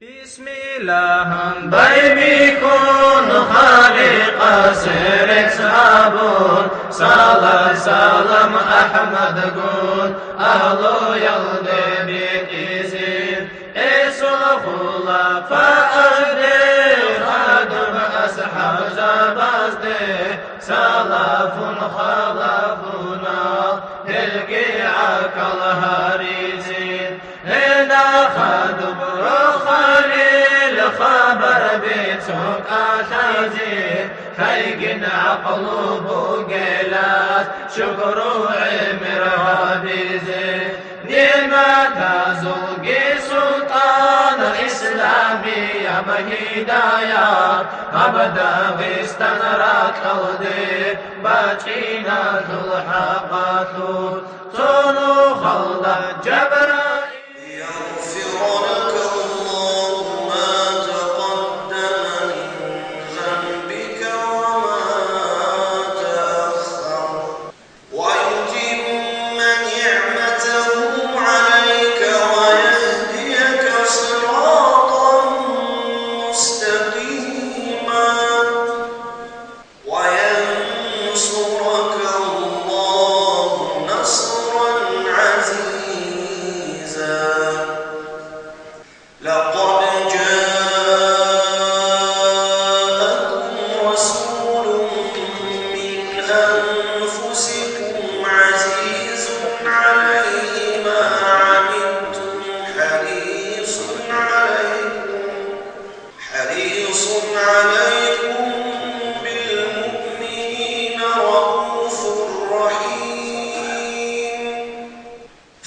بسم الله بيكون خالق سيرك صابون صلاة سلام أحمد قول أهلو يلدي بكيسين إسو الخلفاء أهدي خادم أصحاب زبازدي سلف خلفنا هلقيعك الهاريزين هنا خادم خبر بيتك أخازين خيقن عقل بقلات شكر عمرها بزين نيمة تزوقي سلطان إسلامي يا مهدايا أبدا غيستنرات خلدي باجينا تلحقاتو صنو خلد جبرائيل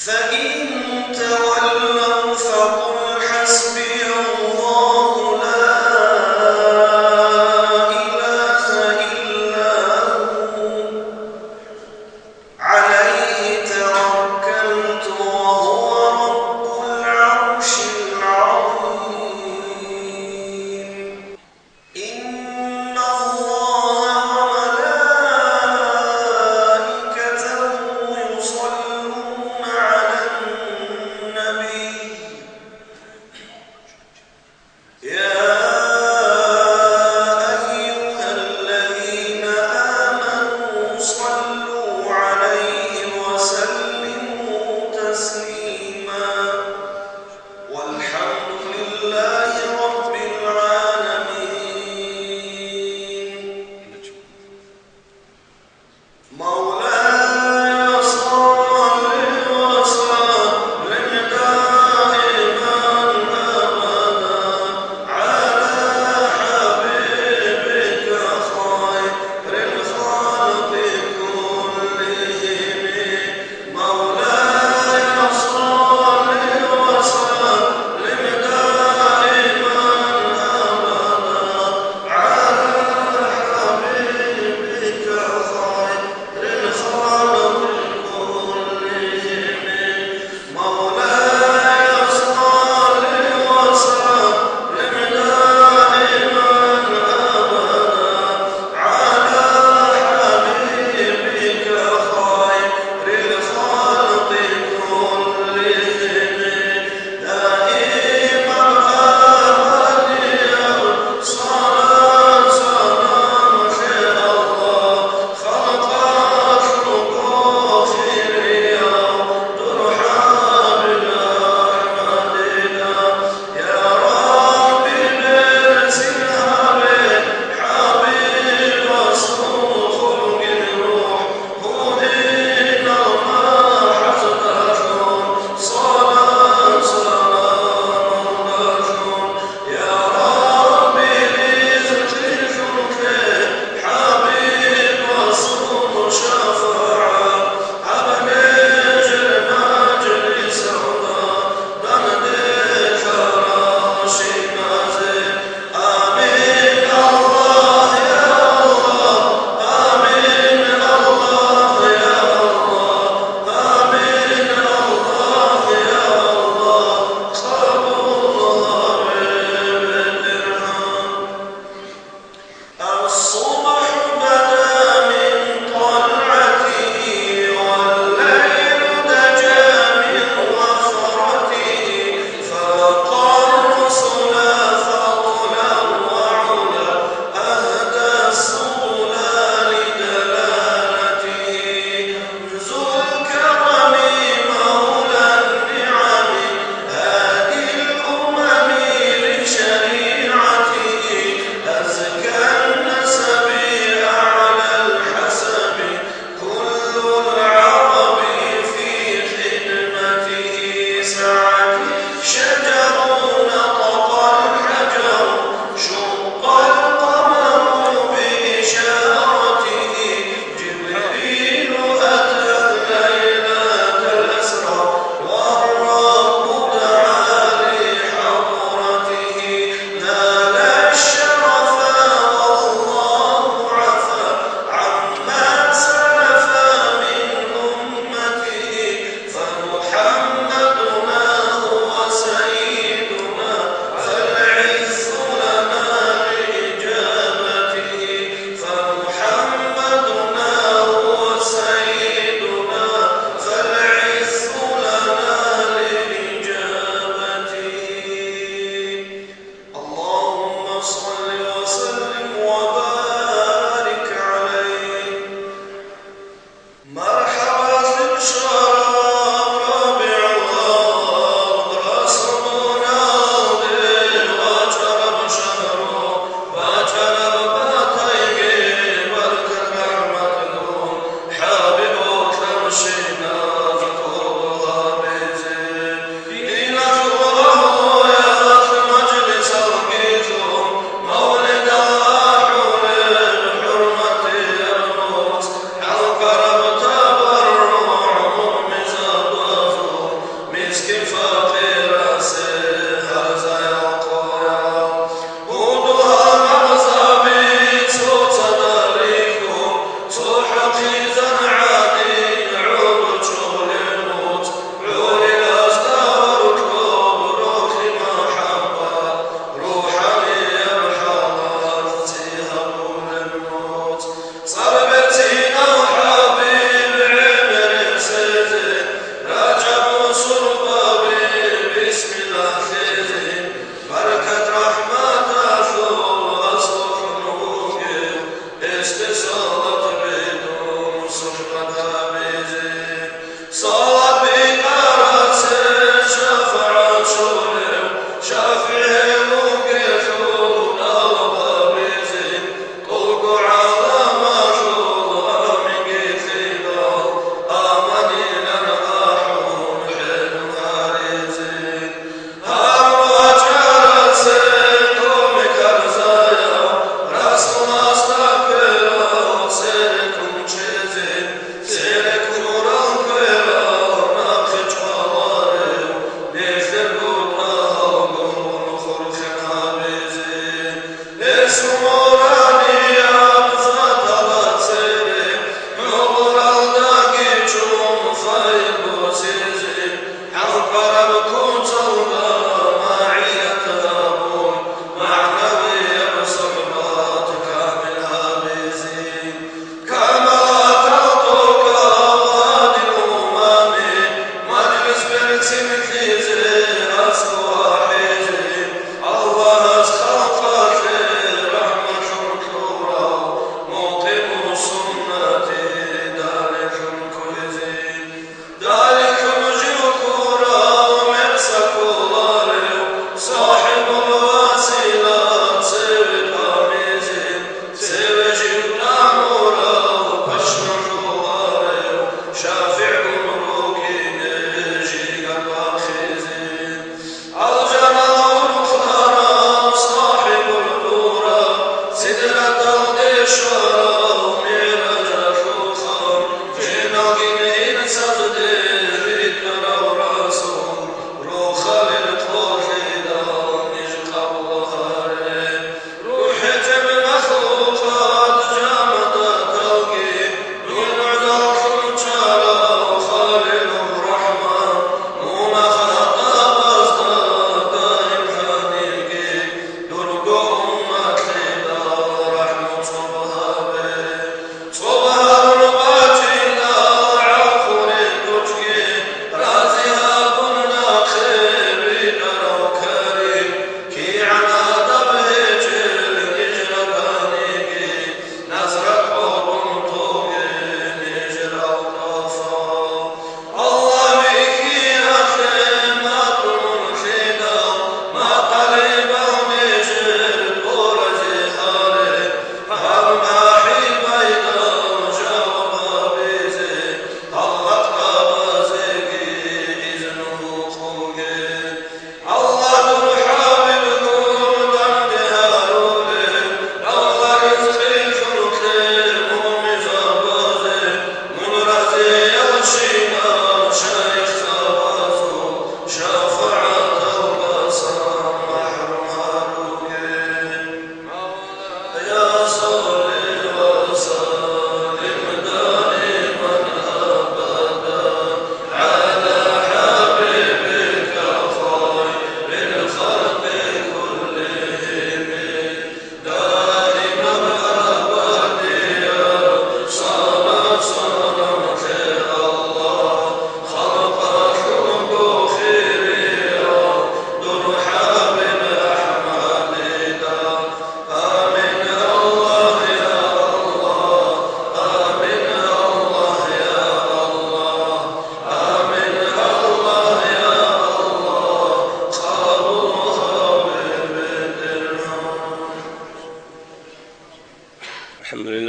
فإن تولوا فقل حسبي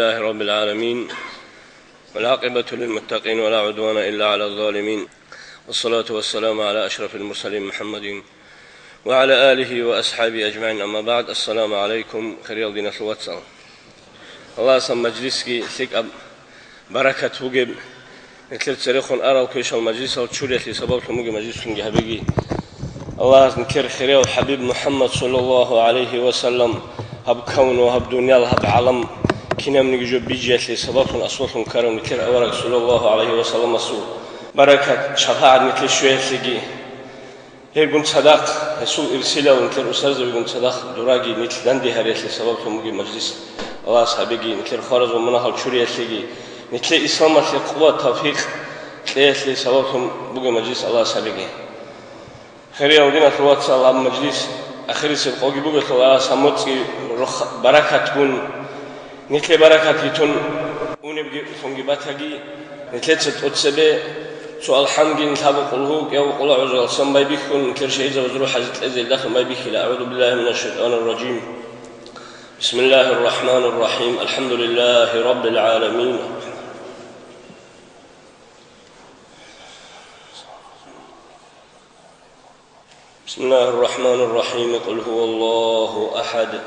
لله رب العالمين، والعاقبة للمتقين ولا عدوان إلا على الظالمين، والصلاة والسلام على أشرف المرسلين محمد وعلى آله وأصحابه أجمعين. أما بعد، السلام عليكم. خير دين الواتساب. الله سم مجلسكي ثق بركة وجب مثل تاريخون أرى وكيش المجلس وتشوريت لسبب مجي مجلسون جهبيجي. الله نكر خير الحبيب محمد صلى الله عليه وسلم هب كون وهب دنيا وهب عالم كنا من يجوا بيجي لسبب أصوات كرم نكر أورك صلى الله عليه وسلم أصول بركة شفاعة مثل شوية ثقي هيكون صدق رسول إرسله ونكر أستاذ ويكون صدق دراجي مثل دندي هريت لسبب مجي مجلس. الله صحابي نكر خارج ومنها الشورية ثقي مثل إسلام مثل قوة توفيق مثل سببهم بوجي مجلس. الله صحابي خير يودينا في الوقت الله مجلس آخر سبقوجي بوجي الله سموتي بركة تكون مثل بركة يتون ونبجي فنجي باتجي مثل تتسبه سؤال حمد نتابع قلوه يا وقول عز وجل ما يبيكون كل شيء إذا وزروح حزت أزل داخل ما يبيك لا. أعوذ بالله من الشيطان الرجيم. بسم الله الرحمن الرحيم. الحمد لله رب العالمين. بسم الله الرحمن الرحيم. قل هو الله أحد.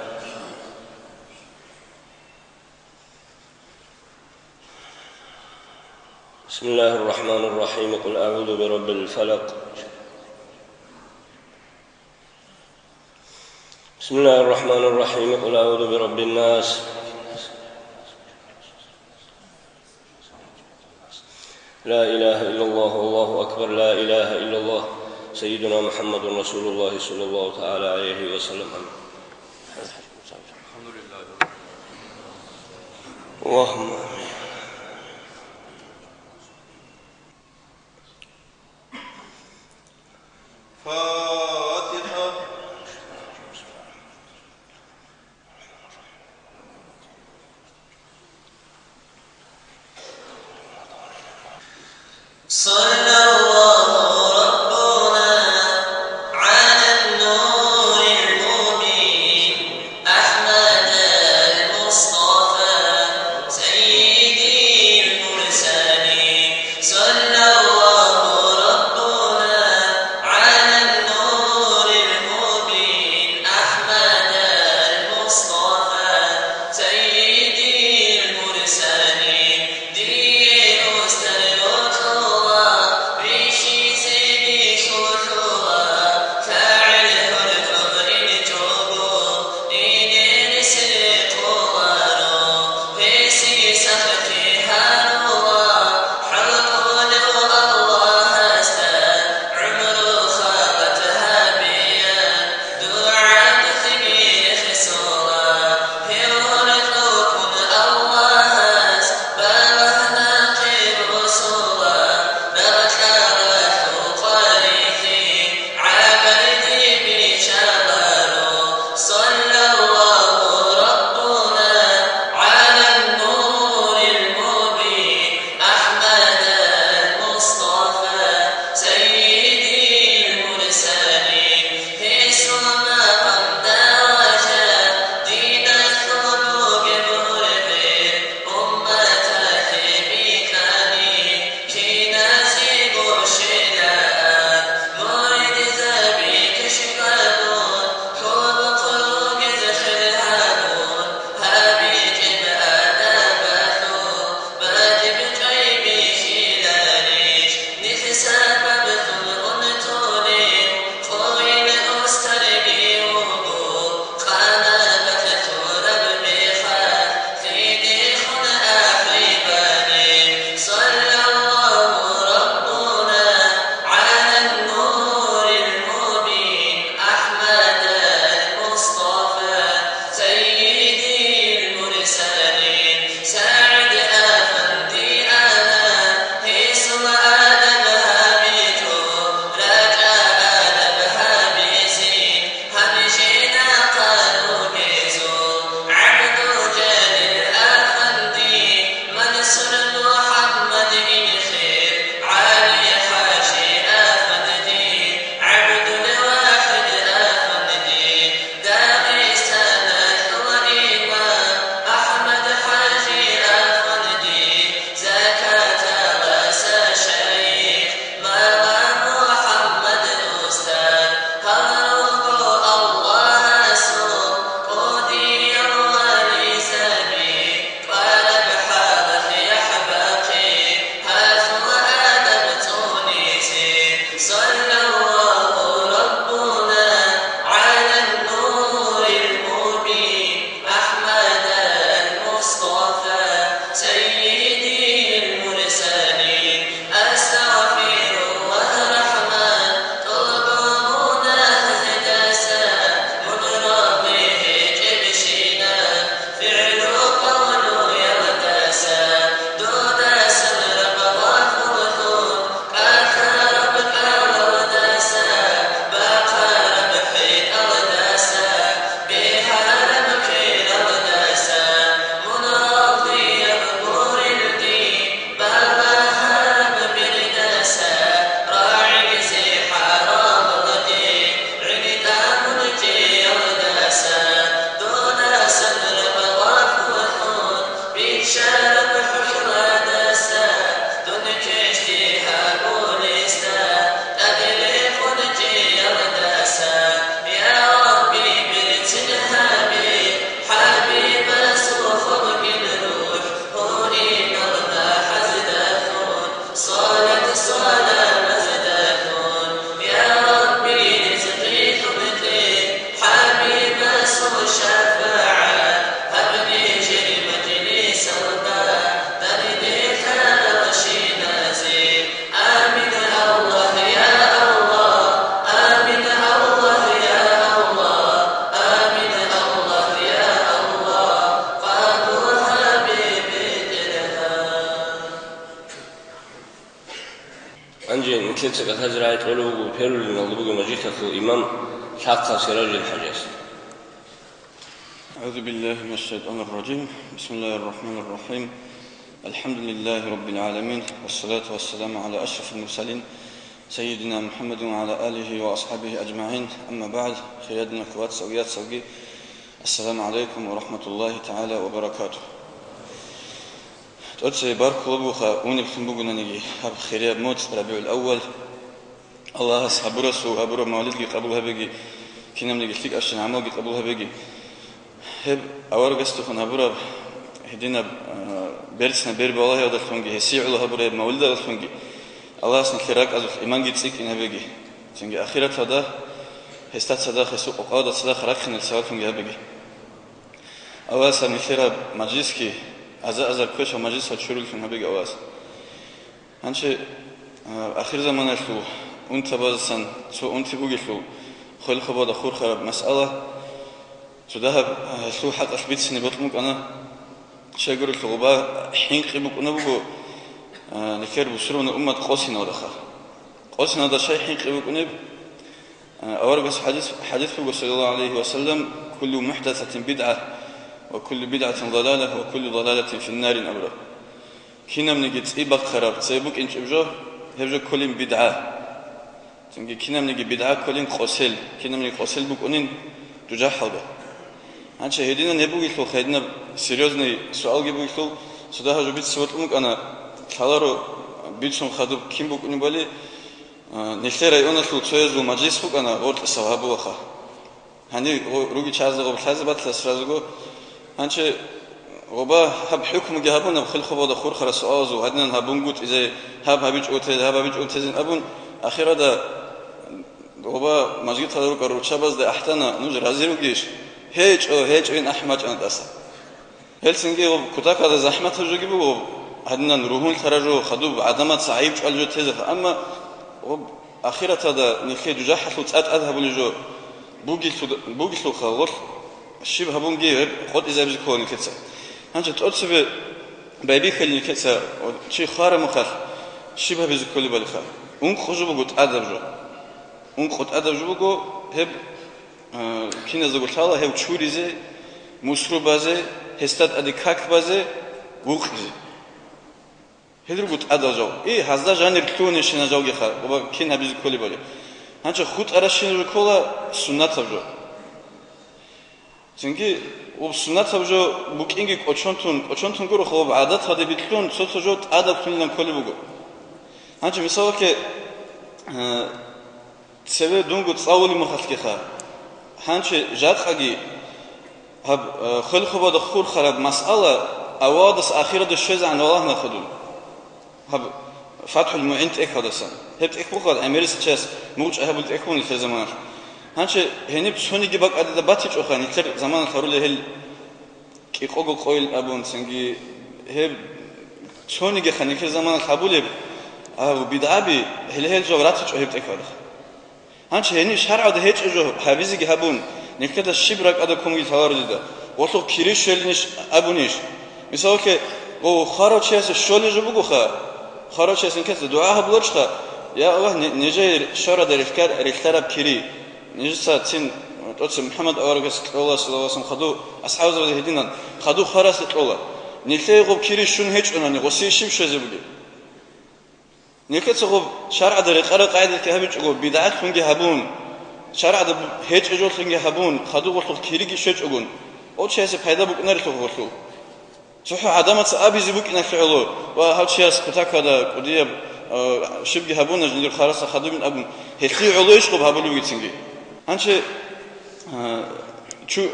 بسم الله الرحمن الرحيم. قل أعوذ برب الفلق. بسم الله الرحمن الرحيم. قل أعوذ برب الناس. لا إله إلا الله والله أكبر. لا إله إلا الله سيدنا محمد رسول الله صلى الله تعالى عليه وسلم. الحمد لله. اللهم آمين. فاتحة. صلى سيد نكلتك هزرعي تقولوا بيرو لنضبوك مجيتك الإمام حق سراج الحجاز. أعوذ بالله من الشيطان الرجيم. بسم الله الرحمن الرحيم. الحمد لله رب العالمين، والصلاة والسلام على أشرف المرسلين سيدنا محمد وعلى آله وأصحابه أجمعين. أما بعد، خيادنا أخوات سويات سوقي، السلام عليكم ورحمة الله تعالى وبركاته. تقول بارك الله فيك ونبخن بقولنا نجي هب خيريا بموت ربيع الأول. الله صبر سو أبرو مولدي قبلها بيجي كنا من نجيك عشان عمل قبلها بيجي هب أول قصته خن أبرو هدينا برسنا برب الله هذا الفنجي هسيع الله أبرو مولد هذا الفنجي الله سن خيرك أزل إيمان جت سيك إنها بيجي تنجي آخرة هذا هستات صدق سوق قادة صدق خرق خن السواد فنجي بيجي الله سن خير مجلس كي أزا كوش ومجلس هالشرول فنها بيجي الله هنشي آخر زمان شو أنت بازسن شو أنت بوجي شو خل خبر أخور خرب مسألة شو ده شو حق أثبت سني بطلمك أنا شيء يقول شو غبا حين قبك أنا بقول نكير بسرون أمة قاسين هذا خا قاسين هذا شيء حين قبك أنا أول بس حديث صلى الله عليه وسلم كل محدثة بدعة وكل بدعة ضلالة وكل ضلالة في النار أبدا كنا من جت إبق خرب سيبك إنش بجو هبجو كل بدعة تنجي كنا من جت بدعة كلين قاسل كنا من قاسل بكونين تجاه حلبة هنشة هدينا نبغي خل خدنا سيريزني سؤال جبغي خل صدها جو بيت سوتلمك أنا خلارو بيتشون خدوب كيم بكوني بالي نخير أيونا خل تسويز ومجلس بك أنا قلت السواب وخا هني روجي شازة قبل حازة بات لسرازقو هنشة غبا هب حكم جهابنا بخل خبا خور خرس آزو هدنا هبون قط إذا هبيج أوتزين أبون أخيرا ده غبا مجيء تدارو كارو شابز ده أحتنا نوج رازيرو جيش هيج إن أحمد أنت أصلا هلسنجي غب كتاك هذا زحمة تجوجي بو هدنا نروحون خرجوا خدوب عدمات صعيب شو الجو تزف أما غب أخيرا هذا نخيل جاح حلو تأت أذهب للجو بوجي لو خالص الشيء هبون جير خد إذا بيجكون كتسا هنجت أتصل بيبي خلني كتسا شيء خار مخال شبه بيجكول بالخال خرجوا بقول أدب جو خد أدب جو بقول هب كنا زوجة الله هب شوريزه مسرو بازه هستاد أدي كاك بازه وقزه هدرو قلت أدب جو هزدا جانر كلون شنا جوجي خال وبا كنا بيجكول بالي هنجت خد أرشين جو كلا سنة جو çünkü o sünnet avcı bu kingi oçontun guru xob adat hadi bitlun sotojo adat kunlan koli bugu hançı misal ki seve dungu tsavuli mxatki kha hançı jatxagi hab khul xoba da khur kharab mas'ala awadis akhirada şöz an Allah na khudun hab فتح المعين تأكدسن هبت أكبر أميرس تشاس موج أهبل تأكون في زمان هنشة هني بسوني جبك أدي باتيج أخاني تر زمان خارولي هل كيقوق قويل أبون سنجي هب سوني جخاني كل زمان خابولي أو بدعبي هل جوراتيج أهبت أكبر هنشة هني شرع ده هيج أجو حبيزي جهبون نكتة الشبرك أدا كونجي ثوارد ده وصل كيريش شلنيش أبونيش مثال كه و خارج شيء شلني جبوجو خارج شيء سنكت دعاء بلورشخا يا الله نجى شرع ده رفتار بكيري نجسا تين توصل محمد أورجس الله صلى الله عليه وسلم خدو أصحاب زوجة هدينا خدو خرس الله نلتقي قب كيري شون هيج أنا نغسي شيء شو زبدي نكت قب شرع ده قرأ قاعدة كهبج قب بدعات خنجي هبون شرع ده هيج أجول خنجي هبون خدو وصل كيري شيء أجون أول شيء سبحدا بك نرتوه وصل صح عدمت أبي زبوك نفعله وهذا شيء سكتك هذا قديم شبه هبون نجني خرس خدو من أبون هتلي علوش قب هبولو بيتسنجي هنشة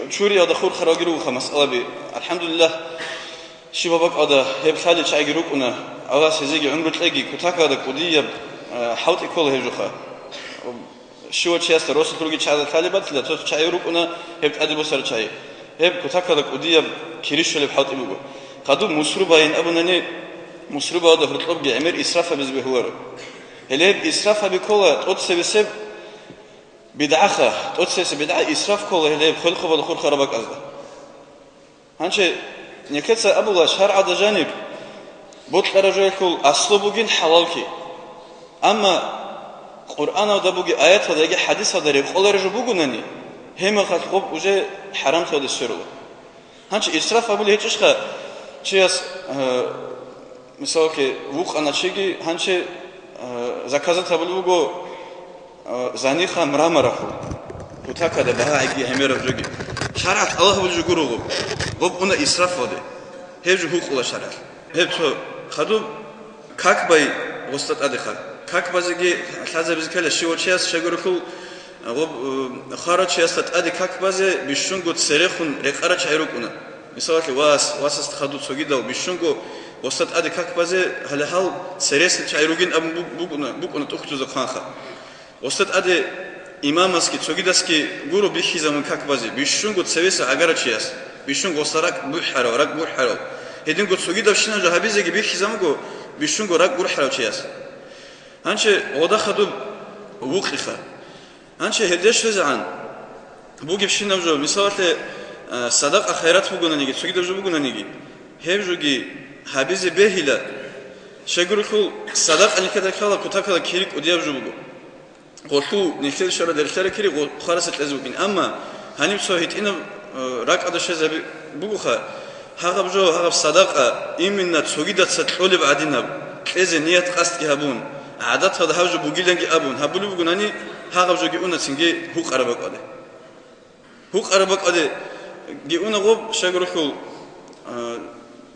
شوري هذا خور خراجرو خمس ألبي الحمد لله شبابك هذا هب خالد شايجروك أنا الله سيزيج عمره تلاقي كتاك هذا قدية حوت يكول هجوخا شو شيء استروس تروجي شاذ خالبات لا توس شايجروك أنا هب أدي بسر شاي هب كتاك هذا قدية كريش اللي بحوت يبغو خدو مسروبين أبونني مسروب هذا فرطلب جامر إسراف بزبه هوارو هلأ إسراف بكولا أوتس بسب بدعة أوتس بدعة إسراف كولا هلأ خلق ولا خور خرابك أزدا هنشة نكتس أبو الله شهر عدا جانب بطل رجال كل أصل بوجين حلال كي أما Qur'an da bugi ayat da ge hadis da re qolarjo bugunani hema khat qob uje haram khode sirulu hanchi israf abul hechishqa chias misal ke vuqana chigi hanchi zaказать abul bugo zanikha mramarahu utaka da baagi hemera jogi sharat Allah bul juguru qob una israf ode hevju huqula sharat hevto khadu kakbay gostat adikha kakbazigi lazabiz kala shiwochias shagurukul غب خارج يستات أدي كاكبازة بيشونغو تسريخون رقارة شعيروكونا مثلا واس استخدو تسوغيدا وبيشونغو وستات أدي كاكبازة هل سريس شعيروكين أبو بوكونا تأخذ زخانخا وستات أدي إمامسكي تسوغيداسكي غورو بيخيزا من كاكبازة بيشونغو تسويسا عقارة شياس بيشونغو وستراك بوحارو راك بوحارو هيدينغو تسوغيدا وشينا جهابيزة بيخيزا مغو بيشونغو راك بوحارو شياس هانشي ودا خدو وقخا هانشي هدش فزعان بوجي بشينا بجو مثالته صدق خيرات بوجونانيجي تسوقي بجو بوجونانيجي هبجوجي حبيز بهيلا شجركو صدق أني كذا كلا كتا كلا كيرك وديا بجو بوجو قلتو نكتل شر درشتر كيرك وخارس الأزوجين أما هني بسويت إنه راك هذا الشيء زي بوجو خا هذا بجو هذا صدقة إمنا تسوقي ده تطلب عدينا إذا نية قصد كهبون عادات هذا هاجو بوجيلنجي أبون هبلو بوجوناني هاغب جو جيونا سنجي هوق عربك أده هوق عربك أده جيونا غوب شجركو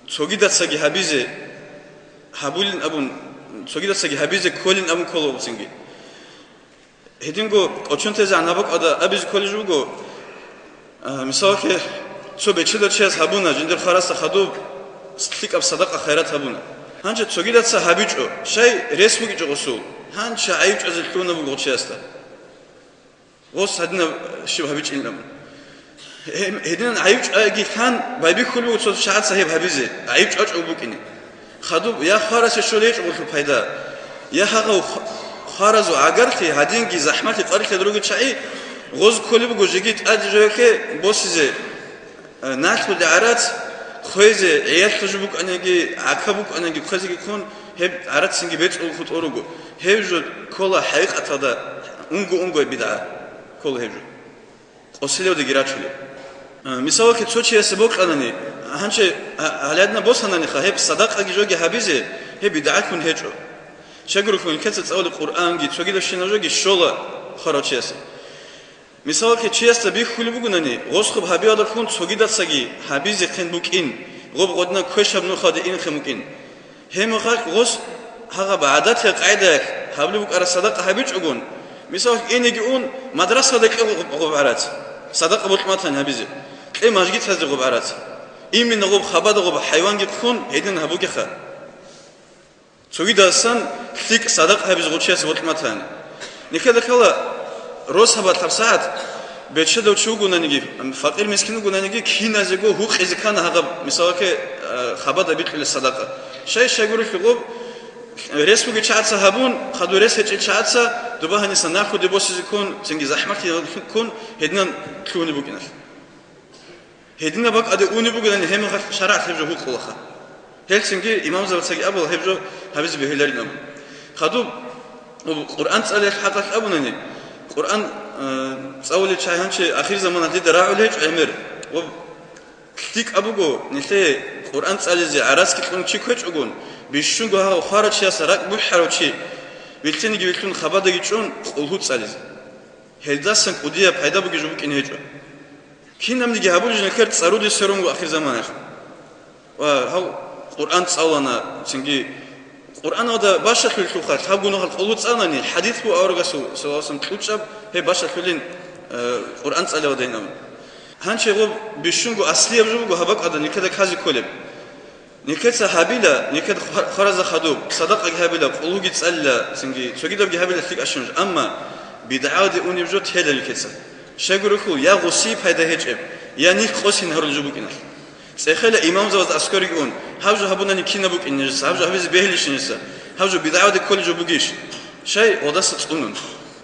سوغيدات سجي هبيزة هبولين أبون سوغيدات سجي هبيزة كولين أبون كولو سنجي هدينغو أشون تزع نبك أده أبيز كولي جوجو مثال كه سو بتشيل تشيز هبونا جندر خلاص خدوب ستيك أب صدقة خيرات هبونا هنچ سوغيدات سه هبيجو شيء رسمي جوسو هنچ عيوج أزلتونا بقولشيستا غوص هدنا شو هبيج إلنا هدنا عيوج أجي كان بايبي كله وصوت شعات صاحب هبيزة عيوج أج أبوكيني خدوب يا خارس الشوليج قلت فايدة يا هغو خارز وعقرتي هدينجي زحمتي قريت دروج شعي غوز كله بقولجيت أدريك بوسيزة ناتو دعرات خويزة عيال تجبوك أناجي عكبوك أناجي خويزة يكون هب عرات سنجي بيت أوخت أوروجو هبجو كله حقيقة هذا أنجو بدعة كل هجو قصيلة ودقيراتشلي مثلا كتوشي يسبوك أنني هنشي على بوس أنني خايب صداقة جوجي هبيزة هي بدعة كون هجو شجرو كون كتت أول القرآن جي توجد الشيء نجوجي شولا خراج ياسي مثلا كتشيس تبي خلي بقولني غصب هبي هذا كون توجد السجي هبيزة خن بوكين غب قدنا كوش هبنو خادئين خموكين هم خاك غص هذا بعادات قاعدة هبلي بوك أرى صداقة هبيج أقول مثلا إني جون مدرسة ذاك غبارات صدق أبو الحماتان هبيزة إيه ماجيت هذا غبارات إيه من غب خباد غب حيوان جتكون هيدن هبوك خا سوي داستان كليك صدق هبيز غوتشيس أبو الحماتان نكذا كلا روس هبات حبسات بيتشد وشو قلنا نجي فقير مسكين قلنا نجي كينا زيجو هو إذا كان هذا مثلا ك خباد أبيت للصدقة شيء يقول في غب رسمو جتشعتسا هبون خدو رس هتشعتسا دوبها نسنا ناخد بوس يكون تنجي زحمة يكون هدنا كلوني بوجناش هدنا بق أدي أوني بوجنا هم شرع هبجو هو خلاصة هل تنجي إمام زبط سجى أبو هبجو هبز بهلالين أبو خدو القرآن تسأل حقك أبو نني القرآن تسأول شيء هنشي آخر زمان هدي دراعو ليج عمر و كتيك أبو جو نتلي القرآن تسأل زي عراس كتلون شيء كويش أقول بيشونغو ها خارج شيء سرق بحروشي بيلتني جبتون خبادة جيشون قلهوت سالز هلداسن قدية بايدا بجيبوك إن هجوا كين هم نيجي هبول جن كرت سرودي سرونغو آخر زمانه وهاو قرآن تسألنا سنجي قرآن هذا باشا في الخلقات هبقولنا القلوت سألني حديث هو أورجسو سواء سمتلوت شاب هي باشا فيلين قرآن تسأله ودينام هنشي غو بيشونغو أصلي بجوجو هبق هذا نكذا كازي كولب نكذا هابيلا نكذا خرز خدوب صدق هابيلا قلوجي تسأله سنجي سويدا بجهابيلا فيك أشنج أما بدعاء أوني بجوت هذا نكذا شجركو يا غصيب هذا هجب يا نيك قصين هرجو بكنا سيخلى إمام زوج أسكاري يقول هاوجو هبونا نكينا بوك إنجلس هاوجو هبيز بيهليش نجسا هاوجو بدعاء كل جو بوجيش شيء ودست تقولون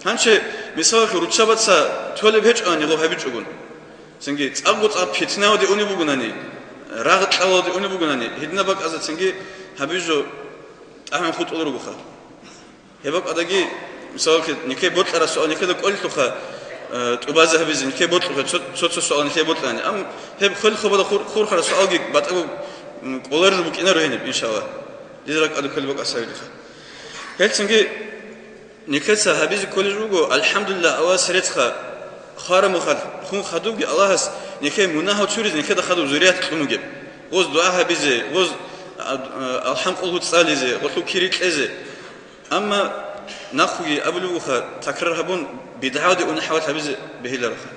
هنشي مثال كروتشابات سا تولب هج أني غو هبيج أقول سنجي تأبوت أب فتنة ودي أوني بوجناني راغت الله ودي أوني بوجناني هدنا بق أزت سنجي هبيجو أهم خط أولو بخا هبق أدقي مثال نكى بطل رسول نكى ده قلت خا تبازه بيز نكى بطل صوت سؤال نكى بطل يعني أم هب خل خبر خور خر سؤال جيك بعد أبو قولر بك إنا رهينب إن شاء الله لذلك أدو كل بق أسأل لك هل تنجي نكى سهابيز كل جوجو الحمد لله أول سريت خارم وخد خون خدوج الله هس نكى مناه وتشورز نكى ده خدو زريات خنوجب غوز دعاء بيزه غوز الحمد لله تصاليزه غلو كيريت إزه أما نخوي أبلو خا تكرر هبون بدعاء ونحاول حبيز بهلا رخا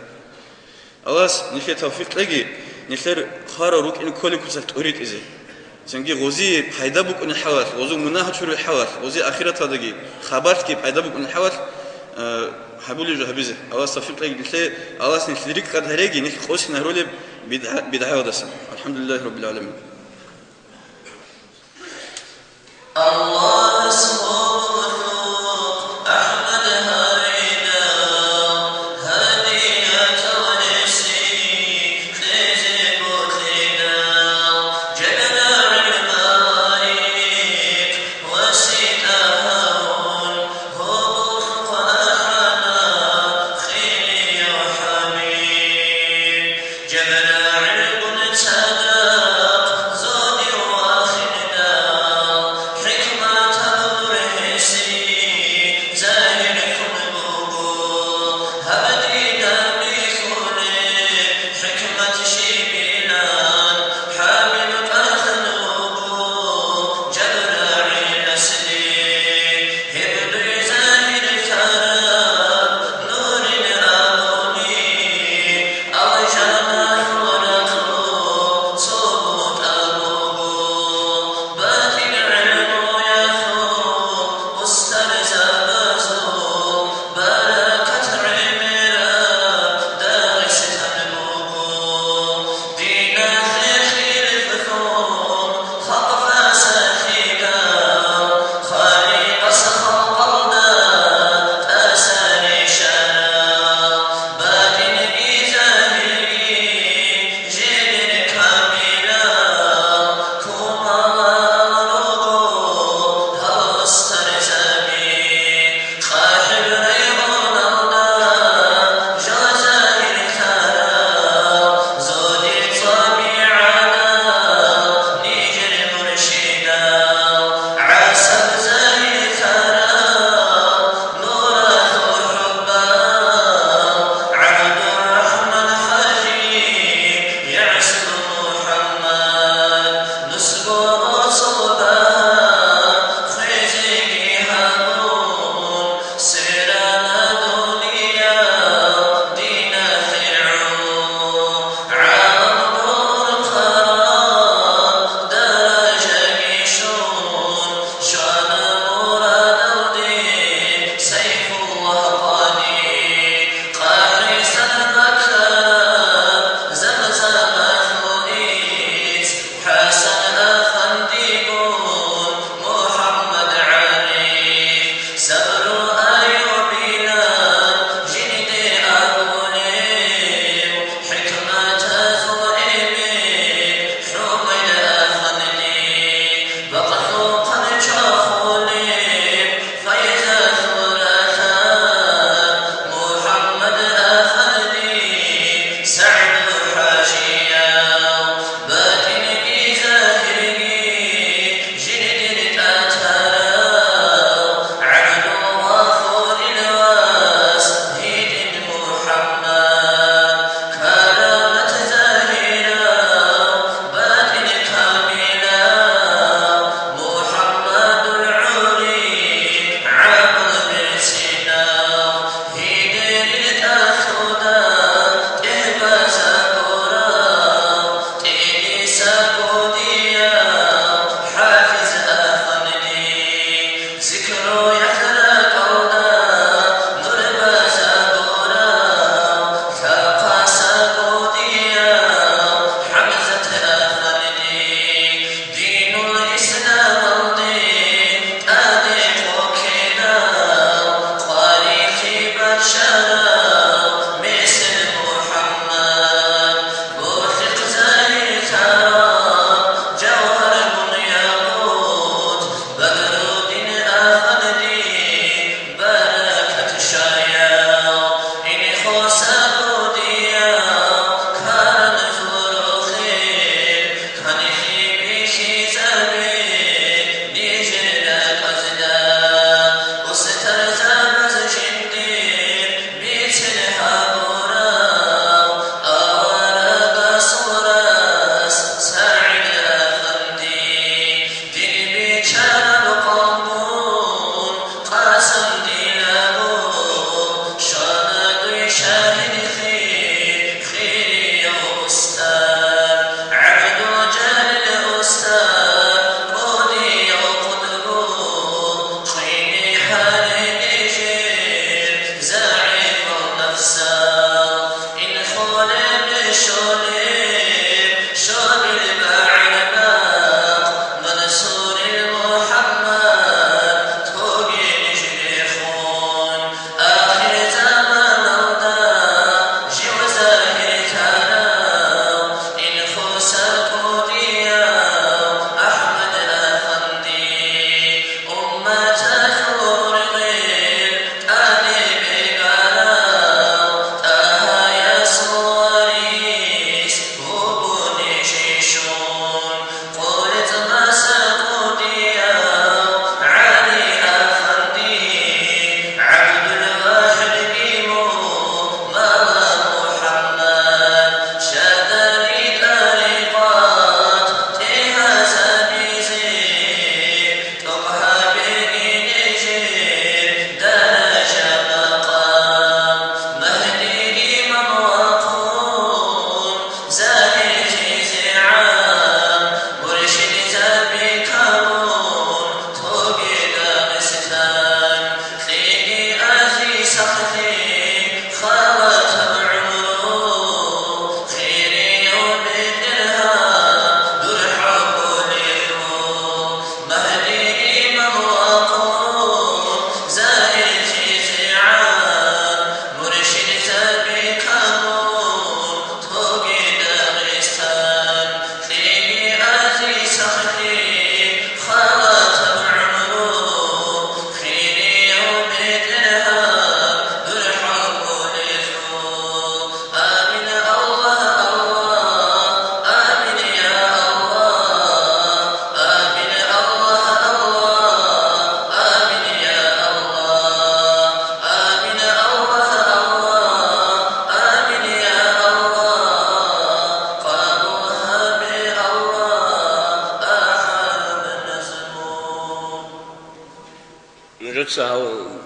الله نكى توفيق لقي نكى خار روك إن كل كل توريد إزه سنجي غوزي حيدا بك ونحاول غوزو مناه تشوري حاول غوزي آخرة هذاكي خبرت كيف حيدا بك ونحاول حبولي جو حبيزه الله صفيق لقي نكى الله سنشريك قد هريجي نكى خوش نهرولي بدعاء ودسم الحمد لله رب العالمين الله اسمه أحمد هريدا هدية ونسي خزي بوتيدا جبنا الماريك وسيدا هون هبوط وأحنا خيري وحبيب جبنا علم صدق زودي واخدا الله جمال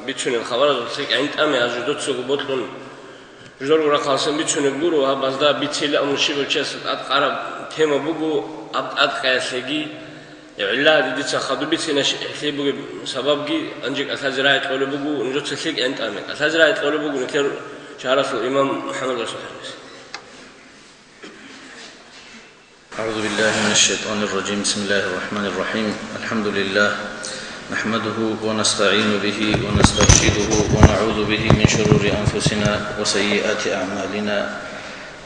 بتشون الخبر زيك عند أمي أجدود سوق بطلون جور ورا خالصين بتشون الجورو هبازدا بتشيل أمشي بالشيس أتقرب تيم بوجو أتقيسلجي علا دي تأخذوا بتشينا شيء بوجو سببجي أنجك أثازراء تقول بوجو نجود تسلك عند أمي أثازراء تقول بوجو نكر شعرف الإمام محمد رسول الله. أعوذ بالله من الشيطان الرجيم. بسم الله الرحمن الرحيم. الحمد لله نحمده ونستعين به ونسترشده ونعوذ به من شرور أنفسنا وسيئات أعمالنا.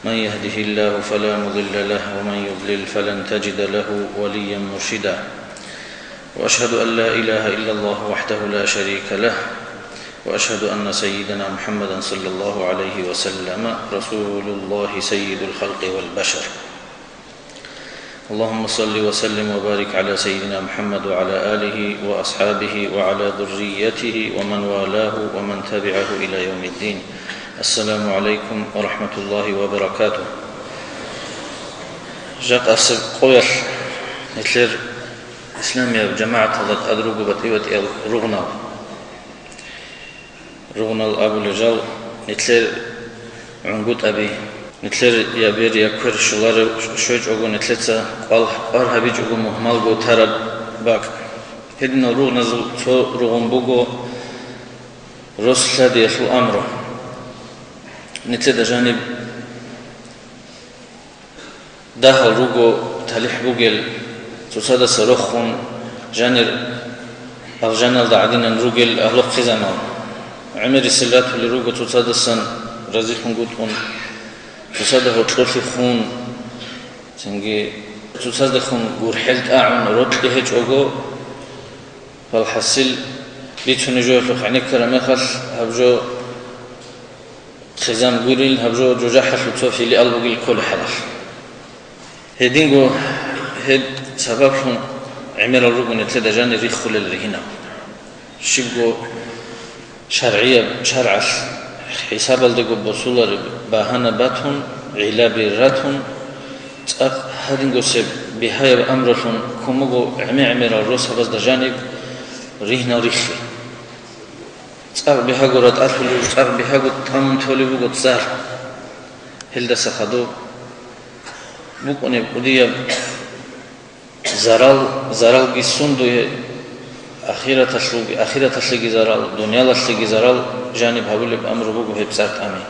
من يهده الله فلا مضل له ومن يضلل فلن تجد له وليا مرشدا. وأشهد أن لا إله إلا الله وحده لا شريك له وأشهد أن سيدنا محمدا صلى الله عليه وسلم رسول الله سيد الخلق والبشر. اللهم صل وسلم وبارك على سيدنا محمد وعلى آله وأصحابه وعلى ذريته ومن والاه ومن تبعه إلى يوم الدين. السلام عليكم ورحمة الله وبركاته. جاءت أفسر قوير نتلر إسلامية جماعة هذا أدرق بطيوة رغنا الأبو لجال نتلر عنقود أبي نتلر يابير يكر شلار شوج أقو نتلتsa أرهبيج أقو مهمال قو ترب باك هدنا روغ نزل تو روغن بوغو رسل ديخل أمره نتلد جانب داخل روغو تلح بوغل تصاد سرخون جانر أو جانل دعدين روغل أهلق خزانه عمر السلات اللي روغو تصاد السن رزيخون قوتون تصادق وطلفي خون سنجي تصادق خون غورحلت أعون رد لهج أوغو فالحصل بيتون جو يخلق عنك كرمخل هبجو خزام غوريل هبجو جوجاح خلطوفي لألبوغي الكل حلخ هدينغو هد سببهم عمر الرغم نتلد جاني ريخو للرهنا شبغو شرعية شرعش حساب الدقو بصولر باهنا باتون علابي راتون هادينغو سب بهاي أمرهم كمغو عمر الروس هبز دجانب ريهنا ريخي تسار بهاغو رات أرفلو تسار بهاغو تامن توليبوغو تسار هلدا سخدو بوكوني بوديا زرال جسوندو أخيرة تسلقي زرال دنيا تسلقي زرال جانب هقول بأمر بوجو هي بسرت أمي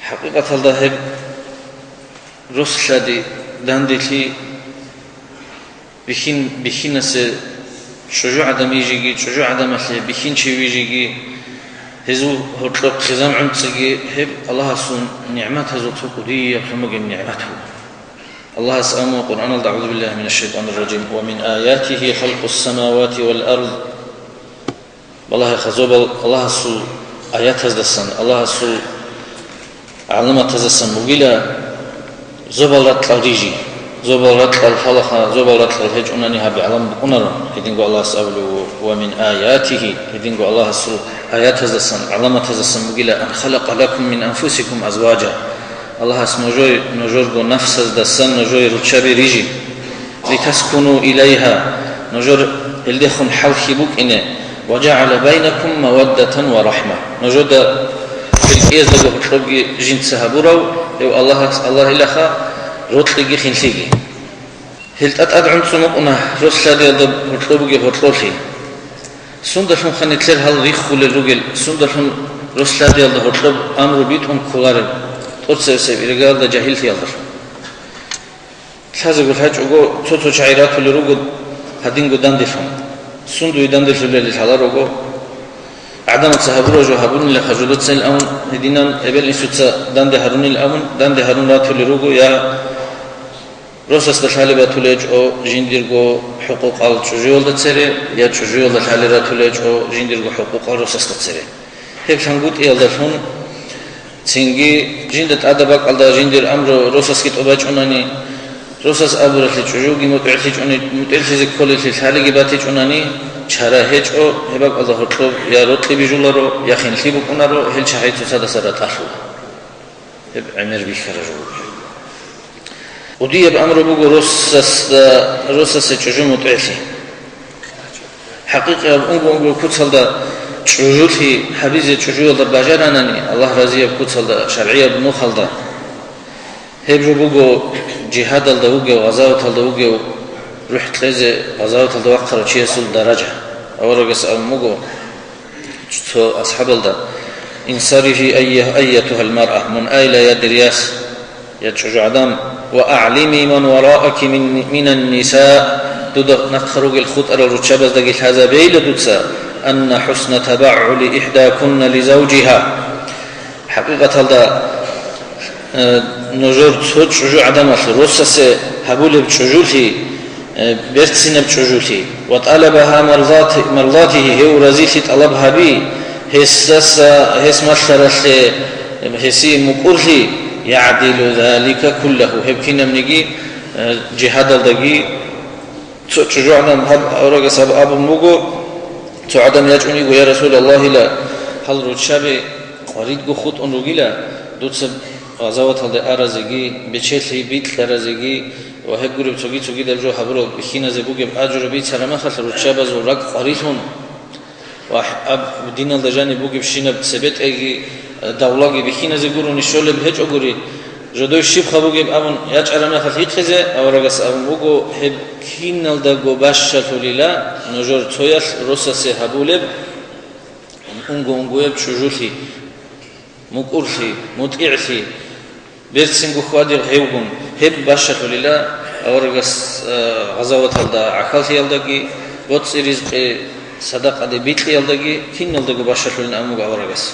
حقيقة الله رسل داندلي بخين شجوع عدم يجي شجوع عدم اللي بخين شيء يجي هزو هطلق خزام عمتسجي هب الله سون نعمات هزو تقودية بحمق نعمته الله سأمو قرآن أعوذ بالله من الشيطان الرجيم ومن آياته خلق السماوات والأرض والله خزوب الله سو آيات هزدسن الله سو علامات هزدسن مقيلة زبالات الريجي زبالات الفلخة زبالات الهج أنني هبي علم بقنر هدينكو الله سأبلو ومن آياته هدينكو الله سو آيات هزدسن علامات هزدسن مقيلة أن خلق لكم من أنفسكم أزواجا الله اسمه نجور نفس هزدسن نجور رتشابي ريجي لتسكنوا إليها نجور الدخن حوخي بك إنه وجعل بينكم مودة ورحمة نجود في الكيز دقو بطلقي جنت سهبورو الله إلخا روتلقي خنسيقي هلت أدعون سمقنا رسل دي بطلقي بطلقي سندفن خنتلر هل ريخو للرجل سندفن رسل دي بطلق أمر بيتهم كولار ترسل إرقال دا جاهل في الله تلازق الحاج أقو توتو شعيرات للرجل هدين قدام دفن سندو يدان دل فلل الحلال رجو عدم تسهبرو جو هبون لخجولت سن الأمن هدينا قبل نسوت دان ده هرون الأمن دان ده هرون رات فلل رجو يا روسس الحالة بتولج أو جندير جو حقوق على تجول تسرى يا تجول الحالة بتولج أو جندير جو حقوق على روسس تسرى هيك شنقول إيه الدفن سينجي جندت أدبك على جندير أمر روسس كت أباج أناني روسس أبورة الجوجي متعلج أني متعلج كل الحالة جباتج أناني شراهج أو هبك الله رطب يا رطب بيجولارو يا خنلي بكونارو هل شهيد سادة سرت أخو هب عمر بيخرجوا ودي بأمر بقول روسس الجوجي متعلج حقيقة أنقول كتسل دا جوجي حبيز الجوجي دا باجرانني الله رضي بكتسل دا شرعية بنوخل دا هبجو بقول جهاد الدوجة وغزاوة الدوجة رحت لذي غزاوة الدوجة قرشية سول درجة أورجس أمجو أصحاب الدا انصرفي أيتها المرأة من أيل يا درياس يا شجاع دم وأعلمي من وراءك من النساء تدق نخرج الخط على الرتشابز دقيت هذا بيل دتسا أن حسن تبعل إحداكن لزوجها حقيقة الدا نجور تود شجوع عدم الروسس هبول بشجولتي بيرتسين بشجولتي وطلبها مرضاته هو رزيلتي طلبها بي هس مثلت هسي مقرتي يعدل ذلك كله هبكينا منجي جهاد الدقي شجوع عدم أورج سب أبو موجو تعدم يجوني ويا رسول الله لا هل رتشابي قريد جو خط أنرجيلا دوت غزوات هذا أرزقي بتشلي بيت أرزقي وهب قرب تجي دلجو حبرو بخينا زبوج بأجر بيت سلامة خلص رتشابز ورق قريتهم وأب دين الدجاني بوج بشينا بسبت أجي دولة بخينا زبورو نشول بهج أجري جدول الشيب خبوج بأمن ياج أرمنا خليت خزة أو رجس أمن بوجو هب خين الدجو باش توليلا نجور تويس روسس هبولب أنجو بشجولي مقرثي متقعثي بيرسنجو خوادر هيوغون هب باشا لله أورجس غزوات هذا عقلتي يلدقي بوتس رزق صدقة دي بيتلي يلدقي كين يلدقو باشا لله أموغ أورجس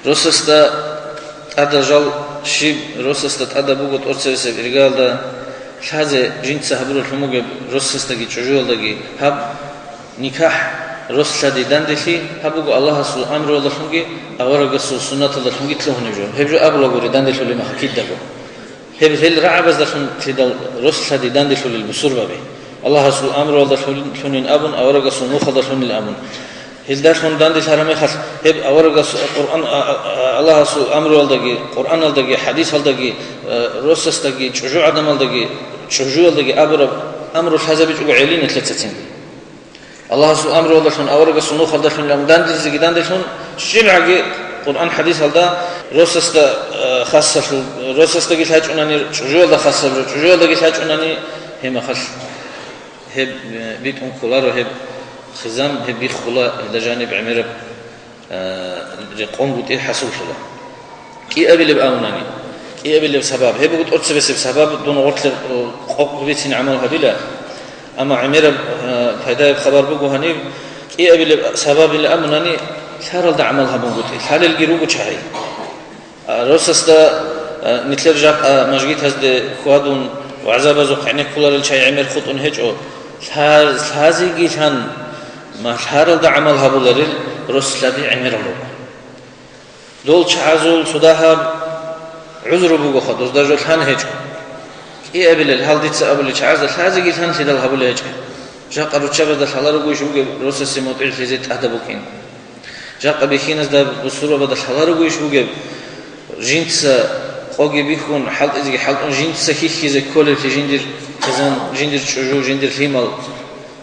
روسس دا أدا جال شيب روسس دا أدا بوغت أرسلس برجال دا هذا جنس هبور الحموغ روسس دا جوجو يلدقي هب نكاح رسل دي داندلي هبوغ الله سو أمر الله خنجي أورج سو سنة الله خنجي تلوه نجوا هبجو أبلغ وري داندلي لما حكيت دعو هب هل رعبز دخن تدل رسل دي داندلي للبصور بابي الله سو أمر الله خنين أبن أورج سو نوخ الله خنين الأمن هل دخن داندلي هرمي خس هب أورج سو القرآن الله سو أمر الله دقي قرآن الله دقي حديث الله دقي رسل دقي شجوع عدم الله دقي شجوع دقي أمر الحزب يجوا علينا 3 الله سو أمر الله شون أورج سنو خلدا شون لام داندل زي داندل شون شرعي قرآن حديث هذا روسس خاصة روسس تجي تحج أنني شجوع ده خاصة شجوع ده تحج أنني هم خاص هب بيت كولار هب خزام هب بيخلا إلى جانب عمر قوم بتي حسوش له კიებილებ აუნანი კიებილებ საბაბ ჰებუგ ტორცებესებ საბაბ დონ ორთლ ყოყბიცინ ამალ ჰაბილა ამა ამერა ფაიდაებ ხაბარ ბუგუჰანი კიებილებ საბაბილ ამუნანი სარალდა ამალ ჰაბუგუტი სალელ გირუგუ ჩაი როსასდა ნიტლერ ჟაყ მაჟგითაზდე ხუადუნ ვაზაბაზო ყენე ქულარელ ჩაი ამერ ხუტუნ ჰეჭო საზიგითან მაშარალდა ამალ ჰაბულარი როსლადი ამერალო دول شعزول صداها عذر بوجو خدوس درجة ثان هيج كي قبل الهالديت سأبل شعز الحازق ثان سيد الهبل هيج جاء قبل شباب ده حلال رجوي شو جب روس السموت إلتي زيت هذا بوكين جاء قبل خينز ده بسرعة بدل حلال رجوي شو جب جنس قاقي بيخون حلق إذا حلق جنس سخيف كذا كل في جندر كذا جندر شجو جندر فيمال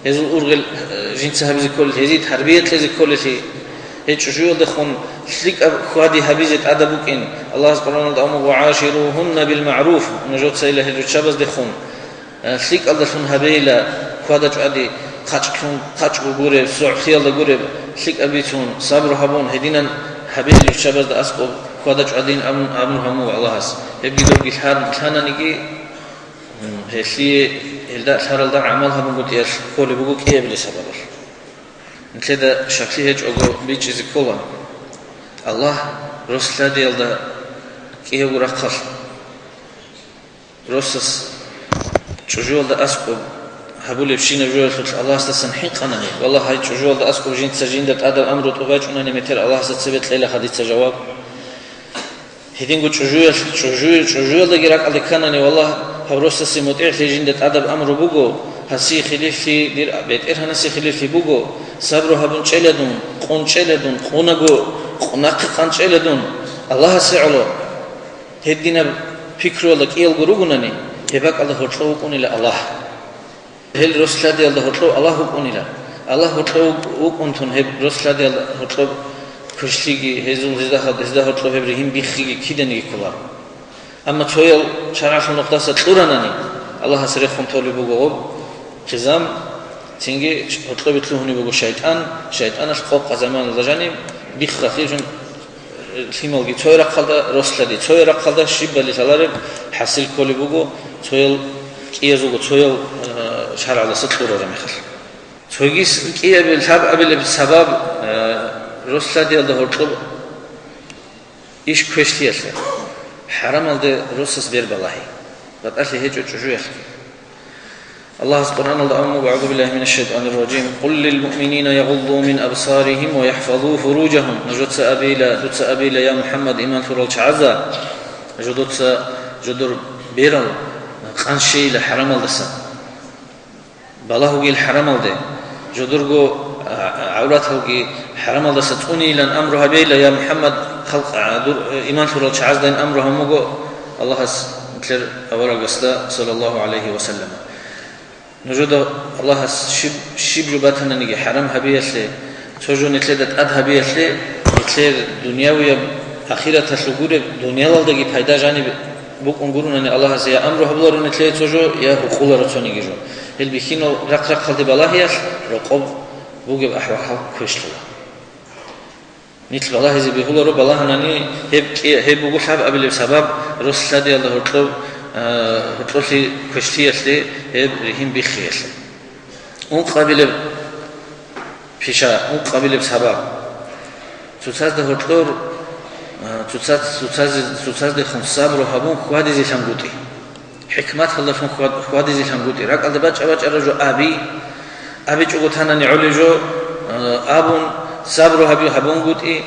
هذا الأورغل جنس هذا كل هذه تربية هذا كل في هيك شو دخون شليك خوادي حبيزت أدبوكين الله سبحانه وتعالى وعاشروهن بالمعروف نجوت سيله الشبز دخون شليك الله سبحانه هبيلا خوادج أدي خاتش بقولة سوء خيال بقولة شليك أبيتون صبر هبون هدينا هبيل الشبز دأسقو خوادج أدين أمن همو الله هس يبقي دوقي ثانا نيجي هسي هلدا سارل دا عملها بقول ياش كل بقول كيه بلي سبب نتلدا شكلي هيج أقول بيجي كولا الله رسول ديال دا كيه ورقص رسس شجول دا أسكو هبول بشينا جول الله استسنحين قناني والله هاي شجول دا أسكو جين تسجين دا أدم أمر توباج ونني متر الله استثبت ليلة حديث جواب هدين قلت شجول دا جراك على قناني والله هبرست سموتير لجين دا أدم أمر بوجو هسي خليفي دير بيت إرهنا سي خليفي بوجو صبر هبون شيلدون قون شيلدون قونغو قناق قان شيلدون الله سعلو هدينا فكرو لك إيل غروغناني هباك الله هرتلو كوني الله هل رسول الله هرتلو الله كوني الله هرتلو وكونتون هب رسول الله هرتلو كشتيجي هزول هزدا هرتلو هبرهم بيخيجي كيدني كلا أما تويل شرع النقطة ستورانني الله سرخم تولي بوجو كزام تيجي هرتلو بتلوهني بوجو شيطان أشقاق زمان لجاني بيخرخيجون فيمال جي تويل رقلدا رسلدي تويل رقلدا شيب اللي تلارب حصل كولي بوجو تويل كيازوجو تويل شرع على سطور رميخر تويجيس كيه بالسبب رسلدي الله هرتلو إيش كويشتياسه حرام على رسس بير بالله بتأثر هيج وتشجوع الله سبحانه وتعالى أعوذ بالله من الشيطان الرجيم قل للمؤمنين يغضوا من أبصارهم ويحفظوا فروجهم نجد سأبيلا يا محمد إيمان فرول شعزا نجد جدر بيرل قنشي لحرام الدسا بالله جيل حرام الده جدرجو عورته جي حرام الدسا توني لأن أمرها بيلا يا محمد خلق إيمان فرول شعزا أمرها مجو الله مثل أورا قصدا صلى الله عليه وسلم نجد الله شيب جبتنا نيجي حرام هبيسله توجو نتلدت أد هبيسله نتلد دنيوية أخيرة تسلقور دنيا لالدقي فايدة جانب بوك أنقولون أن الله زي أمر هبلور نتلد توجو يا حقوق رتوني جيجو هل بيخينو رق خلدي بالله رقب بوجب أحوال كويشلو نتل بالله زي بيقولوا بالله ناني هب بوجو حب قبل سبب رسول الله الله هرتلو هتروحي كشتياسلي هم بخياسلي اون قابل بيشا اون قابل بسبب تساز ده هتلور تساز ده خمس صبر وهبون خوادي زي شمغوتي حكمت الله شون خوادي زي شمغوتي راك على باج رجو ابي چوغو تاناني علجو ابون صبر وهبون غوتي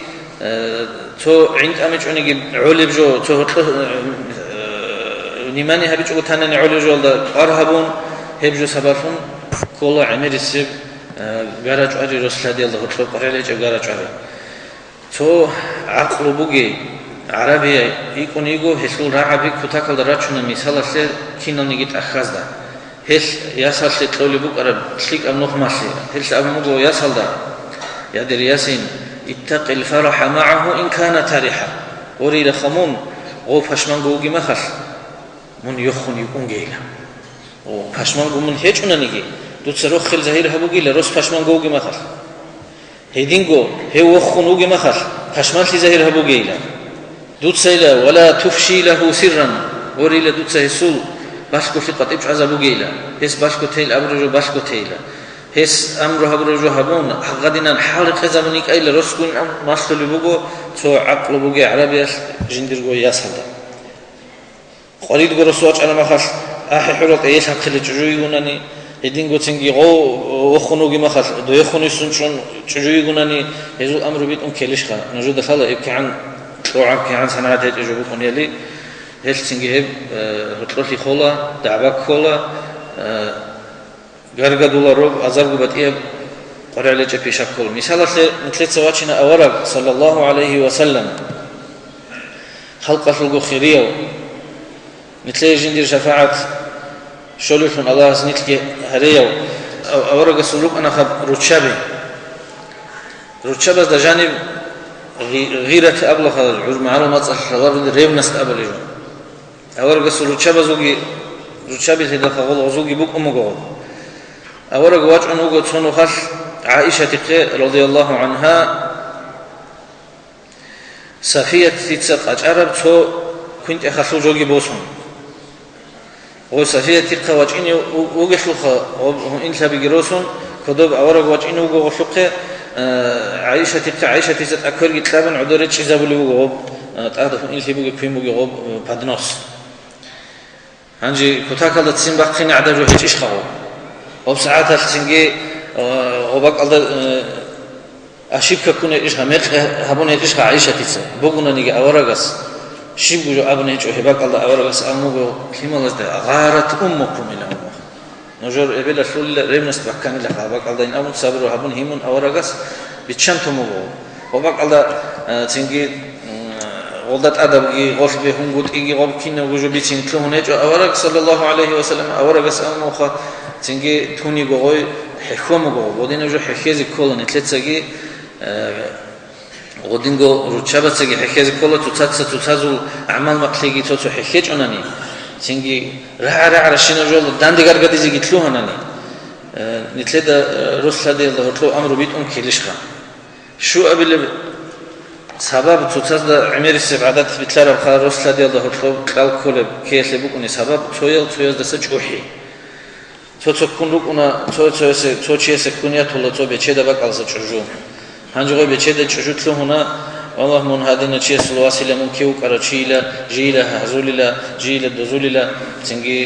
تو عند امچوني علبجو تو نيماني هبي چوغو تاناني علجو دا ارهبون هبجو سبرفون كولا عمر السب غاراج اري رسول الله هتلو قرالج غاراج اري تو عقل بوغي عربي يكون يغو هسل رعبي كتاكل راچونا مثالسه كينونيگي تخازدا هس ياسالسه تولي بوقرا شيك ام نخماسي هس امغو ياسالدا يادر ياسين اتق الفرح معه ان كان تاريحا اريد خمون او فشمنگوگي مخس من يخون يكون جيلا او پشمانگو من هیچ اونانیگی دو سرو خیل ظاهر هبوگی لروز پشمانگوگی مخال هیدینگو هی وخونوگی مخال پشمانتی ظاهر هبوگی لا دوتسيلا ولا تفشي له سرا وريلا دوتسي سول باشكو فقط ابش عذابو جيلا هس باشكو تيل ابرجو باشكو تيلا هس امرو هبرجو هبون غادينا حالق زمنيك ايلا رسكون ماستلو بوغو تو عقل بوغي عربيا جندرغو ياسدا قريد غرسوچ انا مخاش احي حرق ايش حقل جوجوناني هدين غوتنغي غو وخنوغي مخاش دو يخونيسون جوجوناني هزو امرو بيت كليشخا نجو دخل يكعن طوعا كعن سنات يجوبو كونيلي هلسنجي هب هتلوخي خولا دعبك خولا غرغدولا روب ازارغو بتيه قرعلي جبيشا كول مثال مثلت سواتشنا اورق صلى الله عليه وسلم خلق الغو خيريو مثل جندير شفاعه شولفن الله زنيتك هريو اورق سلوك انا خب روتشابي ده جانب غيرة ابلغ العز معلومات الله ريبنست ابلجو اورق سلوتشابا زوغي روتشابي تدخل غزوغي بوك امغو اورق واج انوغو تسونو خاش عائشه رضي الله عنها صفيه تيتسق اجرب تو كنت اخسو جوغي بوسون او صفيه تيقا واج اني اوغشلخه انت بيجروسون كدوب اورق واج اني اوغو خلقه عائشه تيتسق اكل يتلابن عدورت شيزابلو تعرف ان اللي بيجي كيمو غوب بادنوس هنجي كتاكل تسين باقين عدجو هيك ايش خاو وبساعات تسينجي وبق الله اشيك كون ايش هميق هبون ايش عائشه تيس بوغنا نيجي اورغاس شيبو جو ابن ايش هبق الله اورغاس امو كيمالز ده غارت امكم الى امه نجور ابل شول ريمنس بكان له هبق الله ان امو صبر هبون هيمون اورغاس بيتشمتمو وبق الله تسينجي ولدت أدبي غصبي هم قد إيجي غب كنا وجوبي تنتلون هيج أورق صلى الله عليه وسلم أورق سأم وخا تنجي توني جوي حكومة جو ودين وجو حكيز كله نتلتسجي ودين جو رتشابة تجي حكيز كله تتزل أعمال مقلقي تتو حكيج أناني تنجي رع رشينا جول داندي قرقدي زي قتلوه أناني نتلد رسل ده الله تلو أمر بيت كليشخا شو قبل سبب تتصد عمر السبعات بتلار بخار رسل دي الله تلو قال كل كيس لبكوني سبب تويل دست جوحي تكون لكونا توشيس كونيا تولا تو بيشدا بق على سجوجو هنجو بيشدا جوجو تلو هنا والله من هذين تشيس الواسيله ممكن وقرشيلا جيلا هزوللا جيلا دزوللا تنجي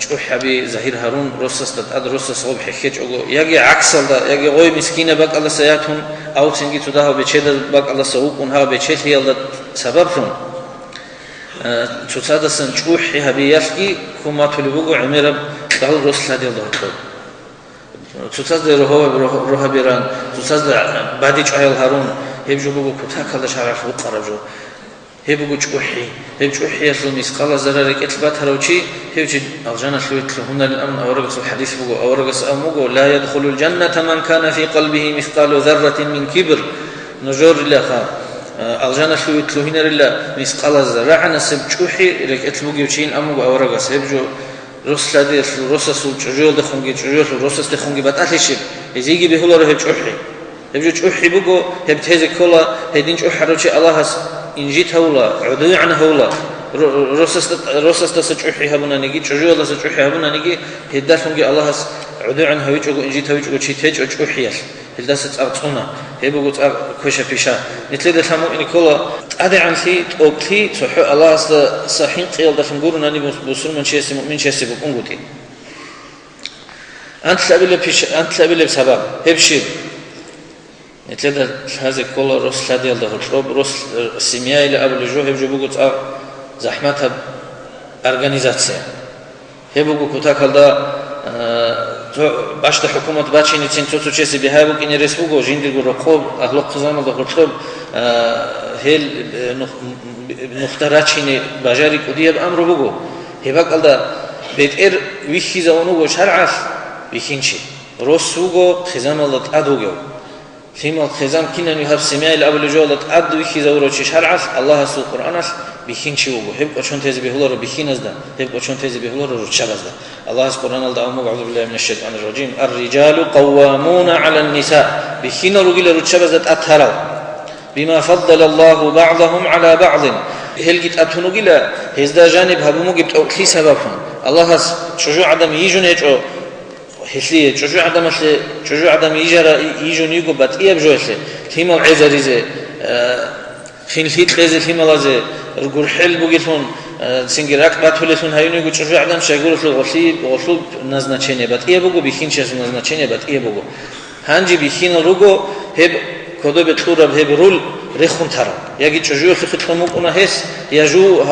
جوح حبي زهير هارون رسست اد رسس صوب حكيج يجي عكس ده يجي غوي مسكينه بق على سياتهم او تنجي تداه بيشدا بق على سوق ونها بيشيل هي سببهم تصادسن جوح حبي يشكي كما طلبوا عمر قال رسل دي الله تصاد روح بيران تصاد بعدي جايل هارون هيبجو بوغو كتاكل شارع وقرجو هيبجو جوحي هيبجوحي يسلم يسقال زرارك اتبات هروشي هيبجي الجنه شويت هنا الامن اورغس الحديث بوغو اورغس اموغو لا يدخل الجنه من كان في قلبه مثقال ذره من كبر نجور لها الجنه شويت هنا الا مثقال ذره نسب جوحي لك اتبوغو تشين اموغو اورغس هيبجو رسل دي رسس وجول دخونجي جول رسس دخونجي بتاتشي يجي بهولو هيبجوحي هبجوج أحبوجو هبتهز كلا هدينج أحرجي الله إنجيت هولا عدوي عن هولا رسس تسج أحي هبنا نجي تجول تسج أحي هبنا نجي هدافنجي الله عدوي عن هويج أو إنجيت هويج أو شيء تج أحياش هداست أرطونا هبوجو كوشة فيشا نتلد ثمو إن كلا أدي عن شيء أو كلي صح الله صحين قيل دفنجور ناني بوسر من شيء مؤمن شيء بقنقتي أنت سأبيل بسبب هبشير نتلد هذا كله رسل ديال ده رسل السمية إلى قبل الجو هبجو بقول زحمتها أورغانيزاتسيا هبجو كتاكل ده باش الحكومة باتشي نتين توتو تشيسي بهاي بوك إني رسبوجو جيندي الرقوب أهلق قزام ده رقوب هل نختاراتشيني بجاري كوديه بأمر بوجو هبقى ده بيتر ويخي زونوجو شرعف ويخينشي رسوجو خزام الله تأدوجو فيما الخزام كنا نهاب سماع الأول جولة عبد ويخي زوروشي شرعف الله سو قرآنش بيخين شوغو هب أشون تيزي بهولارو بيخين أزدا هب أشون تيزي بهولارو رتشاب أزدا الله سبحانه وتعالى أعوذ بالله من الشيطان الرجيم الرجال قوامون على النساء بيخين رجل رتشاب أزدا أتهروا بما فضل الله بعضهم على بعض هلجت أتونوجلا هزدا جانب هبومو جبت أوكلي سببهم الله هس شجوع عدم يجون هيجو هسليه شجوع عدم يجون يجو باتيه بجوله كيما عزريزه خين فيت لازم فيما لازم الجور حل بوجيتون سنجراك باتولتون هايوني يجو شجوع عدم شغول في غسل نازناچينه باتيه بوجو بيخين شاز نازناچينه باتيه بوجو هانجي بيخين روجو هب كودو بتخورب هب رول ريخون ترى يجي تشجوع في خطمو كنا هس يجو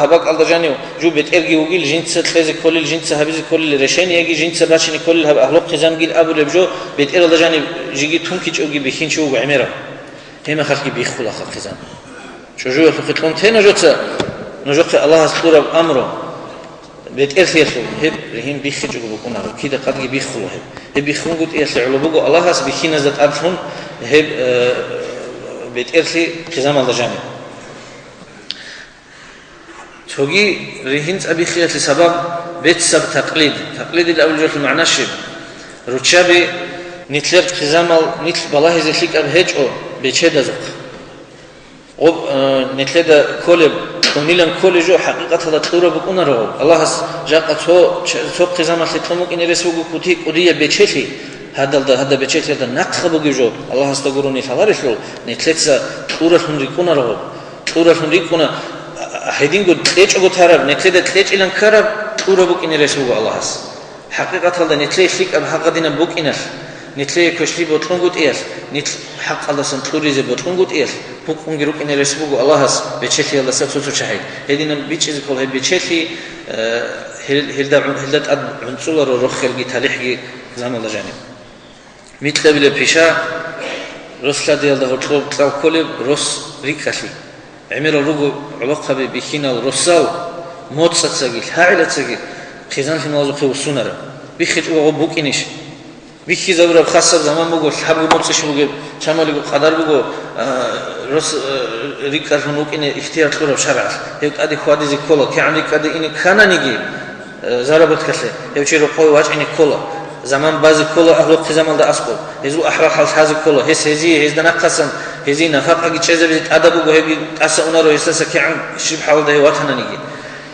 هباك الدجانيو جو بترجي وجيل جنس تلازي كل الجنس هبيز كل رشين يجي جنس باشني كل أهلق قزام جيل أبو لبجو بتر الدجاني جيجي تونكي تجوجي بيخين شو بعمره هما خلقي بيخولا خلق قزام تشجوع في خطمو تنا نجوت الله سطور أمره بتر فيسو هب رهين بيخجو بكونا كده قد بيخولا هب بيخون قلت إيه سعلو بقو الله هس بيخين زت أبفون هب بترثي قزام الدجاني توجي رهينت أبي خيات لسبب بتسب تقليد الأول جل المعنى شيء رتشابي نتلر قزام نتل بالله زلك أبهج أو بتشهد زق أو نتلر كولب ونيلن كل جو حقيقة هذا تطور بكون رو الله جاء تو قزام الثقمك إن رسوله كتيك وديه بتشهي هذا بتشهي هذا نقخ بجو الله استغفرني فلارشلو نتلتsa تطور هنريكونا رو تطور هنريكونا هيدين قد تلج أبو تراب نتلد تلج إلى كرب تطور بك إن رسوله الله حقيقة هذا نتلي فيك أب حق دينا بك إنش نتلي كشلي بطلون قد إير نتل حق الله سنتوريزه بطلون قد إير بك أنجروك إن رسوله الله بتشهي الله سبسوت شهيد هيدين بيتشيز كل هيد بتشهي هلدا عنصر الرخل جتالحجي زمان الله جانب مثل بلا بيشا رسلا ديال ده طلب كل رس ريكاشي عمر الرجو علاقة بخينا الرسال موت ستسجل هاعلة سجل خزان في موضوع السنة بيخج أو بوك إنش بيخي زبر بخاصة زمان بقول حب موت سشبوق شمال بقول قدر بقول رس ريكاش نوك إن اختيار كله بشرع هيك أدي خوادي زي كله كعندي كده إن كنا نيجي زربت كله يوشي رقوي واج إن كله زمان بعض كله أهل خزام الله أسقط هزو أحرار حال هذا كله هزي هزدنا قسم هزي نفاق أجي شيء بيت أدب وهبي أسأونا رو هسه كعن شيء حال ده واتنا نيجي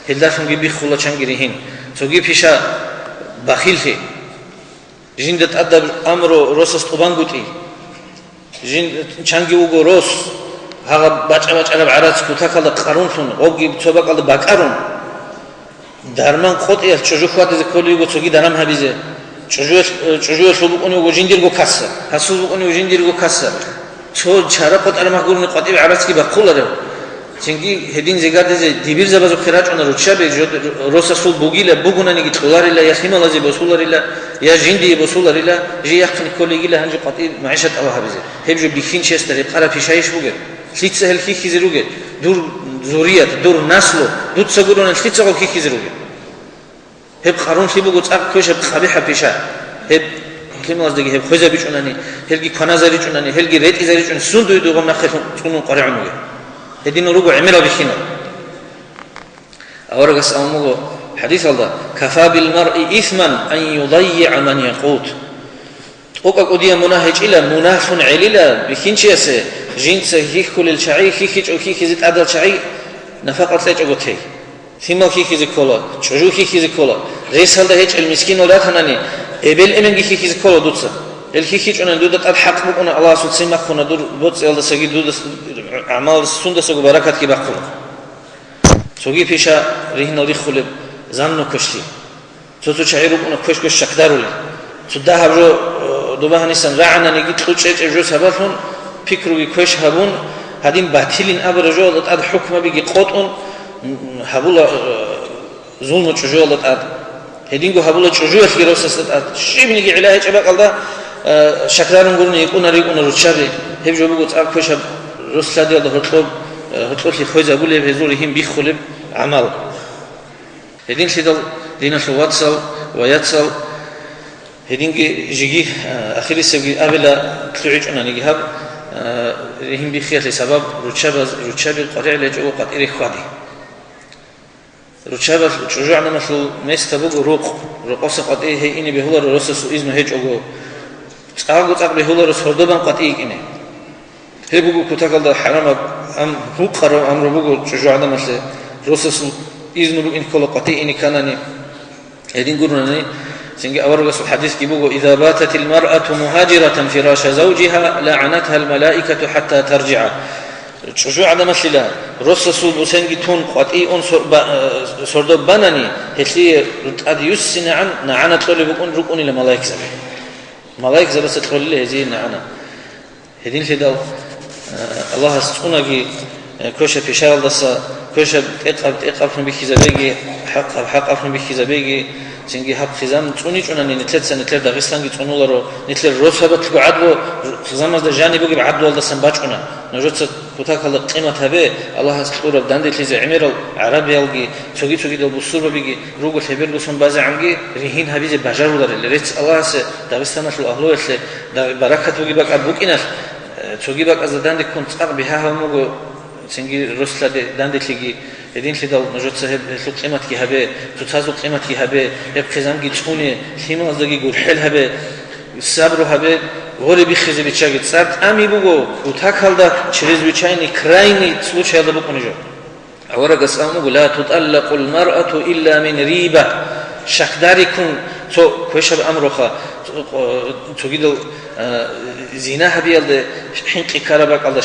هلا فنجي بيخولا شنجريهن تجي فيشا بخيل في جندت أدب أمره روسس طبان قتي جند شنجي وجو روس هذا باج أنا بعرض كتاك الله قارون فن وجي بتوبك الله باكارون درمان خود إيه شجوا خوات إذا كل يوم تجي درام هبيزه شجوا شو بقولي وجندير جو كسر حسوا بقولي وجندير جو كسر شو شارع قط أنا مقولني قطيب عرض كي بقول له چنگی هدین زیگارد زی دیبیر زبازو خیرات اون روچه به روساسول بوگیله بوگونا نگی تولاری یا خیمه لازم بسولاری لا یا جندی بسولاری لا جی یخنی کلیگی له هنج قطعی معیشت الله هبزه هبجو بیخین چستری قرا پیشایش بوگه خیت سهل کی خیزروگه دور زوریت دور نسلو دود سگورون خیت سگو کی خیزروگه هب قارون سی بوگو تاق کوش خبیحه پیشا هب خیمه لازم دیگه هب خوزه بیچونانی هلگی کنازاری چونانی هلگی ریت ایزاری چون سون دوی دوم نخیتون چونون قرعونوگه هدين رجوع عمله بخينا أورجس أمه حديث الله كفى بالمرء إثما أن يضيع من يقوت وقع قديم مناهج إلى مناف عليلا بخين شيء جنس هيك كل الشعي هيك أو هيك زيت عدل شعي نفقة ليش أقوتي ثم هيك زي كولا شجو هيك زي كولا رئيس هذا هيك المسكين ولا ثناني قبل إمن هيك زي كولا دوتسا الهيك أنا دودت الحق بقولنا الله سبحانه وتعالى دور بوت يلا سجيد دود أعمال السنة سجوا بركات كي بقول سجي فيشا رهنا وريخول زانو كشتي سوتو شعيرو أنا كش شكدارولي سده هبرو دوبه نيسان رعنا نجيت خوش إجروس هبالهم فكرو كش هبون هادين باطلين أبرجو لط أد حكمه بيجي قطعن هبولا ظلم تجوا لط أد هدينجو هبولا تجوا في رأس لط أد شيء بنيجي علاه إيش أبغى قلدا شكرارن قرن يكون ريكون رتشابي هبجو بقول أب كش رسلا دي الله هتقول لي خوي زبولي بهزورهم بيخلب عمل هدين سيدل دينا شو واتسل وياتسل هدين جيجي آخر السبب قبل تلعج أنا نجيب رهم بخير لسبب رتشاب القرية لجوا قد إريخ خادي رتشاب شجوعنا مثل ما يستبوق رقص قد إيه إني بهولا رأس سوئزم هج أجو تقعد بهولا رأس هردبان قد إيه إني هبوغو كتاكالدا حرام أم بوقر أمر بوغو شجوعنا مثل رسول إذن بوغ إن كل قطيع إن كانني هدين قرنني سنجي أورغس الحديث كيبوغو إذا باتت المرأة مهاجرة فراش زوجها لعنتها الملائكة حتى ترجع شجوعنا مثل رسول بوسنجي تون قطيع أن سردو بناني هتلي رتاد يسن عن نعنا طلب أن ركون إلى ملائكة زبي ملائكة زبي ستقول له هذه نعنا هدين لدال الله سبحانه كوشة في شغل دسا كوشة تقرب من بخزابيجي حق من بخزابيجي سنجي حق خزام توني جوناني نتلت داغستان تونولارو نتلت روسابت بعدو خزام از جاني بوجي بعدو دسن باچونا نجوت كوتاكل قيمه هبه الله سبحانه داندي تلي عمير عربي يلغي توغي دو بصور بيجي روغو خبر دوسن باز عمغي ريهين هبيزه بجارو لريت الله س داغستان شو اهلو اس بركه توغي بقى بوكينا توغي بقى از داندي كنت قر بها همغو سنجي روسلا داندي تلي هدين لدال نجوت سهب سوق قيمتك هبه تتازو قيمتك هبه يبخزام جيتوني خيمه ازدگي گول حل هبه صبر هبه غوري بخزي بيچاگت صارت امي بوغو وتاكالدا چريز بيچايني كرايني случай да букунижо اورا قسامو لا تطلق المرأة الا من ريبه شخداريكم تو كوشب امروخا توگيدل زينه بيلد حنقي كارباك الله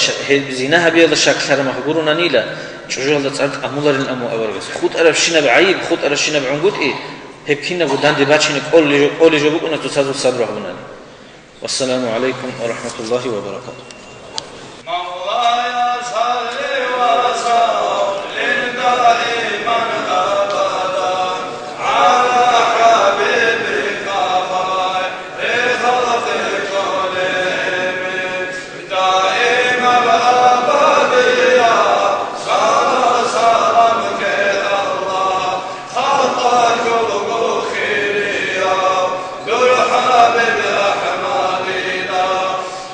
زينه بيلد شكلها ما غورنا نيلا شجول ده صارت امولارين امو اورغس خود ارشينا بعيب خود ارشينا بعنقود ايه هبكينا ودان دي باتشينك اول جو بكنا تسازو صبر هنا والسلام عليكم ورحمه الله وبركاته مولاي صل وسلم دائما ابدا على حبيبك خير خلق كلهم دائما ابدا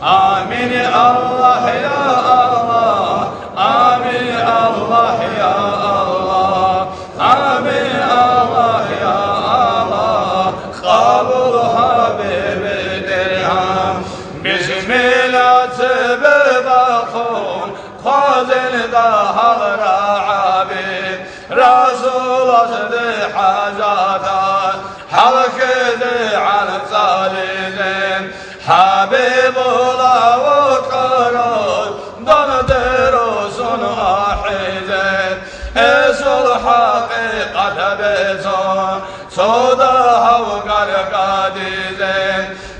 آمين الله يا الله آمين الله يا الله آمين الله يا الله قبول حبيب الدرهم بسم الله تببخون خازن ظهر عبيد رسول أصدي حاجاتات حلق ذي عن صالحين حبيب الله وكرم دون دروس واحدين اسو الحقيقة بيزون صداها وقرقادين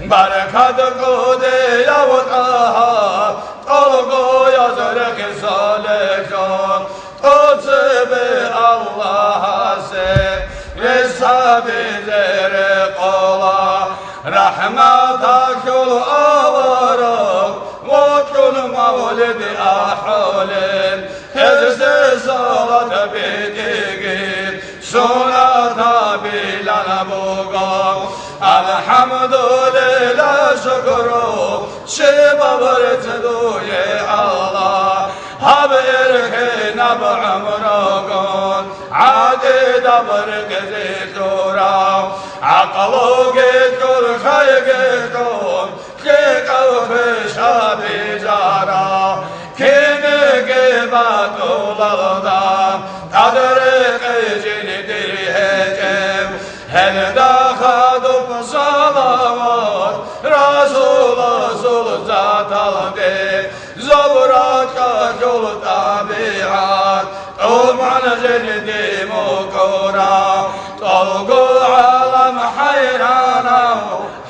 بركة قودي يوتاها طلقوا يزرق صالحون قصب الله سي يسابي زير قولا رحمتك الأورق وكل مولد أحولين هزت صلاة بيتيجي سنة بلنا بوغا الحمد لله شكرو شبا برتدو يا الله هبركنا بعمركم عدد برك زيتورا عقلو كل خيقكم كيكو في شابي جارا كينك باتو لغدا تدرك جندي هجم هل داخدوا بصلوات رسول ذات البيت زبرك كل طبيعات طبعا جندي مكورا طلق العالم حيرانا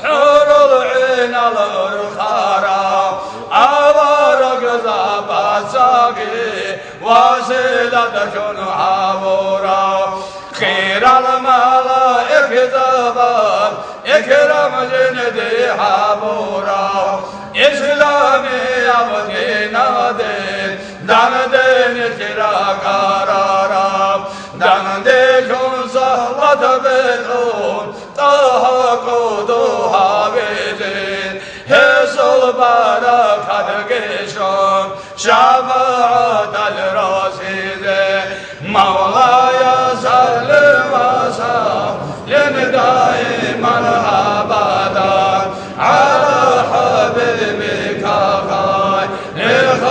حور العين الارخارا أبارك زبا ساقي وسيلة كن عبورا خير الملائكة زبان اكرم جندي حبورا اسلامي ابدينا دين دان دين ترا قرارا دان ديكم صلاة بيتون تحقودها بيتين هسل بركة قشم شفاعة الرشيد مولاي صل وسلم دائما ابدا على حبيبك خير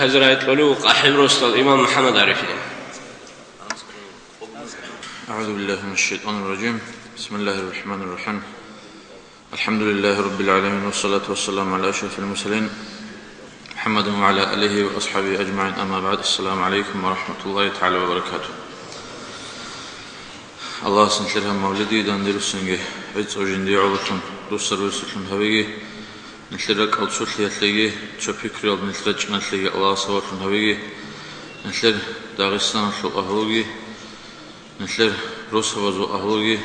حضرات لولو قاحل رسل الإمام محمد عرفين. أعوذ بالله من الشيطان الرجيم. بسم الله الرحمن الرحيم. الحمد لله رب العالمين والصلاة والسلام على أشرف المرسلين محمد وعلى آله وأصحابه أجمعين. أما بعد. السلام عليكم ورحمة الله تعالى وبركاته. الله سنتلها مولدي دانديرسنجي عيد أوجندي عوضتون دوسر وسلم هبيجي نتلرك أو تسوت ليتلقي تشبيكري أو نتلرج نتلقي الله صوت هبيجي نتلر داغستان شو أهلوجي نتلر روس هوزو أهلوجي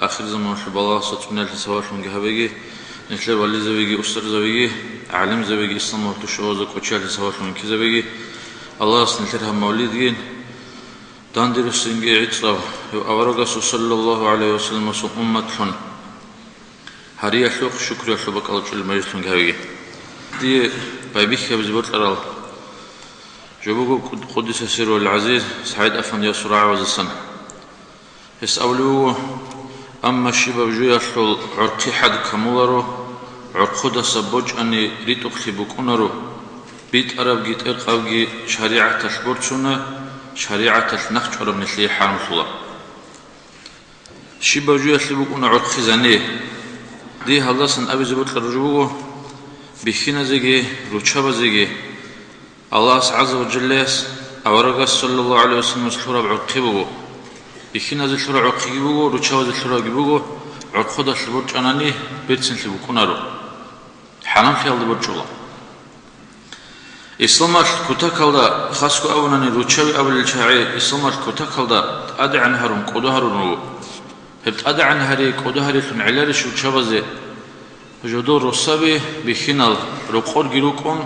آخر زمان شو بالله صوت من التسوات من هبيجي نتلر والي زوجي أستر زوجي عالم زوجي إسلام وتشوزك وتشال التسوات من كزوجي الله سنتلها مولدي دانديرسنجي عيد أورغس صلى الله عليه وسلم أمتهم هريا شوق شكر شبك الله جل مجلسون جهوي دي بيبيخ بزبط الرال جبوجو قدس سر العزيز سعيد أفن يسرع وزسن يسألوا أما الشباب جويا شل عرقي حد كمولارو عرقود سبوج أني ريت أخلبك أنارو بيت أرب جيت إرقاوجي شريعة البرتشونة شريعة النخج أرب نسلي حرم الله الشباب جويا شلبك أنا عرقي زني دي هاللسن أبي زبط الرجوع بخينا زجي رتشابا زجي الله عز وجل أورغ صلى الله عليه وسلم سلورة بعقبه بخينا زي سلورة عقبه رتشابا زي سلورة عقبه عقده سلبرج أناني بيتسن سلبكونارو حرام في الله برجولا إسلام كتاكالدا خاصكو أوناني رتشابي أول الشاعي إسلام كتاكالدا أدعى عن هرم قدو هرم هبت أدعى عن هري قدو هري ثم علارش رتشابا زي جدور رصابي بخينال رقور جيروكون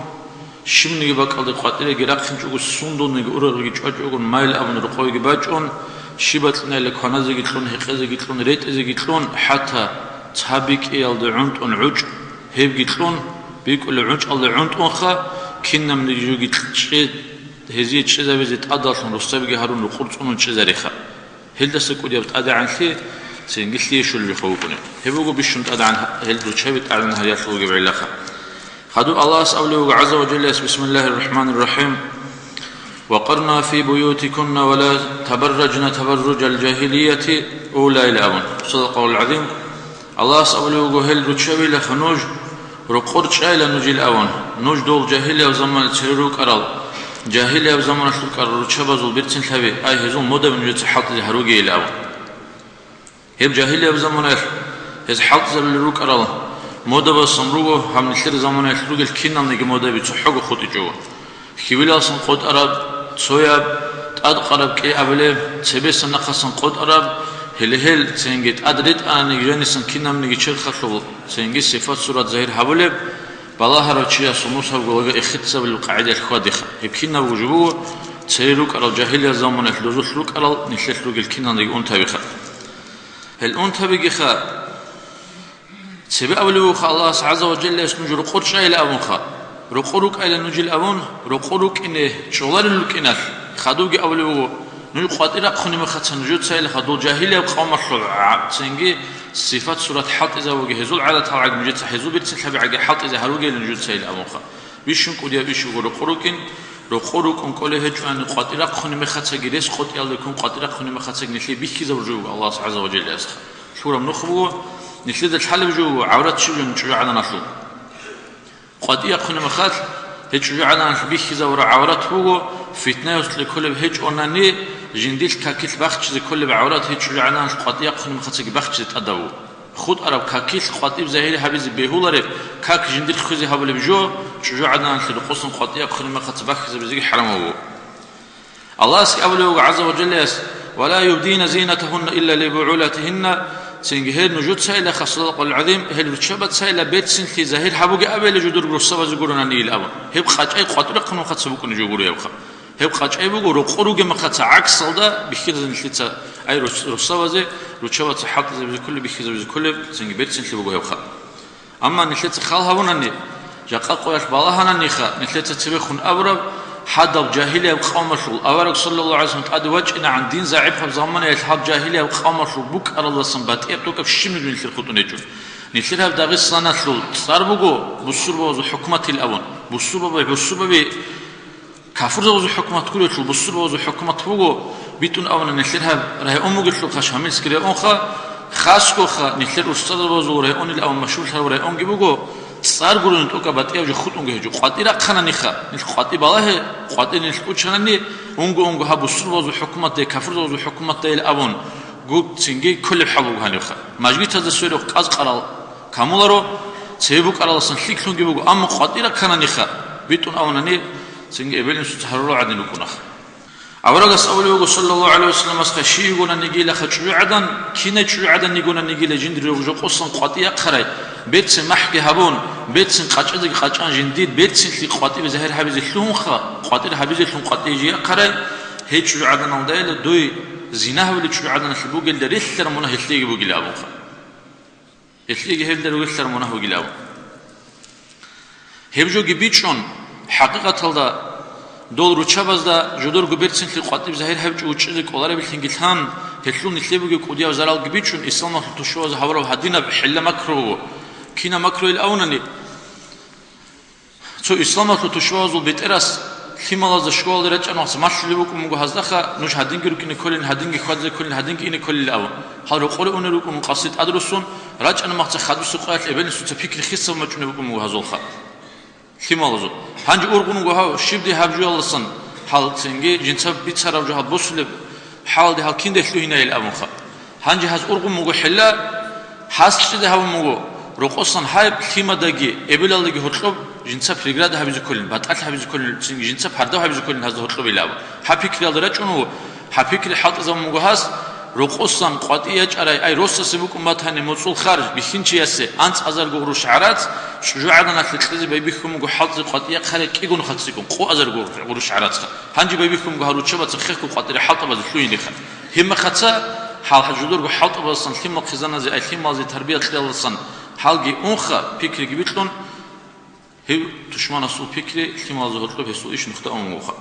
شمني بقال دقاتير جراكين شو سوندون نجورر جيجاجون مايل أبن رقوي جباجون شبتنا لكهناز جيتلون هقز جيتلون ريت جيتلون حتى تهابيك إيال دعونت أن عج هيب جيتلون بيقول عج الله عونت أنخا كنا من يجو جيتشيد هزيت شذا بزيت أدلون رصابي جهارون رقورت أنون شذاريخا هل دسكودي بت أدعى عن ثي سينجلس لي شو اللي يخوفونه هبوجو بيشنت أدعى هل دوتشابت أدعى هل يطلقوا بعلاقة خدوا الله أسأله عز وجل بسم الله الرحمن الرحيم وقرنا في بيوتكن ولا تبرجن تبرج الجاهلية أولى إلى أبن صدق العظيم الله أسأله هل دوتشابي لخنوج رقورش إلى نجيل أبن نوج دول جاهلية وزمان تسيروك أرال جاهلية وزمان أشلوك أرال رتشابا زول بيرتين ثابي أي هزول مدة من جت حلط هروجي إلى أبن هب جاهلية بزمانه هز حلط زبل روك أرال مودا بسمروه هم نشر زمانه روك الكينام نيجي مودا بتحقق خود جوا خيبيل أصلا قد أراب صوياب تأد قرب كي أبله سبيس نقصن قد أراب هل سينجت أدريت أنا نيجي سن كينام نيجي شر خشوا سينجي صفات سورة زهير حبله بالله رجيا سنوس هقولك إخت سبل القاعدة الخادخة يبكينا وجوه تسيروك أرال جاهلية زمانه لزوج روك أرال نشر روك الكينام نيجي أنت بخا هل أنت بيجيخا سبب أولو خا الله عز وجل يسنج رقور شيء لأبون خا رقورك إلى نجيل أبون رقورك إنه شغلار لك إنه خدوج أولو نجو قادر أخوني مختص نجود سائل خدو جاهلية وقوم الشرع سنجي صفات سورة حط إذا وجه هزول على تاعج مجد هزول بيتسلح بعج حط إذا هروج لنجود سائل أبون خا بيشون كوديا بيشوا رقورك أن كله هجوان قادر أخوني مختص جريس خد يالكم قادر أخوني مختص نشلي بيحكي زوجو الله عز وجل يسخ شورا منخبو نشلي الحل بجو عورات شو نشجع على نشلو قد يأخذ مخاط هجوا على بيحكي زورا عورات هو فتنة وصل كل بهج أنني جنديل كاكيل بخش كل بعورات هجوا على قد يأخذ مخاط بخش تأدبو خود أرب كاكيل قد يبزهير حبيز بيهولره كاك جنديل خزي هبل بجو شجوا على القصن قد يأخذ مخاط بخش بزيج حرمه الله سأوله عز وجل ولا يبدين زينتهن إلا لبعولتهن سنجهر نجود سائلة خصلق العظيم هل رتشبت سائلة بيت سنتي زهير حبوك أبي لجدور برصبة زقورنا نيل أبا هب خاج أي قطرق نو خد سبوك نجوري يبخ هب خاج أي بقول رقروج ما خد عكس صلدا بخير نشلت أي رصبة زي رتشبت حق زي كل بخير زي كل سنج بيت سنتي بقول يبخ أما نشلت خالها ونني جاء قويش بالها ننيخا نشلت تبخون أبرب حدب جاهلية وقوم شو أورك صلى الله عليه وسلم قد وجهنا عن دين زعيبها بزمان يلحب جاهلية وقوم شو بك أرى الله سنبات يبتوك في الشمل من الخطون يجون نشلها بدغيس صنع شو صار بقو بصور بوز حكمة الأول بصور بوي كافر زوج حكمت كل يطلب بصر زوج حكمت فوقه بيتون أونا نشلها راه أمو قلت له خش همين سكري أنخا خاص كوخا نشلر أستاذ زوج راه أوني الأول مشهور راه أونجي بوجو صار قولون توكا باتيا وجو خط أونجي جو قاتيرا خنا نخا نخاتي بالله قاتي نخوتشانني أونجو ها بصر زوج حكمت كافر زوج حكمت الأون قلت سنجي كل بحبوج هنيخا ماجي تزسويرو قاز قرال كامولارو سيبوك على الصنفيك لونجي بوجو أما قاتيرا خنا نخا بيتون أوناني سنجي إبلين سوتحرروا عدن لكونخ أورجس أولي صلى الله عليه وسلم أسخشي يقولون نجي لخشوا عدن كنا شوا عدن يقولون نجي لجندر يوجو قصن قاتيا قري بيت محكي هبون بيت قاتشد قاتشان جنديد بيت في قاتي بزهر حبيز اللون خا قاتي حبيز اللون قاتي جي قري هيك شوا عدن ودايل دوي زينها ولا شوا عدن البوق اللي ريثر منه هتلاقي بوق لابو خا هتلاقي هيلدر ويثر منه بوق لابو هبجو جبيتشون حقيقة هذا دول روتشابازدا جودور غبرتسن في قاتب زهير هبج وچلي قولار بالتنجلان هتلون نتلبوغي قوديا وزرال غبيچون اسلام توشواز حورو حدينا بحل مكرو كينا مكرو الاونني تو اسلام توشواز بيتراس خيمالاز شكول رچانوس ماشلبوكم مو هازدخا نوش حدينگرو كين كولين حدينگي خادز كولين حدينگي ان كول الاو حرو قول اونروكم قاصد ادرسون رچان مخص خادس قات ابن سوت فكر خيسم مچنبوكم مو هازولخا خيمالزو هانج اورغونو غو شيبدي هابجو يالسن حال سنجي جنسب بيتسراو جهاد بوسل حال دي حال كيندشلو هنا الامخا هانج هاز اورغون مغو حلا حاسشده هاو مغو روقوسن هاي خيماداغي ابلالدي هوتلوب جنسب ريغراد هابيز كولن باتال هابيز كولن سنجي جنسب هاردو هابيز كولن هاز هوتلوب يلاو هابيكري الدرچونو هابيكري حالت زم مغو هاز روقوسن قاتيا چراي اي روسس بكمباتاني موصول خارج بخينچياسه انص ازر غورو شعرات شجاعنا تلتزي بيبيكم غو حالت قاتيا خلق كيغون خاتسيكم قو ازر غورو شعرات هانجي بيبيكم غارو چبات خيخو قاتري حالت باز شويني خ هم خاصه حال حجودور غو حالت باسن خيم خزانه زي اي خيم مازي تربيه تلسن حالغي اونخا فكري گبيتلون هي تشمانه سو فكري خيم مازو هتلو بسو ايش نقطه اونخا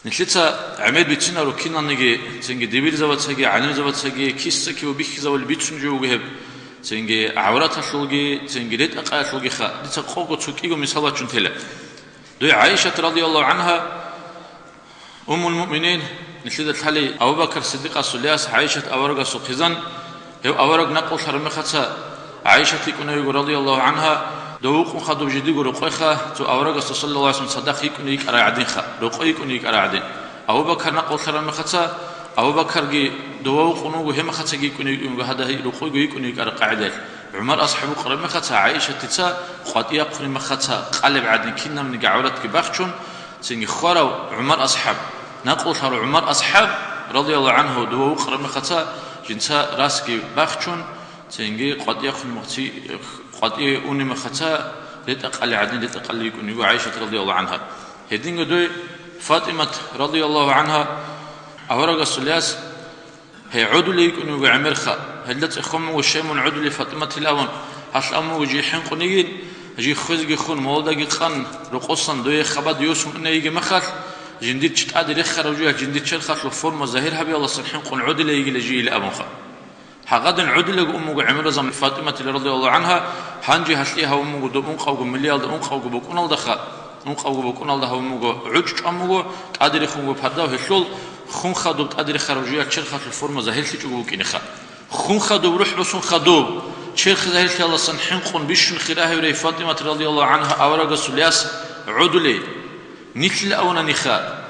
نشيتا عماد بيتنا روكينا نيجي سنجي ديبيل زواتساجي علم زواتساجي كيسكي وبيخ زوال بيتشن جوجه سنجي عورات حلوجي سنجي ريت اقا حلوجي خا ديتا قوقو تشوكيغو مثالا چونتله دو عائشه رضي الله عنها ام المؤمنين نشيت حالي ابو بكر الصديق الصلياس عائشه اورغا سوخزان هو اورغ نقل شرمختا عائشه تكون رضي الله عنها دوق خدو جدي غرقخه تو اورغ صلى الله عليه وسلم صدق يكون يقرا عدين خ رقو يكون يقرا عدين ابو بكر نقل شرم ختا ابو بكر جي دوق نو هم ختا يكون هذا رقو يكون يقرا قاعده عمر اصحاب قرم ختا عائشه تتا خاطيه قرم ختا قلب عدين كنا من قعورت باخچون سني خورو عمر اصحاب نقل شر عمر اصحاب رضي الله عنه دوق قرم ختا جنسا راسكي باخچون سنجي قاطيه خمختي قاطيه اوني مختا لتقل عدن لتقل يكون عائشه رضي الله عنها هدين دو فاطمه رضي الله عنها اورغ السلاس هي عدل يكون عمرخه هلت اخم وشيم عدل فاطمه الاون حسام وجي حنقنين جي خزغي خون مولدغي قن رقصن دو خبد يوسم نيجي مخل جنديت تشادري خرجوا جنديت شرخه فورما ظاهر حبي الله صحين قن عدل يجي لجي الامخه حقدن عدل أمو عمر زم فاطمة رضي الله عنها هنجي هسليها أمو دون قوق مليال دون قوق بكون الدخا دون قوق بكون الدخا أمو عج أمو قادر خون بفردا وهشول خون خدو قادر خرجية شرخة الفورم زهير سيجو كينخا خون خدو روح بسون خدو شرخ زهير الله صنحين قن بيشن خراه وري فاطمة رضي الله عنها أورق سلياس عدلي مثل أونا نخا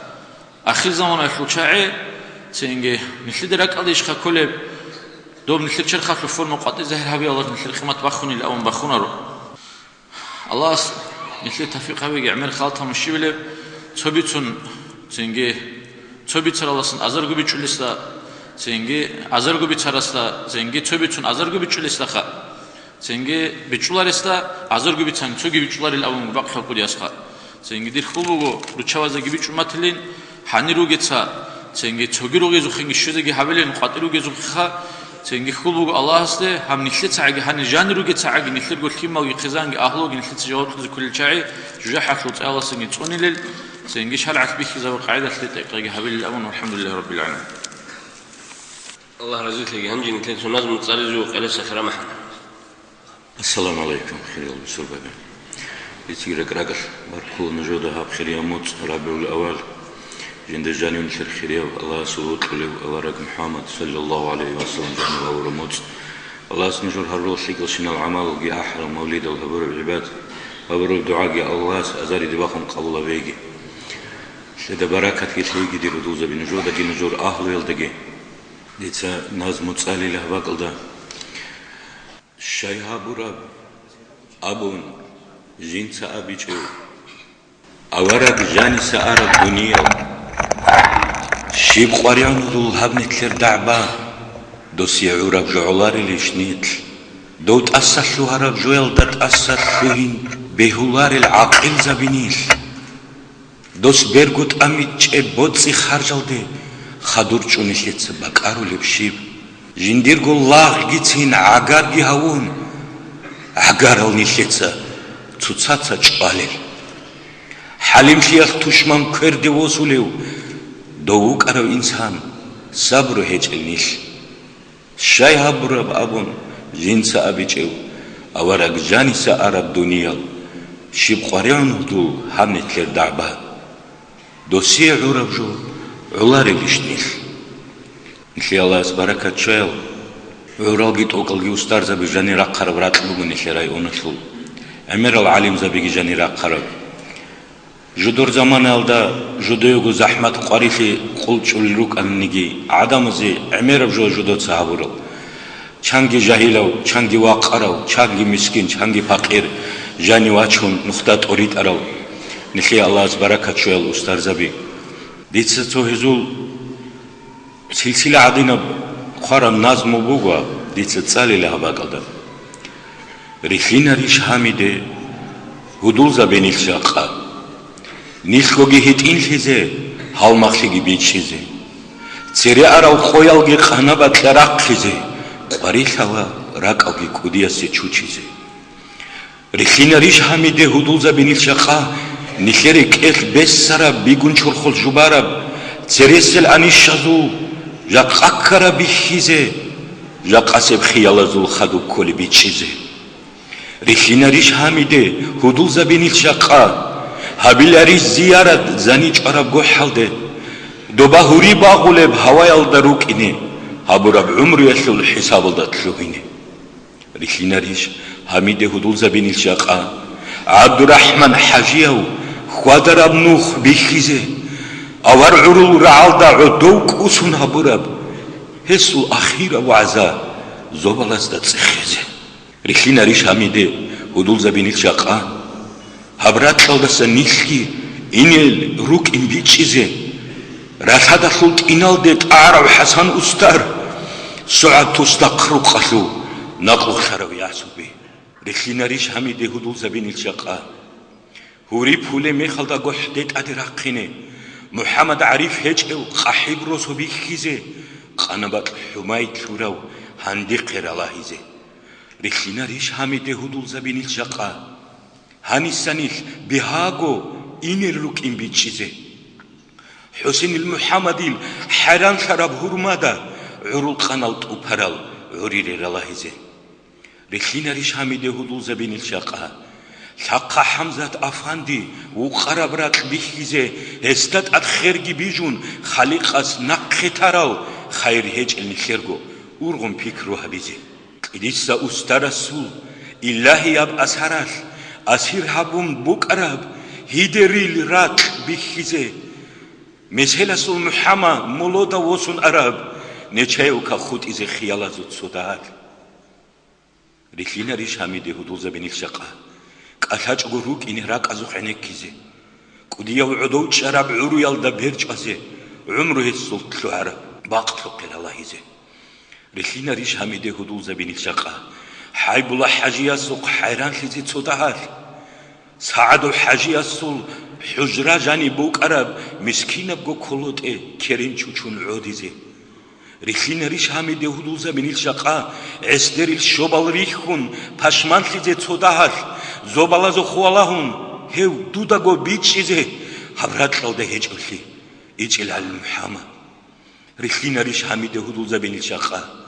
آخر زمان الفوشاعي سينجي مثل درك أديش خكله دوب نشير شرخة في الفورم قاطع زهر هبي الله نشير خمات بخوني الأول بخونه الله نشير تفيق هبي عمر خالتها مشي بله تبيتون سنجي تبيتر الله سن أزرق بيتشلسلا سنجي أزرق بيتشرسلا سنجي تبيتون أزرق بيتشلسلا خا سنجي بيتشلارسلا أزرق بيتشان تجي بيتشلار الأول بقى كل يسخا سنجي دير خلوبو رتشوازا بيتشو ماتلين حنيروجيتا سنجي تجيروجي زخني شدقي هبلين قاتلوجي زخخا سنجي خلوق الله سته هم نشلت سعى هن جانروجي سعى نشلت قول كيما ويخزان أهلوج نشلت جواب خذ كل شيء جح حلوت الله سنجي توني لل سنجي شهر عكبيك إذا وقاعدة شلت إقراء هبل الأول والحمد لله رب العالمين. الله رزقك هنجي نتلين سناز متصارجو قال سفر محمد. السلام عليكم خير الله بسربة. يصير رقل بركو نجودة هاب خيريا موت ربيع الأول جند جانيون خير خيريا الله سوت له ورق محمد صلى الله عليه وسلم جاني ورموت الله سنجور هالروح شكل شنا العمل جي أحد مولد الهبور العباد هبور الدعاء جي الله أزاري دباخم قبول بيجي شد بركة كتيجي دي ردوزة بنجودة جي نجور أهل يلدقي ديتا ناز متصالي له باقل ده شاي هابورا أبون جنسا أبيجو أورق جاني سأرى الدنيا شيب قريان ذو الهبنة لر دعبا دوسي عورب جعلاري لشنيت دوت أسلو هرب جويل دات أسلوهين بهولار العقل زبينيل دوس برغوت أميتش بودسي خارجل دي خدور چونيشيت بكارو لبشيب جندير قول الله جيتين عقار جيهون عقار النيشيتسا تساتسا چقالل حليم شيخ تشمام كردي وصوليو دووك أرو إنسان صبرو هيج النيش شاي هابرب أبون جنسا أبيجيو أورق جانسا أرب دنيا شيب قريان دو همنت لر دعبا دوسي عرب جو علاري لشنيش نشي الله سباركة شايل عرال جيت أوكل جيوستار زبي جاني راقرب راتلوغن نشي راي أونشلو أمير العليم زبي جاني راقرب جدور زمان الدا جدويغو زحمت قريفي قلچول روك أننيجي عدمزي أمير بجو جدو تصابورو چانگي جاهلو چانگي واقرو چانگي مسكين چانگي فقير جاني واچون نختات أريد أرو نخي الله سباركة شويل أستار زبي ديتسو هزول سلسلة عدينا خارم نازمو بوغوا ديتسو تسالي لها باقلدا ريخينا ريش حامده هدول زبين الشاقا نيشكوغي هيتين لزي هالمخشيغي بيتشيزي تسيري أراو خويالغي قانبات لراق لزي قريشالا راقاوغي كودياسي چوچيزي ريخينا ريش حامده هدول زبين الشاقا نخيري كيل بسرا بيگون چورخل جبارب تسيريسل انيشازو جاق اكرا بيخيزي جاق اسب خيالازو خدو كولي بيتشيزي ريخينا ريش حامده هدول زبين الشاقا هابيلاري زيارة زانيج عرب قوحالده دوبا هوري باغولب هوايال داروك إني هابوراب عمر يسلو الحساب الداتلوهيني ريخينا ريش حميده هدول زبين الشاقا عبد الرحمن حاجيو خوادر ابنوخ بيخيزي اوار عرول رعالدا عدوك اسون هابوراب هسو اخيرا وعزا زوبالاز دا تسخيزي ريخينا ريش حميده هدول زبين الشاقا هبرات لالدسا نيشكي إنيل روك إن بيتشيزي راتحدا خلط إنال ديت أعرب حسن أستار سعاد تستقرو قلو نقلو خرو يحسو بي رخينا ريش حميده هدول زبين الشاقا هوري بولي ميخال دا قوح ديت أدي راقيني محمد عريف هجئو قحيب روسو بيخيزي قانبات حمايت لوراو هندي قير الله هيزي رخينا ريش حميده هدول زبين الشاقا هاني سنيل بهاغو إنيرلوك إن بيتشيزي حسين المحمدين حران شراب هرمادا عرول قنال تقبرال عرير رلاهيزي رخينا ريش حميده هدول زبين الشاقا شاقا حمزة أفاندي وقرب رات بيخيزي هستات أدخيرجي بيجون خالقاس نقخي تارال خير هيج النخيرجو أورغم بيكرو هبيزي إليسا أسترسول إلهي أب أسهراش أسير هابون بوك أراب هيدريل رات بيخيزي مسهلسول محمد مولودا وصون أراب نچايو كخوت إزي خيالا زود صداد ريخينا ريش حميده هدول زبين الشاقا كألاج غروك إني راك أزوخ عنك كيزي كوديو عدو شراب عرو يالدا بيرج أزي عمره السلط لو عرب باقت لقير الله إزي ريخينا ريش حميده هدول زبين الشاقا حيب الله حاجي السوق حيران لزي تصدهال سعدو حاجي السول حجرة جاني بوك أراب مسكينة بقو كولوت كريم چوچون عوديزي ريخينا ريش حميده هدول زبين الشاقا عسدر الشوبال ريخون پشمان لزي تصدهال زوبالازو خوالهون هيو دوداغو بيتشيزي حبرات لالده هج ألي إجل على المحامة ريخينا ريش حميده هدول زبين الشاقا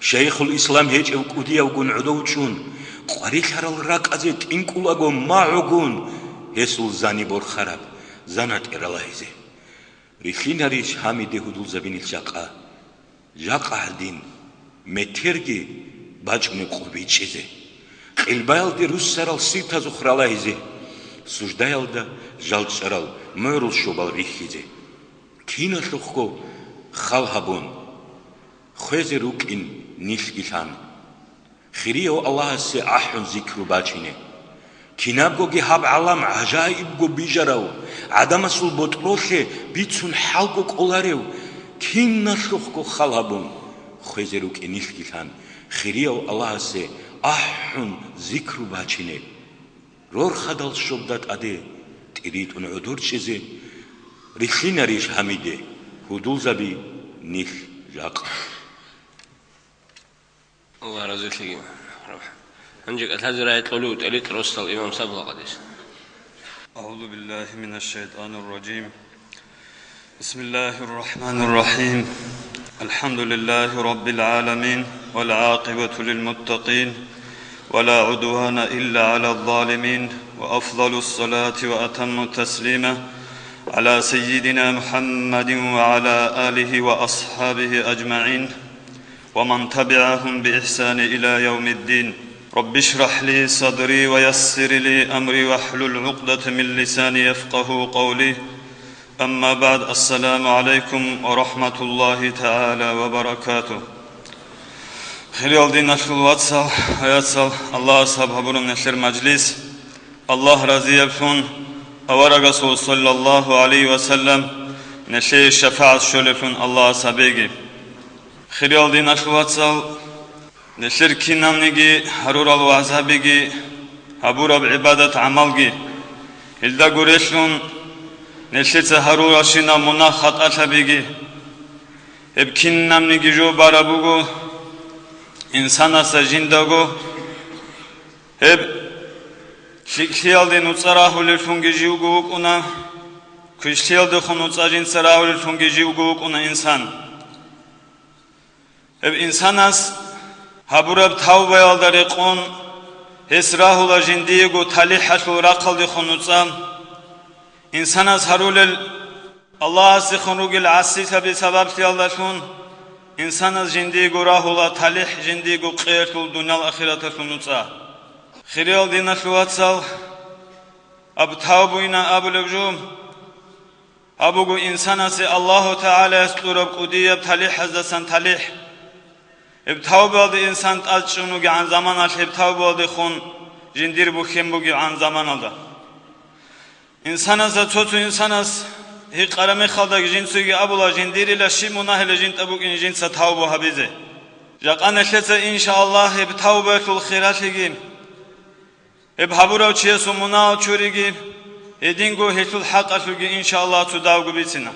شيخ الإسلام هيج أو كوديا وكون عدوتشون قريحرل راكازي تنقلاغو معوغون هسول زاني بور خراب زانات إرلاهيزي ريخيناريش حاميدي هدول زبين الجاقا جاقا هالدين مترجي باجمن قربي چيزي قلبايل دي روسسرال سيتا زخرالاهيزي سجدايل دا جالچرال مورل شوبال ريخيزي كينا شوخكو خالهابون خوزي روكين نيشكيشان خيريو الله سي أحن ذكرو باچيني كينابغو جي هاب علام عجائبغو بيجراو عدم سول بوتروشي بيتسون حالغو قولاريو كينا شوخكو خالهابون خوزي روكين نيشكيشان خيريو الله سي أحن ذكرو باچيني رور خدال شوبدات أدي تريد أن عدور چيزي ريخينا ريش حميدي هدول زبي نيش جاق الله رزق لي عندك الهزر يطلوت أليت رسل الإمام سبق قديس أعوذ بالله من الشيطان الرجيم بسم الله الرحمن الرحيم الحمد لله رب العالمين والعاقبة للمتقين ولا عدوان إلا على الظالمين وأفضل الصلاة وأتم التسليم على سيدنا محمد وعلى آله وأصحابه أجمعين ومن تبعهم بإحسان إلى يوم الدين رب اشرح لي صدري ويسر لي أمري واحلل عقدة من لساني يفقه قولي أما بعد السلام عليكم ورحمة الله تعالى وبركاته خير الدين نشل واتسال وياتسال الله أصحاب حبرم نشر مجلس الله رضي يبشون أورا رسول صلى الله عليه وسلم نشي الشفاعة شلفون الله أصحابيجي خير الدين نشل واتسال نشر كنامنيجي هرور الوعزابيجي حبور بعبادة عملجي إلدا قريشون نشيت هرور شنا مناخات أشابيجي ابكنامنيجي جو بارابوغو İnsana sajindago hep şikşiyalde nutsarahule fungijiugo ona kışşiyalde xunutsajin sarahule fungijiugo ona insan hep insanas haburab tavbayaldare qon hesrahula jindigo talihashul raqalde xunutsam insanas harulel Allah sikhunugil asisa bi sababti Allah'un İnsanız jindigo rahula talih jindigo qertul dunyal ahirata sunuca. Khiriyal dina şuvatsal ab tawbuina abulevjum abugu insanası Allahu Teala esturab qudiyab talih hazzasan talih. Eb tawbaldı insan açunu an zaman aş eb tawbaldı khun jindir bu kim bu an zaman aldı. İnsanasa çotu insanas هي قرمي خالدك جنسوغي أبولا جنديري لشيمونا هلا جنت أبوك إن جنسة توبة هبيزي جاقانا شلسة إن شاء الله هب توبة الخيرات هجيم هب حبورا وچيسو منا وچوريجيم هدينغو هيتو الحق أشوغي إن شاء الله تداوغو بيتنا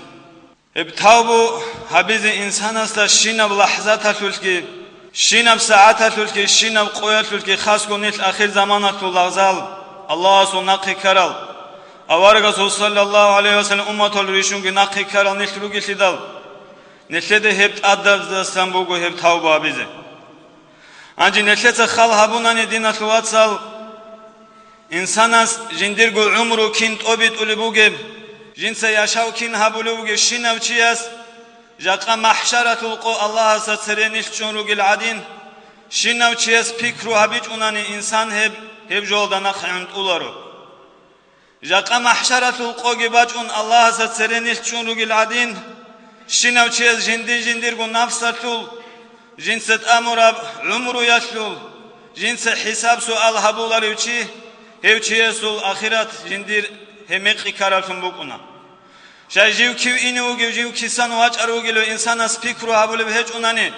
هب توبة هبيزي إنسان أستا شينا بلحظات هشولكي شينا بساعات هشولكي شينا بقوية هشولكي خاصكو نيت آخر زمانات لغزال الله سو نقي كرال أوارق رسول صلى الله عليه وسلم أمة الرشون نقي كرال نشلوغي شدال نشلده هبت أدر زستنبوغو هبت توبة بيزي أنجي نشلته خال هبوناني دينا شواتسال إنساناس جندرغو عمرو كنت أبيت أولبوغي جنسا يشاو كن هبولوغي شنو چياس جاقا محشرة القو الله ستسرينيش چونروغي العدين شنو چياس فكرو هبيج أناني إنسان هب جولدانا خيانت أولارو جاقا محشرة القوغي باجون الله ستسرينيش چونروغي العدين شنو چيز جندرغو نفساتول جنسة أمراب عمرو يشلول جنسة حساب سؤال هبولار يوچي هوچي سول آخرات جندر همقي كارالفن بوكونا شاي جيو كيو إنوغي جيو كيسان واج أروغي لو إنسان سبيكرو هبول بهج أناني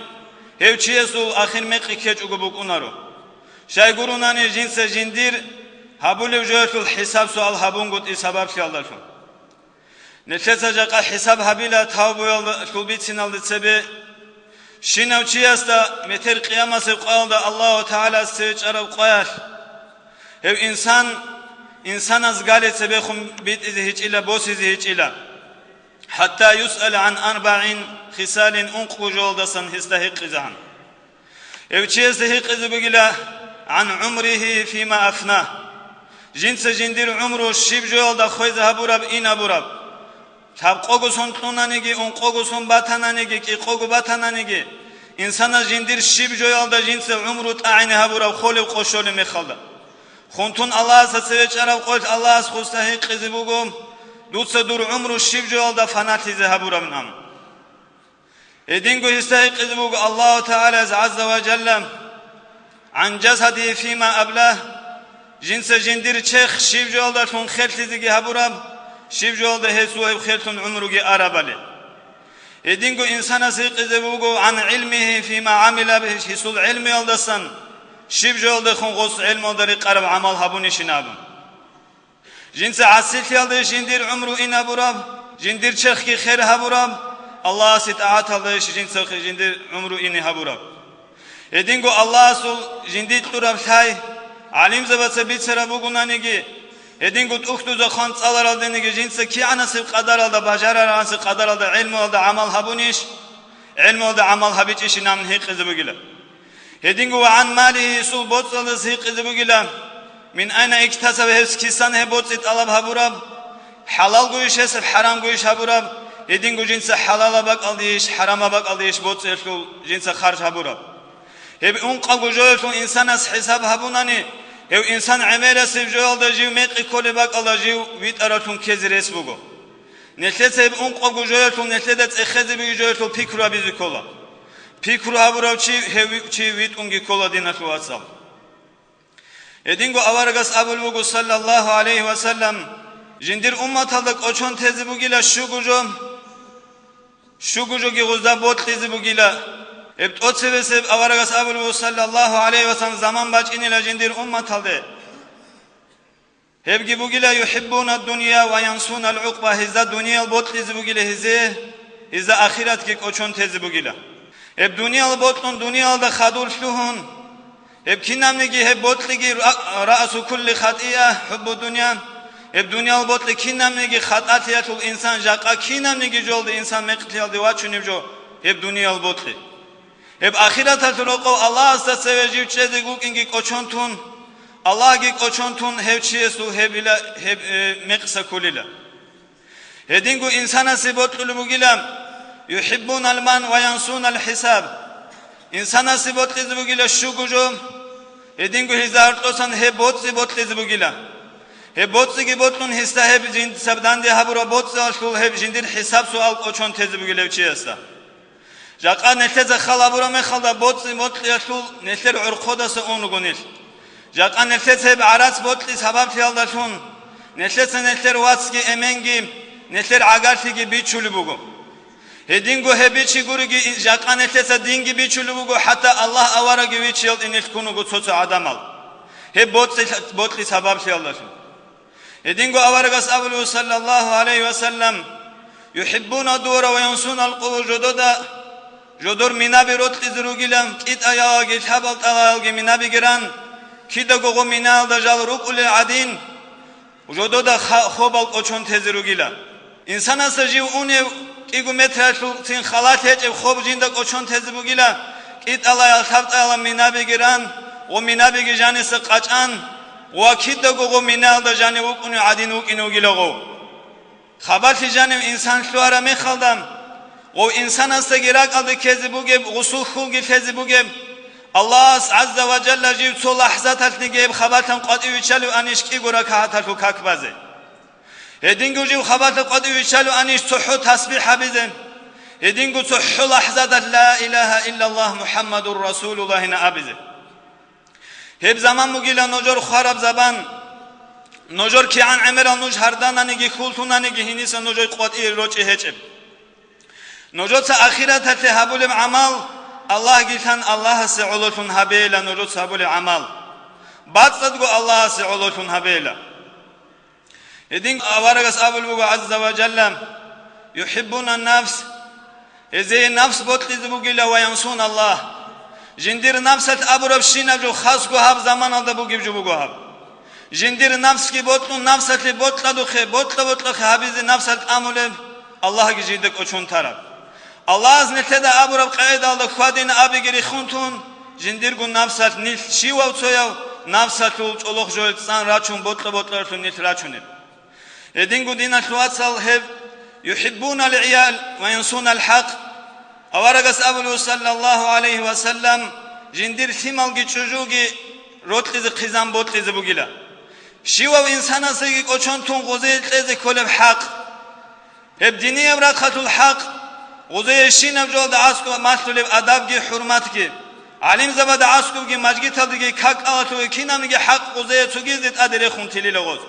هوچي سول آخر مقي كيج أغو بوكونارو شاي قروناني جنسة جندر هبول بجوهتو الحساب سؤال هبونغوت إساباب شيالدالفن نتلسة جاقا حساب هبيلا تاوبو يالدالبيتسين الدسبي شنو چياستا متر قيامة سيقال دا الله تعالى سيج عرب قياش هو إنسان أزغالي سبيخم بيت إذا هيج إلا بوس إذا هيج إلا حتى يسأل عن 40 خصال أنقو جولدسن هستهق زهن هو چياستا هق إذا بقلا عن عمره فيما أفناه جنس جندير عمره شيب جول دا خويز هبوراب إن هبوراب تاب قوغسون تونانيجي اون قوغسون باتانانيجي كي قوغو باتانانيجي إنسان جندير شيب جول دا جنس عمره تعين هبوراب خولي وقوشولي مخالدا خونتون الله سسويت عرب قلت الله سخوستهي قزبوغم دوتس دور عمره شيب جول دا فناتي هبوراب نام إدينغو يستهي قزبوغ الله تعالى عز وجل عن جسده فيما أبلاه جنس جندير شيخ شيب جول دا تون خلتي زيجي هبوراب شيب جول دا هسوه خلتون عمره أرابالي إدينغو إنسان سيقزبوغو عن علمه فيما عمل به حسول علم يلدسن شيب جول دا خون غص علم وداري قرب عمل هبوني شنابن جنس عسيت يلده جندير عمره إن هبوراب جندير شيخ كي خير هبوراب الله ستعات الله جنس جندير عمره إن هبوراب إدينغو الله سول جندير تراب ثاي علم زبط بيت سرابوغونانيجي إدينغو تأخذ زخان صالر الدنيجي جنس كي أنا سب قدر الله بجار الله سب قدر الله علم الله عمل هبونيش علم الله عمل هبيتش نام هيك زبوجلا إدينغو عن ماله سول بوت الله هيك زبوجلا من أين اكتسب هس كيسان هبوت الله هبوراب حلال قويش هس حرام قويش هبوراب إدينغو جنس حلال بق aldıyış حرام بق aldıyış بوت سلو جنس خارج هبوراب هب اون قلب جوهتون إنسان اس حساب هبوناني هب إنسان عمل سب جوهل دا جيو ميقي كولي باق الله جيو ويت أراتون كزي رس بوغو نتلت هب اون قلب جوهتون نتلت اخذ بي جوهتون بيكرو بيزي كولا بيكرو هبوراو چي ويت اونگي كولا ديناتو واتسام إدينغو أوارغس أبول بوغو صلى الله عليه وسلم جندير أمت هلدك أچون تزي بوغيلا شو گوجو گي غزدا بوت تزي بوغيلا ابت أتسبسب أوارغس أبو صلى الله عليه وسلم زمان باج إن لجندير أمة هذا هبجي بوجلا يحبون الدنيا وينسون العقبة هذا الدنيا البوت لزبوجلا هذا آخرت كي كوشون تزبوجلا هب دنيا البوتون دنيا الدا خدول شلون هب كنام نجي هب بوت لجي رأس كل خطيئة حب الدنيا هب دنيا البوت لكنام نجي خطأت الإنسان جاكا كنام نجي جولد إنسان مقتل دواتشون يبجو هب دنيا البوت هب آخرت التروقو الله استسويجي وچهدي گوكينگي قوچونتون الله گي قوچونتون هب چيسو هب مقصا كوليلا هدينگو انسان سيبوت لبوگيلام يحبون المال وينسون الحساب انسان سيبوت لبوگيلا شو گوجو هدينگو هزار توسان هب بوت سيبوت لبوگيلا هب بوت سيگي بوتون هستا هب جند سبدان دي هبرو بوت سوال هب جندين حساب سوال قوچون تزبوگيلا چيستا جاكا نتلز خلابورا مخلدا بوتسي موتلي شول نتلر عرقودا سونغونيل جاكا نتلز هب عراس بوتلي سبب فيالداشون نتلز نتلر واتسكي امنگي نتلر عگارتيگي بيچولي بوگو هدينگو هبيچي گوريگي جاكا نتلز دينگي بيچولي بوگو حتى الله اوارگي ويچيل انيل كونوگو تصو عدمال هب بوتلي سبب فيالداشون هدينگو اوارگاس ابو صلى الله عليه وسلم يحبون الدور وينسون القبور جودور مینا بیروت لزروگیلم کیت آیا گیت حبلت آیا مینا بگیرن کیت گوگو مینا دجال روک ول عدین جودو دا خوبال قچون تزروگیلا انسان سجیو اونه کیگو مترشو تین خالات هچ خوب جیندا قچون تزروگیلا کیت آیا حبلت آیا مینا بگیرن و مینا بگی جانی س قچان و کیت گوگو مینا دجانی وک اون عدین وک اینوگیلگو خبر جانم انسان شوارا میخالدم و انسان است گرک aldı kezi bugün gusül kılgı kezi bugün Allah azze ve celle jiv sol lahzat altni geb khabatan qadi vichalu anish ki gora kahatal ku kakbaze hedingu jiv khabatan qadi vichalu anish suhu tasbih bizen hedingu suhu lahzat la ilaha illa Allah Muhammedur Rasulullah na abize hep zaman mugila nojor kharab zaban nojor ki an amel anuj hardan anigi khultunan anigi hinisa nojor qadi rochi hecheb نجوت آخرت هتهابول عمل الله جيتان الله سعولتون هبيلا نجوت هابول عمل بعد صدقوا الله سعولتون هبيلا يدين أوارغس أبو البو عز وجل يحبون النفس إذا النفس بطلت بوجيلا وينسون الله جندير نفسات أبو ربشين أبو خاصكو هاب زمان هذا بوجيب جو بوجهاب جندير نفس كي بطلون نفسات بطلدو خي بطل خي هابيز نفسات أمول الله جيدك أشون ترى الله از نتدا ابو رب قاعد الله خادين ابي گري خونتون жиндиргу нафсат нил шивав цояв нафсатул чолох жолцан рачун ботла нил рачунет эдингу динатлуатсал хев يحبون العيال وينصون الحق أورغس أبو صلى الله عليه وسلم جندير ثمالجي çocuğu rotlizi qizan botlizi bugila شيوا إنسانا سيجي قشون تون غزي تلزي كل حق ابديني أبرقة الحق غزي الشين بجول دعاسكو مسلول أدب جي حرمات جي علم زبا دعاسكو جي مجگي تلدي كاك آتو كينا مجي حق غزي تجيزت أدري خون تلي لغز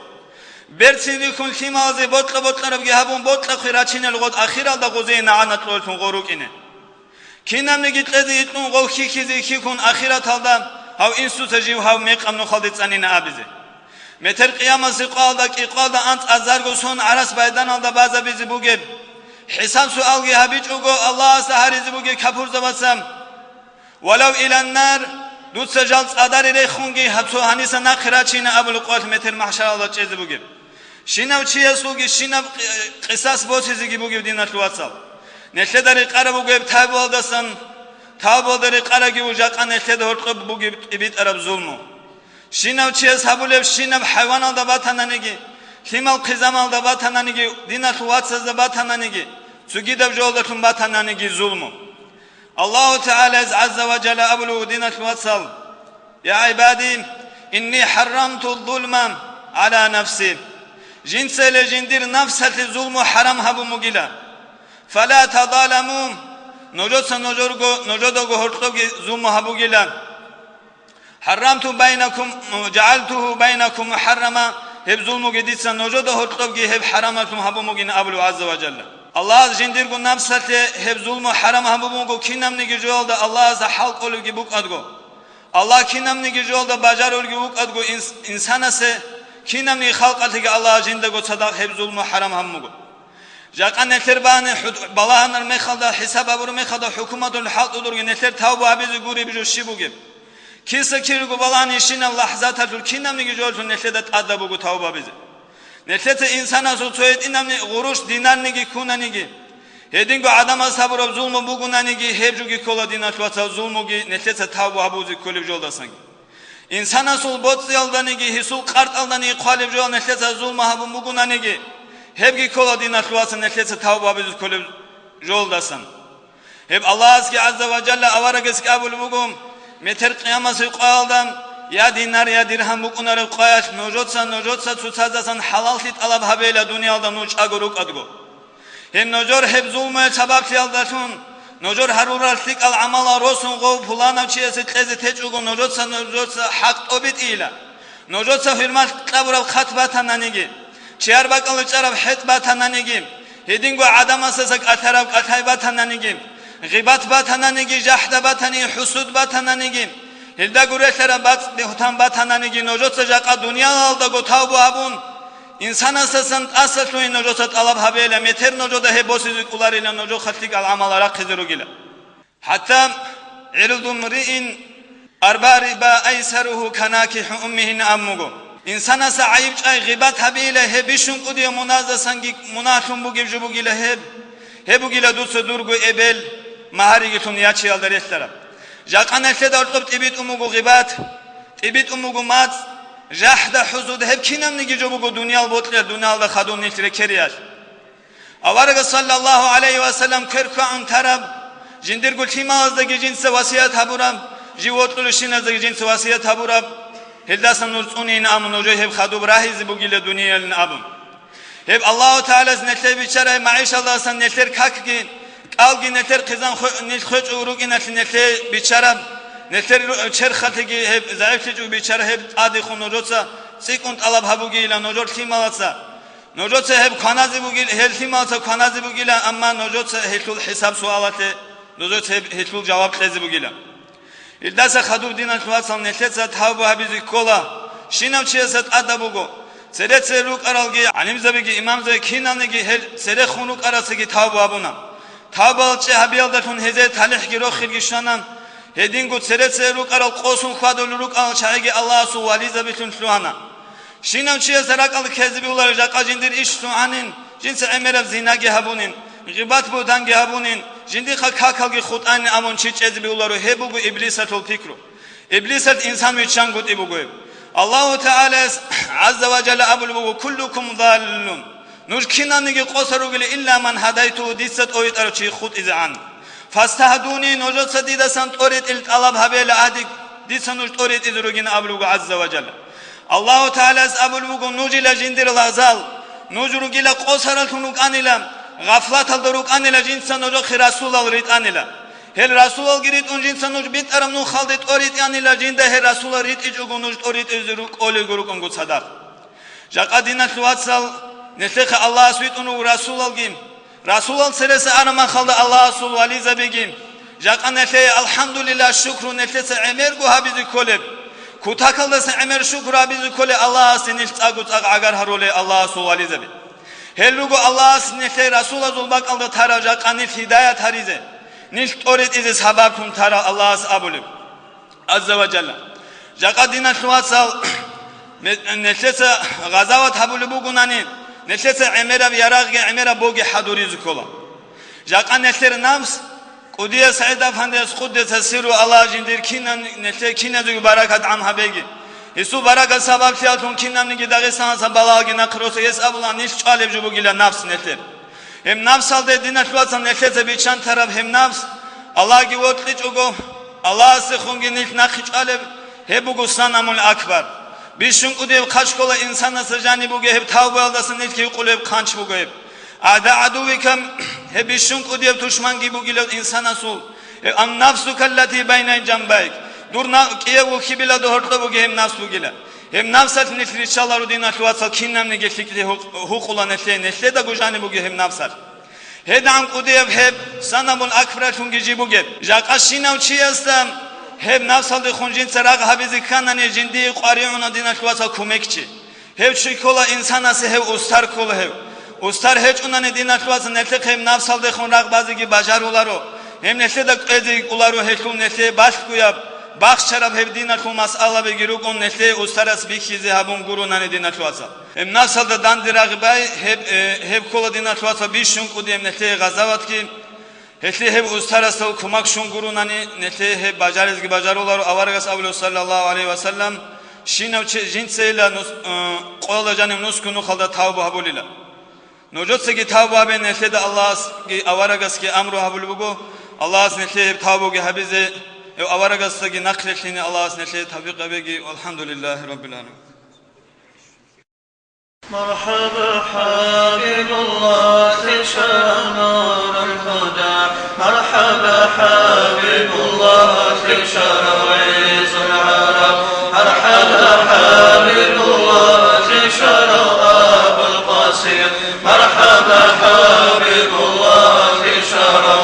برسيلي كل كيما غزي بطل ربجي هبون بطل خيراتين الغد أخيرا دا غزي نعانت لولتون غروك إنه كينا مجي تلزي يتنون غو كي كون أخيرا تلدا هاو إنسو تجيو هاو ميق أمنو خالدت أنين أبزي متر قيامة قالدا أنت أزارغو سون عرس بايدان alda baza bizi bugün hesap sual ki habiç ugo Allah saharizi bugün kapur zabasam ولو إلى النار دوت سجال صدر إلى خونجي حبسو هنيسا نخراتشين أبو القوات متر محشر الله تجز بugün شيناو چيه سوگي شيناو قصاص بوسيزي بugün دينات الواتساب نشدري قرا بugün تابو aldasın تابو دري قرا ki ucaqan نشد hortqıb bugün ibit arab zulmu شيناو چيه سابولب شيناو حيوان alda batananigi himal qizam alda batananigi dinat الواتساب batananigi سوگيدب joldatun batananigi zulmu الله تعالى عز وجل أبلغ دينة الوصل يا عبادي إني حرمت الظلم على نفسي جنس لجندر نفسة الظلم حرم هبو مجلا فلا تظالموا نجدو هرتو ظلم هبو جلا حرمت بينكم جعلته بينكم محرما هب ظلم جديد نجدو هرتو هب حرمتم هبو مجنا أبلغ عز وجل Allah jindirgu nafsate hep zulmü haram habumungu kinamni gücü oldu Allah za halk olu gibi adgo Allah kinamni gücü oldu bacar olu gibi adgo insanası kinamni halk atıge Allah jindirgu sadak hep zulmü haram hamugu Jakan netler bani balahanlar mekhalda hesap aburu mekhalda hükümetul halk olurgu netler tavbu abizi guri bir şibu gibi Kisa kirgu balahan işine lahzatatul kinamni gücü oldu netlerde adabugu tavbu abizi Netlete insana soyet inamni guruş dinarnigi kunanigi. Hedingo adama sabır zulmü bugunanigi hebjugi kola dinat vasa zulmugi netlete tabu habuzi kolib joldasangi. İnsana sol bot yaldanigi hisul qart aldanigi qalib jol netlete zulmü habu bugunanigi. Hebgi kola dinat vasa netlete tabu habuzi kolib joldasan. Hep Allah azza ve celle avarages kabul bugum meter qiyaması qaldan Ya dinar ya dirham bukunarı koyaş nojotsa tutsazasan halal tit alab habeyla dünyada nuç aguruk adgo. Hem nojor hep zulmaya çabak yaldatun. Nojor haruraslik al amala rosun gov pulana çiyesi tezi teçugu nojotsa hak obit ila. Nojotsa hürmat kaburav khat batananigi. Çiyar bakalı çarab het batananigi. Hedingo adama sasak atarab atay batananigi. Gıbat batananigi, jahda batanigi, husud batananigi. Hilda guretlere bat behutan batananigi nojotsa jaqa dünya alda gotav bu abun insan asasın asasın nojosat alab habele meter nojoda hebosizlik ularıyla nojo khatlik al amalara qizirugila hatta irdum ri'in arbariba aysaruhu kanakihu ummihin ammugu insan asa ayıp çay gıbat habele hebişun qudiye munazasangi munatun bu gibi bu gila hebugila dutsa durgu ebel maharigitun yaçı aldaretlara Jakan etle dortup tibit umugu gıbat, tibit umugu mat, jahda huzud hep kinamni gijo bugu dünyal botler, dünyal da khadun nitire keriyar. Avarga sallallahu aleyhi ve sellem kerku'an tarab, jindirgul timağızdaki cinsi vasiyet haburab, jivotlul şinazdaki cinsi vasiyet haburab, hildasan nurtsuni namun ucu hep khadub rahizi bugile dünyalın abum. Hep Allah-u Teala'z netler biçare, maişallah san netler kakki, Algi netler kızan net uruk inatli netler biçaram netler çerxatigi hep zayıfçı biçara hep adi khunurotsa sekund alab habugi ila nojor timalatsa nojotsa hep kanazi bugi hel timalsa kanazi bugi amma nojotsa hetul hesap sualate nojotsa hep hetul cevap lezi bugi ildasa khadu dinan khwasam netletsa tawbu habizi kola shinav chesat adabugo seret seruk aralgi alim zabigi imam zabi kinanigi hel sere khunuk arasigi tawbu abuna Tabalçı habiyaldatun heze talih giro khirgişanan hedin gut seret seruk aral qosun khaduluruk al çaygi Allah su valiza bitun şuhana Şinav çiye sarak al kezibi ular jaqajindir iş suanin cinsi emerab zinagi habunin gıbat budan gehabunin جندي خاكالغي خطان امون چيچز بيولارو هبوغو ابليسات الفكرو ابليسات انسان ويچان گوت ابوغو الله تعالى عز وجل ابو كلكم ضالون نور كينانغي قصروغل الا من هدايتو ديست اويتارو چي خود ازان فاستهدوني نوجت سديدسان طوريت الطلب هبل ادي ديسنوج طوريت ازروغين ابو عز وجل الله تعالى ابو نوجل جندير لازال نوجروغيلا قصرالتونوك انيلام غفلات الدروك انيلا جنسان نوجو رسول الريت انيلا هل رسول الجريت اون جنسان نوج بيت ارم نو خالدت اوريت انيلا جنده هل رسول الريت اجوغونوج اوريت ازروك اولي غروك انغو صدق جاقا دينا شواتسال نسخ الله سويت انو رسول الجيم رسول السرس ارمان خالد الله رسول وليزا بيجيم جاقا نسخ الحمد لله شكر نسخ عمرغو حبيزي كولب كوتاكلدس عمر شكر حبيزي كولب الله سنيل تاغو تاغ اگر هرولي الله رسول وليزا بي هلوغو الله سنيل رسول زولباق الد تارا جاقا نيل هدايت هريزه نيل توريت از سبب تون تارا الله ابولب عز وجل جاقا دينا شواتسال نسخ غزاوت حبولبو گوناني نسخ عمره بيراغ عمره بوغي حضوري زكولا جاقا نسخ نامس قديه سعيد افندس قدس سيرو الله جندير كينان نسخ كينان زو بركات عنها بيجي يسو بركات سبب سياتون كينان نيجي داغستان سبالاغي نقروس يس ابلا نيش چالب جو بوغيلا نفس نسخ هم نفس alde dina şuatsan nefese biçan taraf hem nafs Allah gi votliç ugo Allah se khungi nit nakhiç aleb he bugo sanamul akbar bishun udev kaçkola insana sajani bugo hep tavbe aldasın nit ki quleb qanç bugo hep ada aduvikam he bishun udev düşman gi bugo insana sul an nafsu kallati bayna jambayk durna kiyevu kibila dohortla bugo hem nafs bugila hem nafsat nefri çalaru dina şuatsa kinnamne geçlikli hukula nesle de gojani bugo hem nafsat هدان قديب هب سنمون أكبرتون جيبو جب جاكاشينا وشيستم هب نفس هذا خنجين سراغ هبزي كانني جندي قارئون دينا شواسا كومكشي هب شيكولا إنسان سه هب أستار كول هب أستار هج أنن دينا شواسا نفسك هم نفس هذا خنراغ بازي جي بجارولارو هم نفسه دك أزي أولارو هشلون نفسه باش كويا باخ شراب هب دينا شو مسألة بيجروك أن نفسه أستارس بيخيزه هبون قرونان دينا شواسا هم نفس هذا دان دراغ باي هب كولا دينا شواسا بيشون قديم نفسه غزاوات كي هسه هب أستارس تو كماك شون قروناني نفسه هب بجارز جي بجارولارو أوارغس أولو صلى الله عليه وسلم شينو جنسيلا قولا جانم نسكنو خالد تاوبو هبوليلا نوجود سكي تاوبو هبين نفسه ده الله كي أوارغس كي أمرو هبولبوغو الله نفسه هب تاوبو كي هبزه أوارغس سكي نقلشيني الله نفسه توفيق بيجي والحمد لله رب العالمين مرحبا حبيب الله تشرع نور الهدى مرحبا حبيب الله تشرع عز العرب مرحبا حبيب الله تشرع أبو القاسم مرحبا حبيب الله تشرع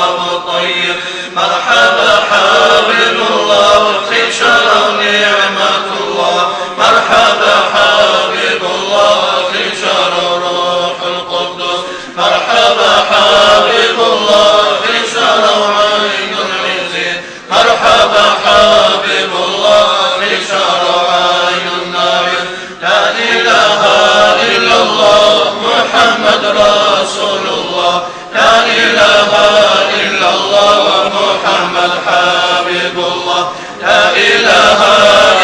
أبو الطيب مرحبا حبيب الله تشرع نعمة الله مرحبا حبيب الله تشرع روح القدس مرحبا حبيب الله تشرع عين العز مرحبا حبيب الله تشرع عين النعيم لا إله إلا الله محمد رسول الله لا إله إلا الله محمد حبيب الله لا إله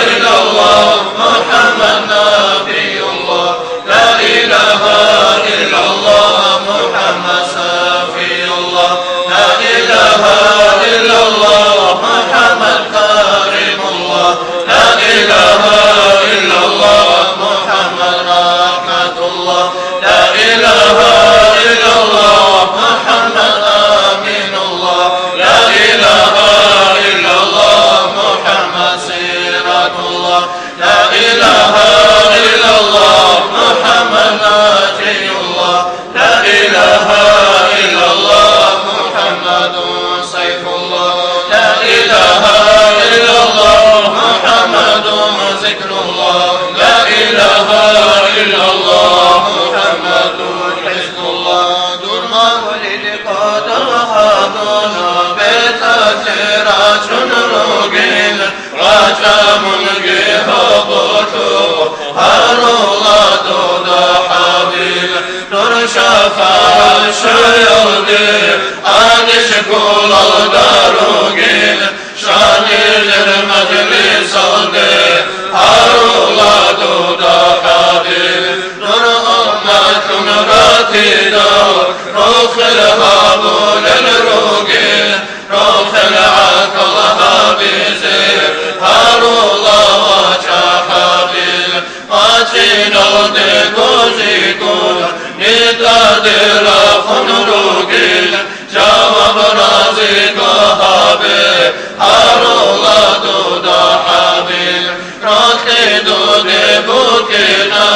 إلا الله محمد نبي الله لا إله إلا الله محمد سفي الله لا إله إلا الله محمد كريم الله لا إله إلا الله محمد رحمة الله لا إله إلا الله محمد أمين الله لا إله إلا الله محمد سيرة الله لا إله إلا الله محمد ناجي الله لا إله إلا الله محمد سيف الله لا إله إلا الله محمد ذكر الله لا إله إلا الله محمد حزب الله درما ولد قدر هادون بتاثير شنروجين رجم جهبطو هرولا دودا حبيب نور شفاع شيودي أني kul aldarugin şanilir meclis aldı harula duda habil nur ummetun ratida ruhil habul el rugin ruhil akal habizi harula vaca habil vacin aldı kuzikul nidadir afun rugin cevap razı kahabi harula duda habil rakhi dude bukina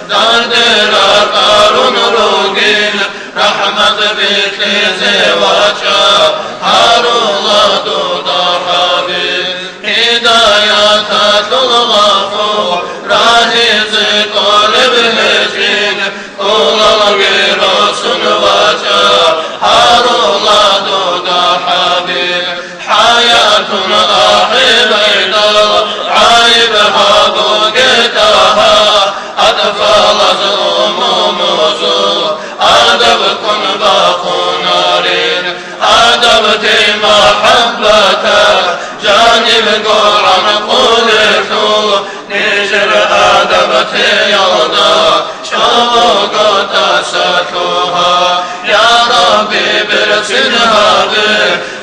dardira karun rugin rahmet bitli zevaca harula duda habil hidayata tulgafur rahizi kalb hecin kulal girosun vaca harula duda habil hayatun ahibeyda ayibha bugetaha adfalaz umumuzu adab kun bakunarin adabti mahabbata janib goran kulitu nijr adabti yalda şavgata satuha ya Rabbi birsinha bi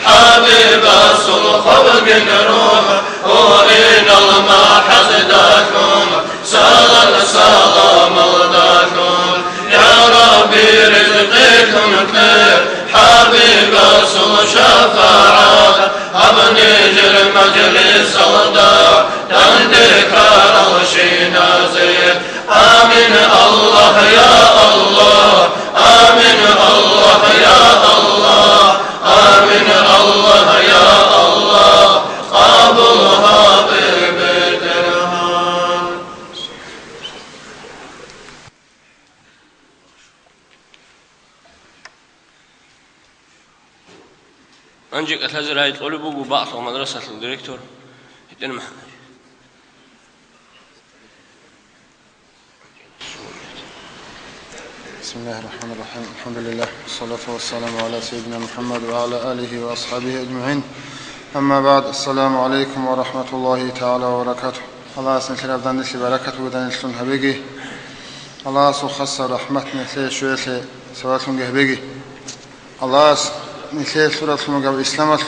حبيب الصلخب جنروح وإن المحزدكم سلام سلام ملدكم يا ربي رزقكم كثير حبيب الصل شفاعة أبني جل مجلس الدار تندكار الشنازير آمين الله يا الله آمين الله يا الله آمين الله يا الله قبلها بالدرهم أنجك أتهزر هاي طلبوك وبعث مدرسة الديريكتور هتين محمد بسم الله الرحمن الرحيم الحمد لله والصلاة والسلام على سيدنا محمد وعلى آله وأصحابه أجمعين أما بعد السلام عليكم ورحمة الله تعالى وبركاته الله سنسل أبدان نسل بركة ودان نسلون هبيجي الله سخص رحمة نسل شوية سواتون هبيجي الله نسل سورة المقابل إسلام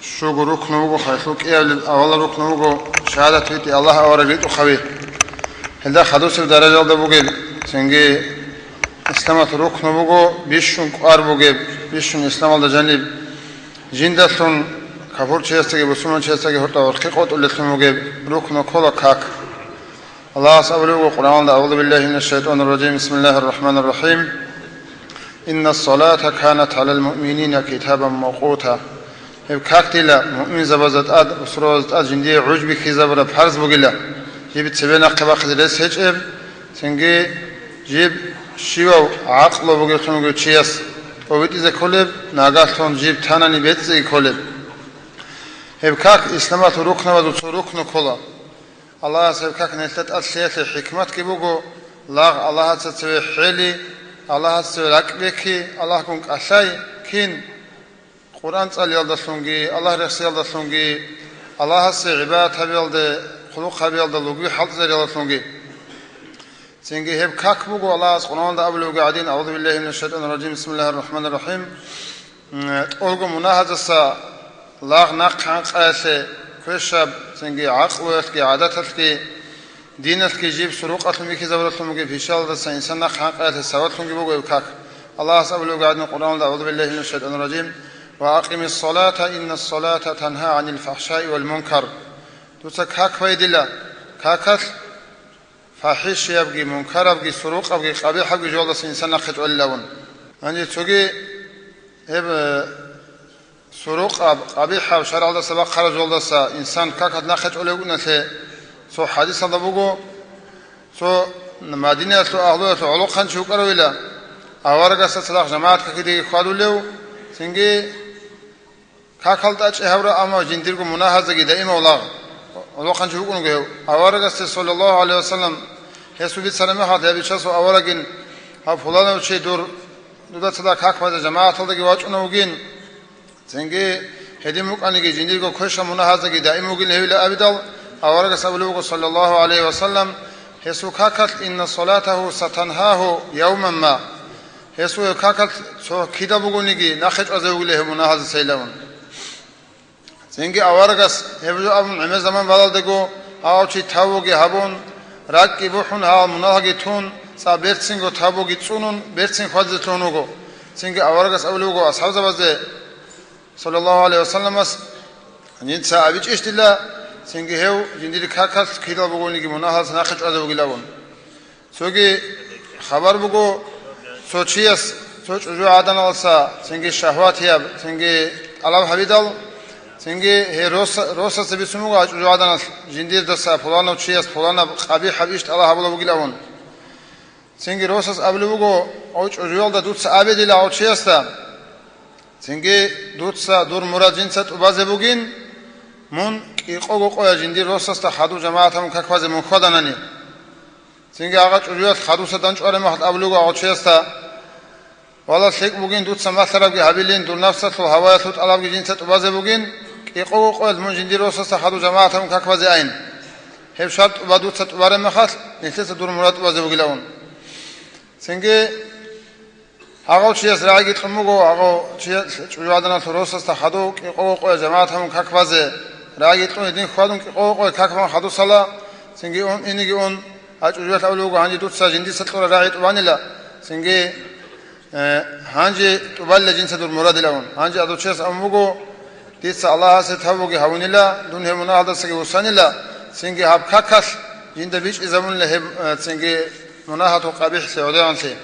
شوق ركن وقو خيطلوك أولا ركن وقو شهادة ويتي الله أورجيت وخوي هل دا خدوس بدرجة دبوغي سنجي İslam'a ruknu bugu bişun qar bugu bişun İslam'da janib jindatun kafur chestagi Müslüman chestagi horta orqi qot ulatun bugu ruknu kola kak Allah subhanahu wa ta'ala a'udhu billahi mineşşeytanirracim bismillahirrahmanirrahim innas salata kanat 'alal mu'minina kitaban mawquta ev kaktila mu'min zabazat ad usroz ad jindi ujbi khizabra farz bugila jib tsebena qaba khizles hech ev sengi jib شیو عقل و بگیرتون گو چیست و بیت کلب نگاهتون جیب تنانی بیت کلب هبکاک اسلامات رکن و دو رکن کلا الله هبکاک نسلت اصلیت حکمت کی بگو لاغ الله تسوی حلی الله تسوی رکبکی الله کن قشای کین قرآن تعالی دستونگی الله رسول دستونگی الله هست عبادت هبیلد خلق هبیلد لغوی حال زری دستونگی سنجي هب كاكبوغو الله سبحانه وتعالى قاعدين أعوذ بالله من الشيطان الرجيم بسم الله الرحمن الرحيم أولغو مناهزة سا لاغ ناقان قاسي كشاب سنجي عقوة عادتك دينك جيب سروقة ميكي زبرة ميكي في شال دسا إنسان ناقان قاسي سوات لنجي بوغو كاك الله سبحانه قاعدين القرآن أعوذ بالله من الشيطان الرجيم وأقم الصلاة إن الصلاة تنهى عن الفحشاء والمنكر دوسا كاك ويدلا كاكس فاحش يبقي منكر يبقي سروق يبقي قبيح يبقي جولدس إنسان نخت اللون عندي تجي هب سروق قبيح وشرع الله سبق خرج جولدس إنسان كاكت نخت اللون نسي سو حديث هذا بقو سو مدينة سو أهلو سو علو خان شو كرو إلا أورجا سلاخ جماعة كذي خادو له سنجي كاكل تاج هورا أما جنديركم مناهزة كده إما ولا علو خان شو كنو جاو أورجا صلى الله عليه وسلم هسوبي سلامة هذا بيشاسو أورجين ها فلان وشي دور دودا صدا كاك فاز جماعة تلقي واجنا وجين زنگی هدیم مکنی جندیر کو خوش مناهزه کی دائم مگل هیل ابدال اورگ سبلو صلی الله علیه و سلم هسو کاکل ان صلاته ستنهاه یوما ما هسو کاکل سو کیدا بگونیگی نخچ ازوگله مناهزه سیلون زنگی اورگس هبجو ابن عمر زمان بالدگو آوچی تاوگی هبون راکی بوحون ها مناهگی تون سا برتسینگو تاوگی تونون برتسین خواجه تونوگو زنگی اورگس اولوگو اصحاب زبازه صلی الله علیه و سلم اس نید سا ابیچ اشتلا زنگی هو جندیر کاکل کیدا بگونیگی مناهز نخچ ازوگی لون سوگی خبر بگو سوچیس سوچ جو عادن السا زنگی شهوات هياب زنگی علام حبیدال زنگی هی روسا سبیسمو گاج جو عادن جندیر دسا فلان چیس فلان قبیح حبیشت الله حبلا بگی لون زنگی روساس ابلو بگو اوچ جوال دا دوت عبدی لا اوچیستا زنگی دوت سا دور مراد جنست وبازه بگین من قیقو قویا جندیر روساس تا خدو جماعت هم کاکواز مخدانانی زنگی آقا جوال خدو سدانچ اره مخد ابلو گو اوچیستا والا شک بگین دوت سمت طرف حبیلین دور نفست و هوای توت علاب جنست وبازه بگین قیقو قویا من جندیر روساس تا خدو جماعت هم کاکواز عین هب شرط و دوت ست واره مخد نتیس دور مراد وبازه بگی لون زنگی آقا چیز راگی تموگو آقا چیز چوادنا روساس تا خدو قیقو قویا جماعت هم کاکواز راگی تون دین خودون قیقو قویا کاکوان خدو سالا زنگی اون اینگی اون اجوجات اولوگو هنجی دوت سا جندی ستور راگی توانیلا زنگی هنجی توبال جنس دور مراد لون هنجی ادو چیز اموگو دیس الله سے تھوگی هونیلا دون هم مناهده سگی وسانیلا زنگی هب کاکاش جند بیچ زمان له زنگی مناهده قبیح سعودان سی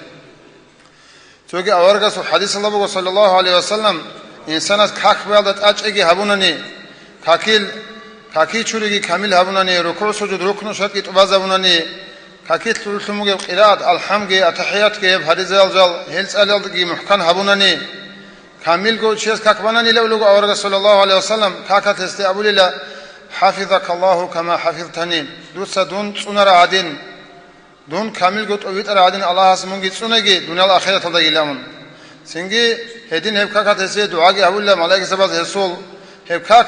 چونکه اورگاس حدیث الله بگو صلی الله علیه و سلم انسان از کاک بیادت اچگی هبونانی کاکی چوریگی کامل هبونانی رکوع سجود رکن شد کی توباز هبونانی کاکی تلتموگی قرات الحمد اتحیات کی حدیث الجل هلس الالگی محکم هبونانی کامل گو چیز کاک بنانی لولو اورگاس صلی الله علیه و سلم کاکت است ابو لیلا حفظك الله كما حفظتني دوست دون سنر عادين دون كامل قط أبيت أرادين الله اسمه سنجي دنيا الآخرة تلقي لهم سنجي هدين هبكاك تسي دعاء أقول له ملاك سبز رسول هبكاك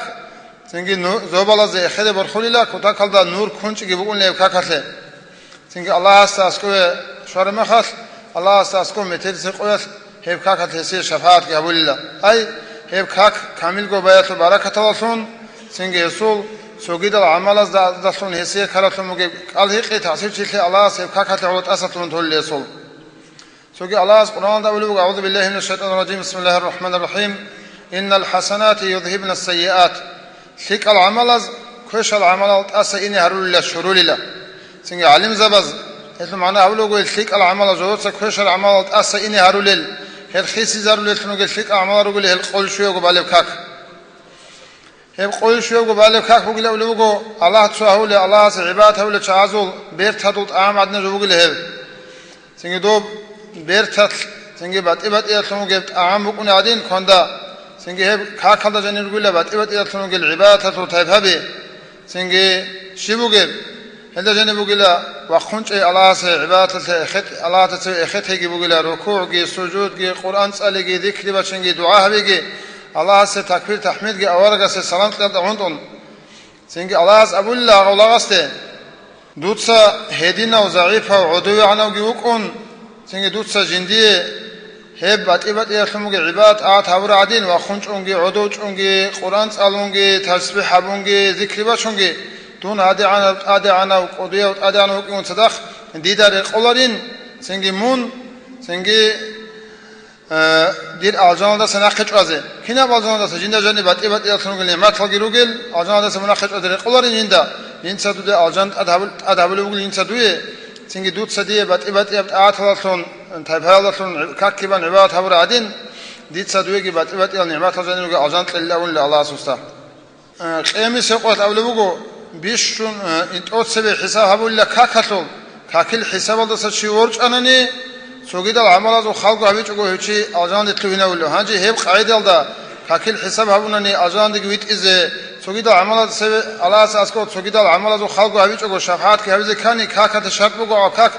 سنجي زوبلا زي خير برخولي لا كتا كلدا نور كونش جيبون له هبكاك له سنجي الله استاسكو شرم خاص الله استاسكو متل سقوس هبكاك تسي شفاعت أقول له أي هبكاك كامل قو بيت بركة الله سنجي رسول سوغيد العمل از دستون حسیه کارتون میگه الهی تاثیر چیزی الله سب کاکت عودت اصلتون طول لیسول سوغي الله از قرآن دا بلوغ اعوذ بالله من الشیطان الرجیم بسم الله الرحمن الرحیم ان الحسنات يذهبن السيئات ثق العمل از كوش العمل اس ان هرول لا شرول لا سنجي علم زبز اسم معنى بلوغ ثق العمل زوت كوش العمل اس ان هرول هل خيسي زرول تنوغ ثق العمل رجل هل قول شو بالك كاك هب قول شو قبل كاك بقول أولوجو الله تساهل الله سعباته ولا تعزل بيرتدود أعمدنا جوجل هب سنجي دوب بيرتد سنجي بات إيرتمو جبت أعم بكون عادين كوندا سنجي هب كاك هذا جنين يقول بات إيرتمو جل عبادته وتعب هبي سنجي شبو جب هذا جنين بقول وخنش الله سعباته خت الله تسخت هيجي بقول ركوع جي سجود جي قرآن سأل جي ذكر بشنجي دعاء هبي الله سے تکبیر تحمید کی اورگا سے سلام کرتا ہوں سنگی الله از ابو الله الله است دوتسا هدینا و ضعیفا و عدوی عنو گیوکون سنگی دوتسا جندی هب بات یخموگی عبادت آت هور عدین و خونچ اونگی عدو چونگی قرآن سالونگی تسبیح حبونگی ذکری بچونگی دون عدی عنو قدوی و عدی عنو اون صدق دیدار قولارین سنگی مون سنگی دیر آجاندا سناخچ ازه کینا آجاندا سجیندا جنی بات یاتونگل نعمت گیروگل آجاندا سناخچ ازه قولار ایندا این صدود آجاند ادابلوگل این صدوی سنگی دوت صدیه بات آتالتون تایپالتون کاکیبان عبادت هور عدین دید صدوی کی بات نعمت جنیوگل آجاند الله الله سوستا قیمی سقوط اولوگو بیشون این اوت سبه حساب هبول کاکاتول کاکل حساب دست چی ورچ اننی سوغيد العمل از خلق هبيچ گو هچي اجان دتوينه ول هانجي هب قاعده الدا كاكل حساب هبونني اجان دگويت از سوغيد العمل از الله اساس کو سوغيد العمل از خلق هبيچ گو شفاعت کی هبز كاني كاكت شرط بگو كاك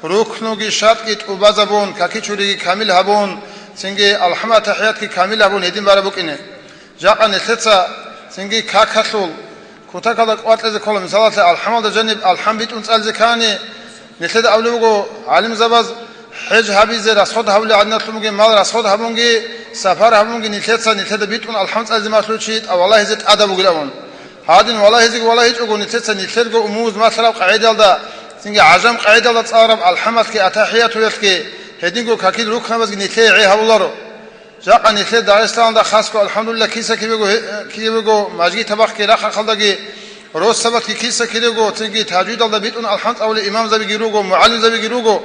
ركنوگي شرط کی توبازبون كاكي چوري كامل هبون سنگي الحمد تحيات کی كامل هبون هدين بار بوكينه جاقا نتلتسا سنجي كاكاثول كوتاكالا قواتلزي كولا مثالات الحمد جانب الحمد بيت انسال زكاني نتلت أولوغو عالم زباز حج هابيزي رسخود هابولي عدنا تلومجي مال رسخود هابونجي سفر هابونجي نتلت بيت الحمد أزمات لوشيت أو والله هزت أدب وقلون هادين والله هزك والله هيجو نتلت أموز مثلا قاعدة دا سنجي عجم قاعدة دا تصارب الحمد كي أتحيات ويلكي هدينجو كاكيد ركنا بس نتلت عي هابولارو جاقا نتلت دارستان دا خاصكو الحمد لله كيسا كيبيغو ماجي تباخ كي راخ خلدقي روز سبت كي كيسا كيلوغو تنجي تاجويد دا بيت الحمد أولي إمام زبيغيروغو معلم زبيغيروغو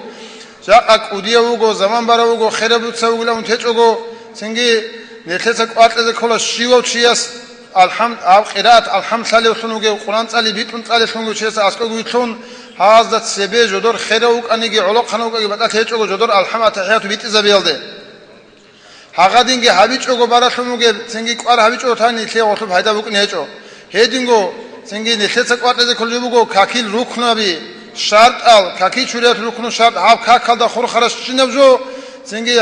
جاءك أوديوغو زمان باروغو خيربوت سوغلا ونتجوغو سنجي نتلت قواتلزي كولا شيو تشياس الحمد أو قراءة الحمد صلي وسنوغي القرآن صلي بيتون صلي سنوغي تشياس أسكوغو يتلون هذا سبي جدور خيروك أنيجي علق خنوغي بدا تيجوغو جدور الحمد تحياتو بيت زبيلدي هاغا دينجي هابيچوغو بارا سنوغي سنجي قوار هابيچو تاني تلي وطلب هيدا بوك نيجو هيدينغو سنجي نتلت قواتلزي كوليبوغو كاكيل روكنابي شرط كاكي شوريات ركن شرط هاو كاكل دا خور خرج شنوجو سنجي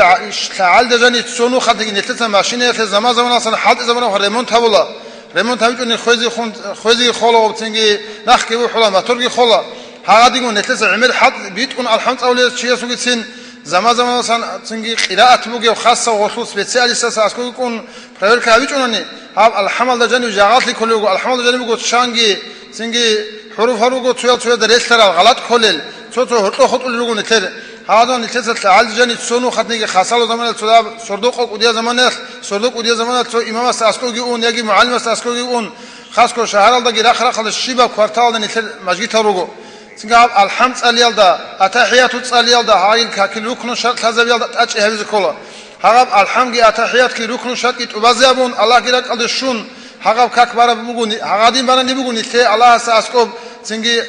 تعال دجاني تسونو خدي نتلت ماشينه زمان اصلا حد زمان ريمونت هبولا ريمونت هبيجو خوزي خولو سنجي نحكي وحلا ما ترغي خولا هاديغو نتلت عمل حد بيتكون الحمد اولي شيسو سن زمان اصلا سنجي قراءه بوغي خاصه وخصوص سبيسياليست اسكو يكون برايل كابيجونني هاو الحمد دجاني جاغات لي كولو الحمد دجاني بوغو شانغي سنجي حروف هروغو تويا درستر غلط كولل صوتو هرتو خط لوغو نتر هذا نتلت تعال جاني تسونو خدني خاصه زمان صردوق وديا زمان صردوق وديا زمان تو امام اساسكوغي اون يجي معلم اساسكوغي اون خاصكو شهر دا غير اخر خل شيبا كوارتال نتل ماجي تروغو سنجاب الحمد صليالدا اتحيات صليالدا هاي كاكل ركن شرط حزبيالدا تاچ هبز كولا هغب الحمد اتحيات كي ركن شرط كي تبازيابون الله غير قدشون هغب كاك بارا بوغوني هغادين بارا نيبوغوني تي الله اساسكو سنجي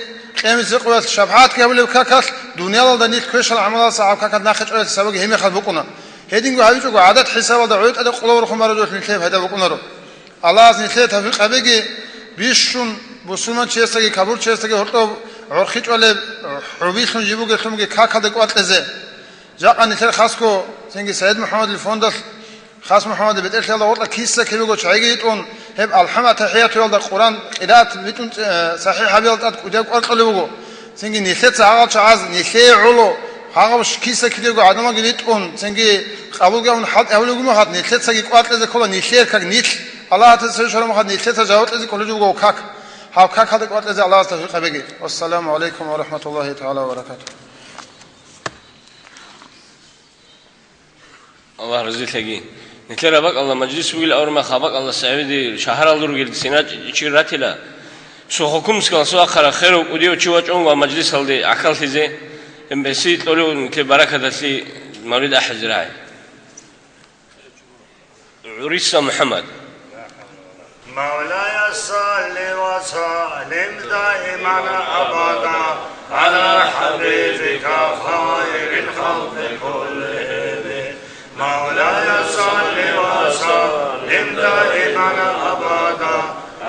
قيمة قوات شبحات كابل كاكل دنيا دا نيت كويش العمل صعب كاكل ناخذ على سبق هم ياخذ بقنا هيدينغو هايجو عدد حساب دا عود ادق قلور خمر دوت نيتلف هذا بقنا الله از نيتلف توفيق ابيغي بيشون بوسمان چيستگي كابور چيستگي هرتو عرخيچ ولا حبيشون جيبوغي خمگي كاكل دا قوات لزه جاء نيتل خاصكو سنجي سيد محمد الفوندس خاص محمد بدل الله ورطة كيسة كيلوغو شعيقيتون هب الحمد تحيات يولد القرآن قراءة بيتون صحيحة بيولد وديك أرقلوغو سنجي نيثت سعال شعاز نيثي علو هاغوش كيسة كيلوغو عدما قليتون سنجي قابلغا من حد أولوغو مخد نيثت ساقي قوات لزي كولا نيثير كاك نيث الله تسير شرم مخد نيثت جاوت لزي كولوغو كاك هاو كاك هذا قوات لزي الله تفرق بيجي والسلام عليكم ورحمة الله تعالى وبركاته الله رزق لقي نتلرى بق الله مجلس بقول أورما خابق الله سعيدي شهر الله رجل سنات شيراتلا سو حكم سكان سو آخر خير وديو شوات أونغ مجلس هالدي أكل تيزه إمبسيط لولو نتل بركة دسي مولد أحزراي عريس محمد مولاي صل وسلم دائما أبدا على حبيبك خير الخلق كلهم مولاي صل وسلم دائما أبدا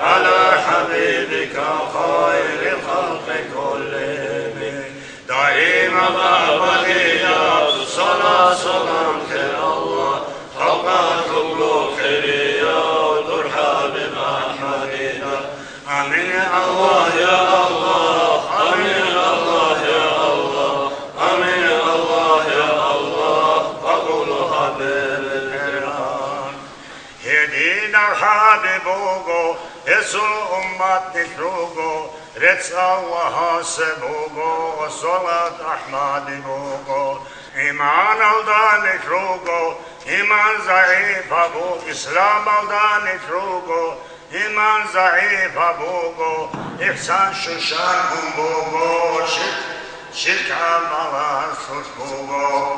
على حبيبك خير الخلق كلهم دائما أبدا صلاة سلامك الله فوق كل خير آمين يا الله يا الله آمين يا الله يا الله آمين يا الله يا الله فقولها بالكرام هدينا حبيبوغو يسوع أمت نتروغو رتس الله سبوغو صلاة أحمد بوغو إيمان الدان نتروغو إيمان ضعيف أبو إسلام الدان نتروغو إيمان ضعيف أبوغو إحسان شوشان بوغو شرك عمال صوت بوغو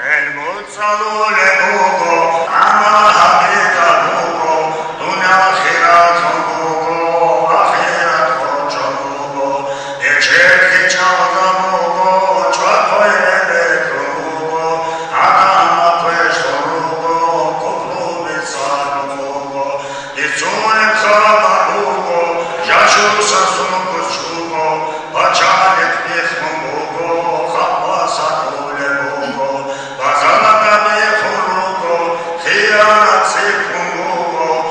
علم تصلول بوغو عمال حقيقة بوغو دنيا خيرات بوغو آخرات خوش بوغو إجيك چاوز بوغو چوكوي نبك بوغو عدم أطوش بوغو كفلو بصار بوغو إتسون خرابوغو جاشو ساسون كشوغو بچانت نخموغو خباساتو لبوغو بازالك بيخوروغو خيانت سيكوغو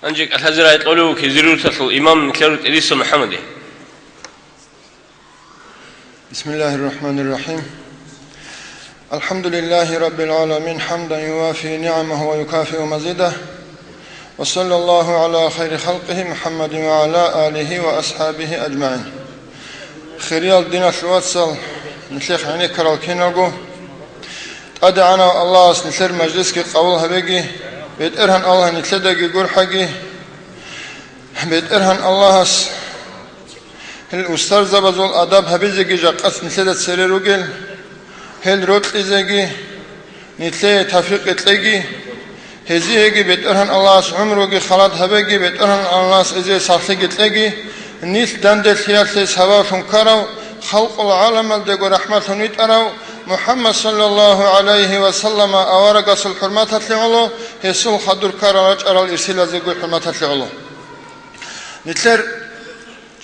أنجك الهزرة يتقولوا كزيرو تطل إمام نكلارو إليس محمد. بسم الله الرحمن الرحيم. الحمد لله رب العالمين حمدا يوافي نعمه ويكافئ مزيده، وصلى الله على خير خلقه محمد وعلى آله وأصحابه أجمعين. خيريال دين الواتسال نشيخ عني كرال كينالغو أدعنا الله نسير مجلسك قبولها بيجي بيت إرهن الله نتلدقي قول حقي بيت إرهن الله الأستاذ زبزول أداب هبيزيجي جاقس نتلدت سريروغل هل روت إزيجي نتلي تفيق إتليجي هزيجي بيت إرهن الله عمروغي خلاد هبيجي بيت إرهن الله إزي صاحتي إتليجي نيل دندل سياسي سوافهم كرو خلق العالم الدقو رحمة نيتأرو محمد صلى الله عليه وسلم أورقص الحرمات هتلعلو هسول خدر كارلاج أرال إرسيلا زيقو الحرمات هتلعلو نتلر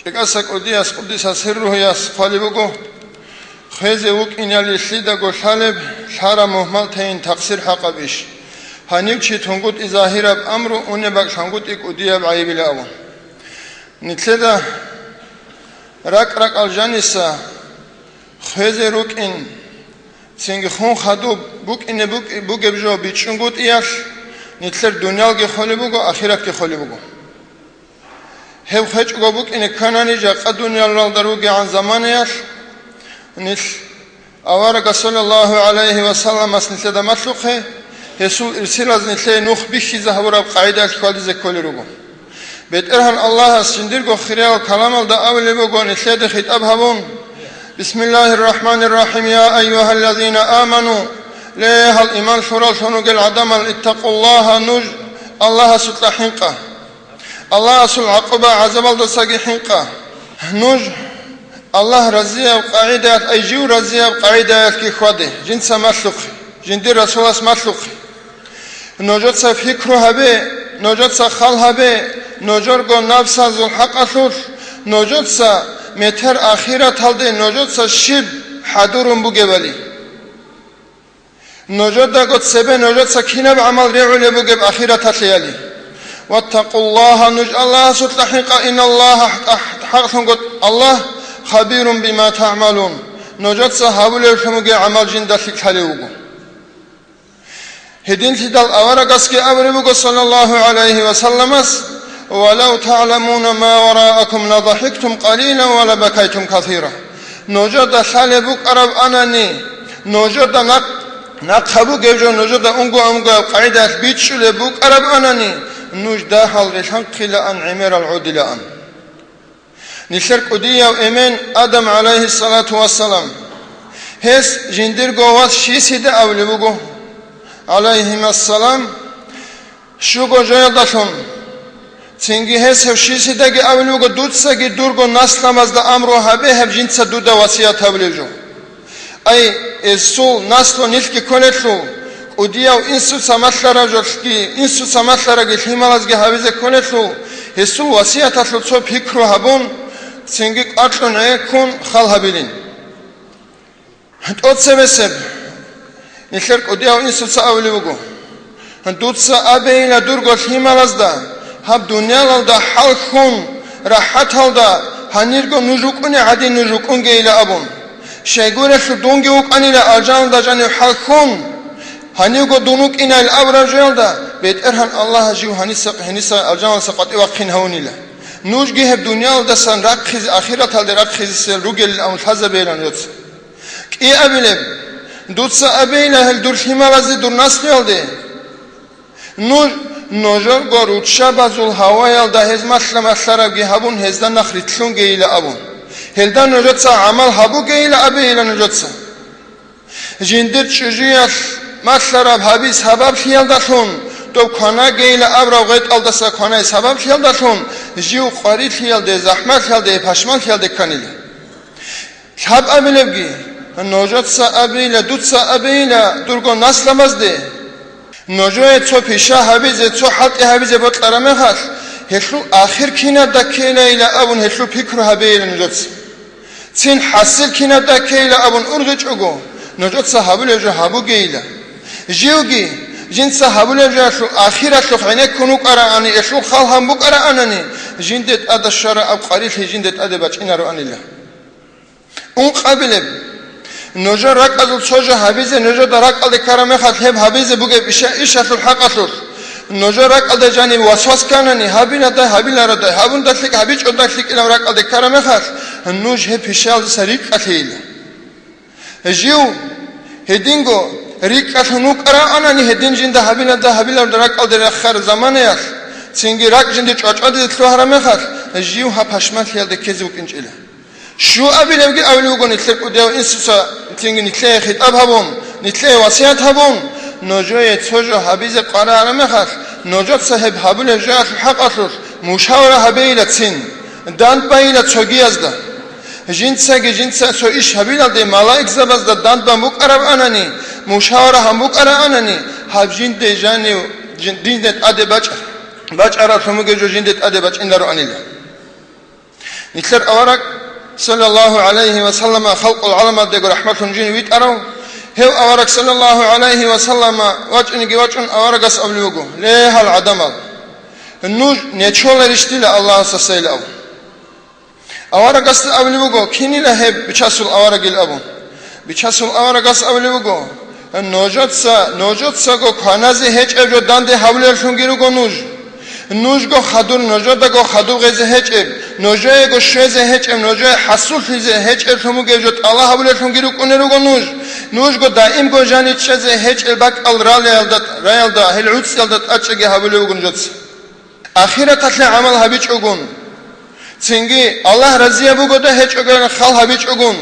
شكاسك أدياس قدس سره ياس فالبوغو خيزي وك إنيال إسليدا قو شالب شارع مهمل تين تقصير حقبش هنيك شي تنقود إزاهير بأمرو ونباك شنقود إك أديا بعيب الأول نتلدا رك الجانسا خيزي روك إن سنگ خون خدو بوك إن بوك بجو بيتشنقود إياش نتلر دنيال جي خولي بوغو آخرت جي خولي بوغو هاو خيج بوك إن كاناني جا قد دنيال رالدروغي عن زمان إياش نتل أوارق صلى الله عليه وسلم نتلدا مطلوقه يسول إرسيلاز نتلي نوخ بيشي زهورا بقاعدة كوالي زي كولي روغو بيت إرهن الله سندرغو خريال كلام دا أولي بوغو نتلد خطاب هبون بسم الله الرحمن الرحيم يا أيها الذين آمنوا ليه الإيمان شرال شنوغ العدم اتقوا الله نج الله سطل حنقة الله سل عقبة عزبال دساقي حنقة نج الله رزية وقاعدة أيجيو رزية وقاعدة كي خواده جنس مخلوق جندي رسول اسمطلق نوجد سا فكر هبه نوجد سا خال هبه نوجد گو نفس از الحق اصول نوجد سا متر آخرت هلده نوجد سا شب حدورم بوگه نوجد دا گوت سبه نوجد سا کینب عمل ریعوله بوگه آخرت هتلیالی واتقوا الله نج الله ستحق إن الله حق قد الله خبير بما تعملون نوجد صحابة شموجي عمل جند خليوجو هدين تدل أورقس كي أبربو صلى الله عليه وسلم ولو تعلمون ما وراءكم لضحكتم قليلا ولبكيتم كثيرا نوجد خالبوك أرب أناني نوجد نقبو جيجو نوجد أنجو قاعدة بيتشو لبوك أرب أناني نوج داخل رشان قيل أن عمر العدل أن نشرك أدية وإيمان آدم عليه الصلاة والسلام هس جندر قوات شيسيدة أولبوغو عليهم السلام شوغو جايداشون تنگي هس هف شيسيدة أولبوغو دودسا گي دورغو نسلم از دا أمرو هبه هف جنسا دودا وسيات أولبوغو أي السول نسلو نلكي كولتلو أدية وإنسو سمثلرا جلسكي إنسو سمثلرا گي حمالازگي هاوزه كولتلو هسول وسيات أتلو تصو بكرو هبون تنگي قتلو نيكون خال هبيلين هنتوت سبسب نشرك أدية وإنسو سأوليوغو هنتوت سأبينا دورغو حمالازدا هب دنيا لالدا حالكون راحت هالدا هنيرغو نجوكوني عدي نجوكونگي إلى أبون شايگورشو دونگي وقاني لأجان دا جاني حالكون هنيغو دونوك إنا الأبرار جيالدا بيت إرهن الله جيو هنسا أجان سقط إواقين هوني له نوجي هب دنيا لدسان رقخز آخرت هالد رقخز سيل روغل الأمل حزة بيلان يوتس كي أبيلب دوتسا أبيلا هل دور حمالازي دور نسل يالده نوجر غورود شابازول هوا يالده هزمت لمسلرب جي هبون هزدان نخريتلون جيلا أبون هلدان نجدسا عمل هبو جيلا أبيلا نجدسا جندر شجيات مسلرب هبيس هباب خيالداشون تو خانه گیل ابرو غیت الدسا خانه سبب خیالداشون جیو قاری خیالده زحمت خیالده پشمان خیالده کنیله شب ابیلبگی نوجد سا ابیله دوت سا ابیله درگو نسل مزده نوجوه تو پیشه حبیزه تو حلق حبیزه بود قرمه خش هشلو آخر کینه دکیله ایله ابون هشلو پیکر حبیله نوجد سا تین حاصل کینه دکیله ابون ارغچ اگو نوجد سا حبیله جو حبو گیله جیوگی جنس هبول جاشو آخرت شو خنک کنوک آرانی اشو خال هم بک آرانی جندت اد الشرع أو قریش جندت اد بچین رو آنیله اون قبله نجار رک از الصوج حبیزه نجار درک از کرامه خطیب حبیزه بگه ایش اصل حق اصل نجار رک از جانی وسواس کنانی حبیل ده حبیل را ده حبون دستک حبیج od دستک اینا رک از کرامه خط نوج هی پیشال سریک اصیل جیو هدینگو ریک اتنوک را آنانی هدین جنده حبیل ده حبیل درک از درخت زمانه است سینگی رک جنده چاچ از تو هرمه خط جیو ها پشمت هیل دکیزوک انجیله شو أبي لو أولو نتلقى وديو إنسوسا تيجي نتلاقي خطاب هبون نتلاقي وصيات هبون نجوي تسوجو حبيز قرار مخاف نجوت صاحب حبل جاء الحق أصل مشاورة حبيلة تين دانت بايلة تسوجي أزدا جنسا سو إيش حبيلة دي ملاك زبز دا دانت بمبوك أرب أناني مشاورة همبوك أرب أناني حب جند جاني جندت أدي باج أرب فموجي جو جندت أدي باج إن دارو أنيلا نتلقى أورك صلى الله عليه وسلم خلق العالم دغ رحمة جن ويت أرو هو أورك صلى الله عليه وسلم وجن أوركس أبلغو ليه العدم النوج نيتشول رشتي الله سسيل أو أوركس أبلغو كيني له بيشاسل أورك الأبو بيشاسل أوركس أبلغو نوجت سا go خانازي هيج أبجو داندي حولر شونغيرو go نوج go خدور نوجت go خدور غزه هيج نوجه go شوزه هيج نوجه حسول فيزه هيج شومو گجوت الله حولر شونغيرو كونرو go نوج go دائم go جاني چزه هيج الباك الرال يالدا هلعوت يالدا اچگه حولر گنجوت اخرت اتل عمل هبيچ اوگون سنگي الله رضيه بو go da هيج اوگن خال هبيچ اوگون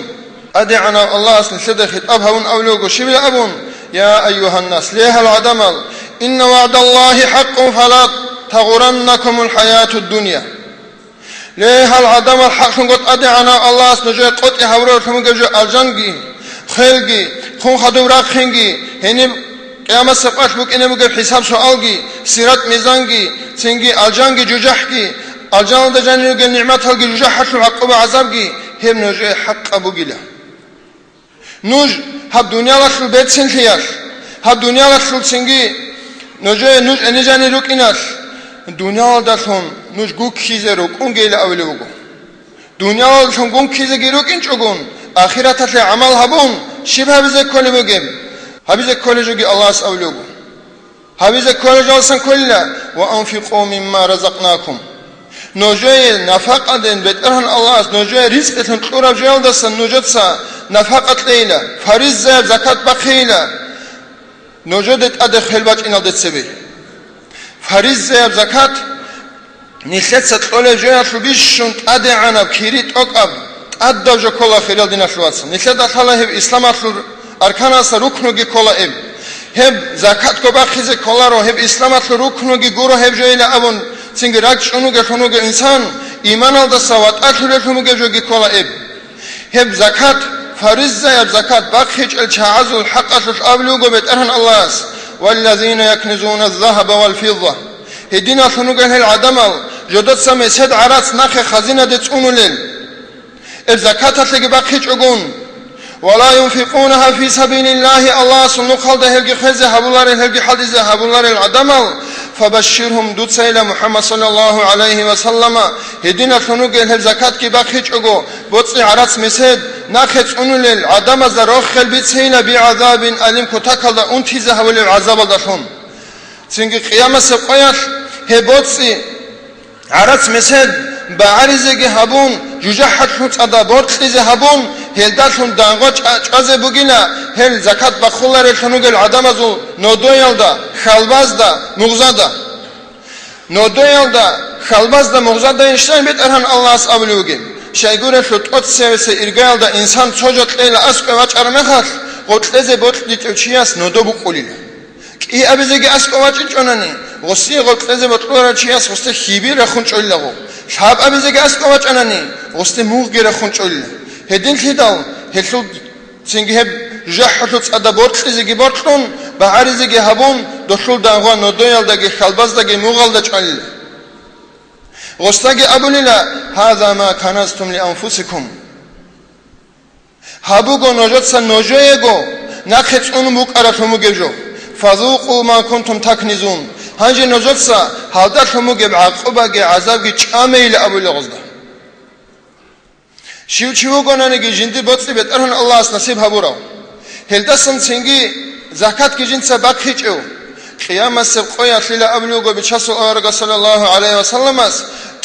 ادعنا الله اصل شده خطاب هون اولوگو شبل ابون يا ايها الناس ليه العدم ان وعد الله حق فلا تغرنكم الحياة الدنيا ليه العدم الحق قد أدعنا الله سنجي قد يحورو شمو جو الجنگي خلقي خون خدم راخنگی هنیم قیامت سقاش بکنه مگه حساب سوالگی سیرت میزانگی سنگی الجانگی جوجحگی الجان ده جانیو گل نعمت هلگی جوجح حشو عقوب عذابگی هم نوجه حق ابو گیلا نوج هب دنیا لخل بیت سنتیاش هب دنیا لخل سنگی نوجه نوج انی جانی روکیناش دنیا داشون نوج گو کیزه رو کون گیل اولی بگو دنیا داشون گون کیزه گیروک این چگون آخرت هست عمل هبون شیب هبیزه کلی بگیم هبیزه کلی جوگی الله اس اولی بگو هبیزه کلی جالسن کلیلا و انفقوا مما رزقناکم نوجه نفقه دین بترهن الله اس نوجه رزق تن قرب جال دستن نوجه سا نفقت لیلا فریض زب زکات بخیلا نوجه دت ادخل باج اینال دت سبی فریض زب زکات نیست ستوله جویا شبیشون اد عنب کیریت اقاب اد دوجه کلا خیال دینا شواتس نیست داخله هب اسلام اصل ارکان اصل رکنوگی کلا ام هب زکات کو بخیز کلا رو هب اسلام اصل رکنوگی گورو هب جویلا ابون سینگ راکش اونوگه انسان ایمان آل دستاوات اصله شونوگه جوگی کلا ام هب زکات فریض زب زکات بخیج الچعزو الحق اصل ابلوگو بترهن الله اس والذين يكنزون الذهب والفضة هدينا شنوگه هل عدمل جدت سمسد عرس نخ خزینه دت اونولل الزکات اصل بخیج اگون ولا ينفقونها في سبيل الله الله سنو خالده هلگی خزه هبولار هلگی حدیزه هبولار العدمل فبشرهم دوت سيلا محمد صلى الله عليه وسلم هدينا شنوگه هل زکات کی بخیج اگو بوصي عرس مسد نخت اونولل عدم از روخ خل بیت سيلا بعذاب الیم کتاکل اون تیزه هول العذاب داشون سنگ قیامت سقایش هبوصي عرس مسد بعرزه هبون جوجه حتشون صدا بورتلیزه هبون هل داشون دانگو چازه بگینا هل زکات بخولار شنوگل عدم ازو نودویل دا خلباز دا مغزا دا نودویل دا خلباز دا مغزا دا اینشتن بیت ارهن الله اس ابلوگیم شایگوره شد ات سویسه ارگایل دا انسان چوجت لیل اسک وچ ارمخاش قطلزه بورتلی چیاس نودو بقولیله ای ابزگی اسک وچ چونانی غصی قطلزه بطلورا چیاس غصه خیبی رخون چوله گو شاب ابزگی اسک وچ انانی غصه موغ گی رخون چوله هدین خیدال هلو سنگی هب جحتو صدا بورتلیزگی بورتلون با عرزگی هبون دشول دانگوان نودویل داگی خلباز داگی موغل دا چوله غستاگی ابولیلا هذا ما کنزتم لانفسکم هبوگو نوجت سن نوجویگو نخت اون مقراتمو گجو فذوقوا ما كنتم تكنزون هنجي نوجت سا حالدتمو گب عقوبه عذابگی چامیل ابولی غزدا شیو گونانگی جندی بوتلی بترهن الله اس نصیب هبورا هلدسن سنگی زکات کی جنس بخیچو قیامت سب قویا خیلا ابلوگو بچاسو آرگا صلی الله علیه وسلم اس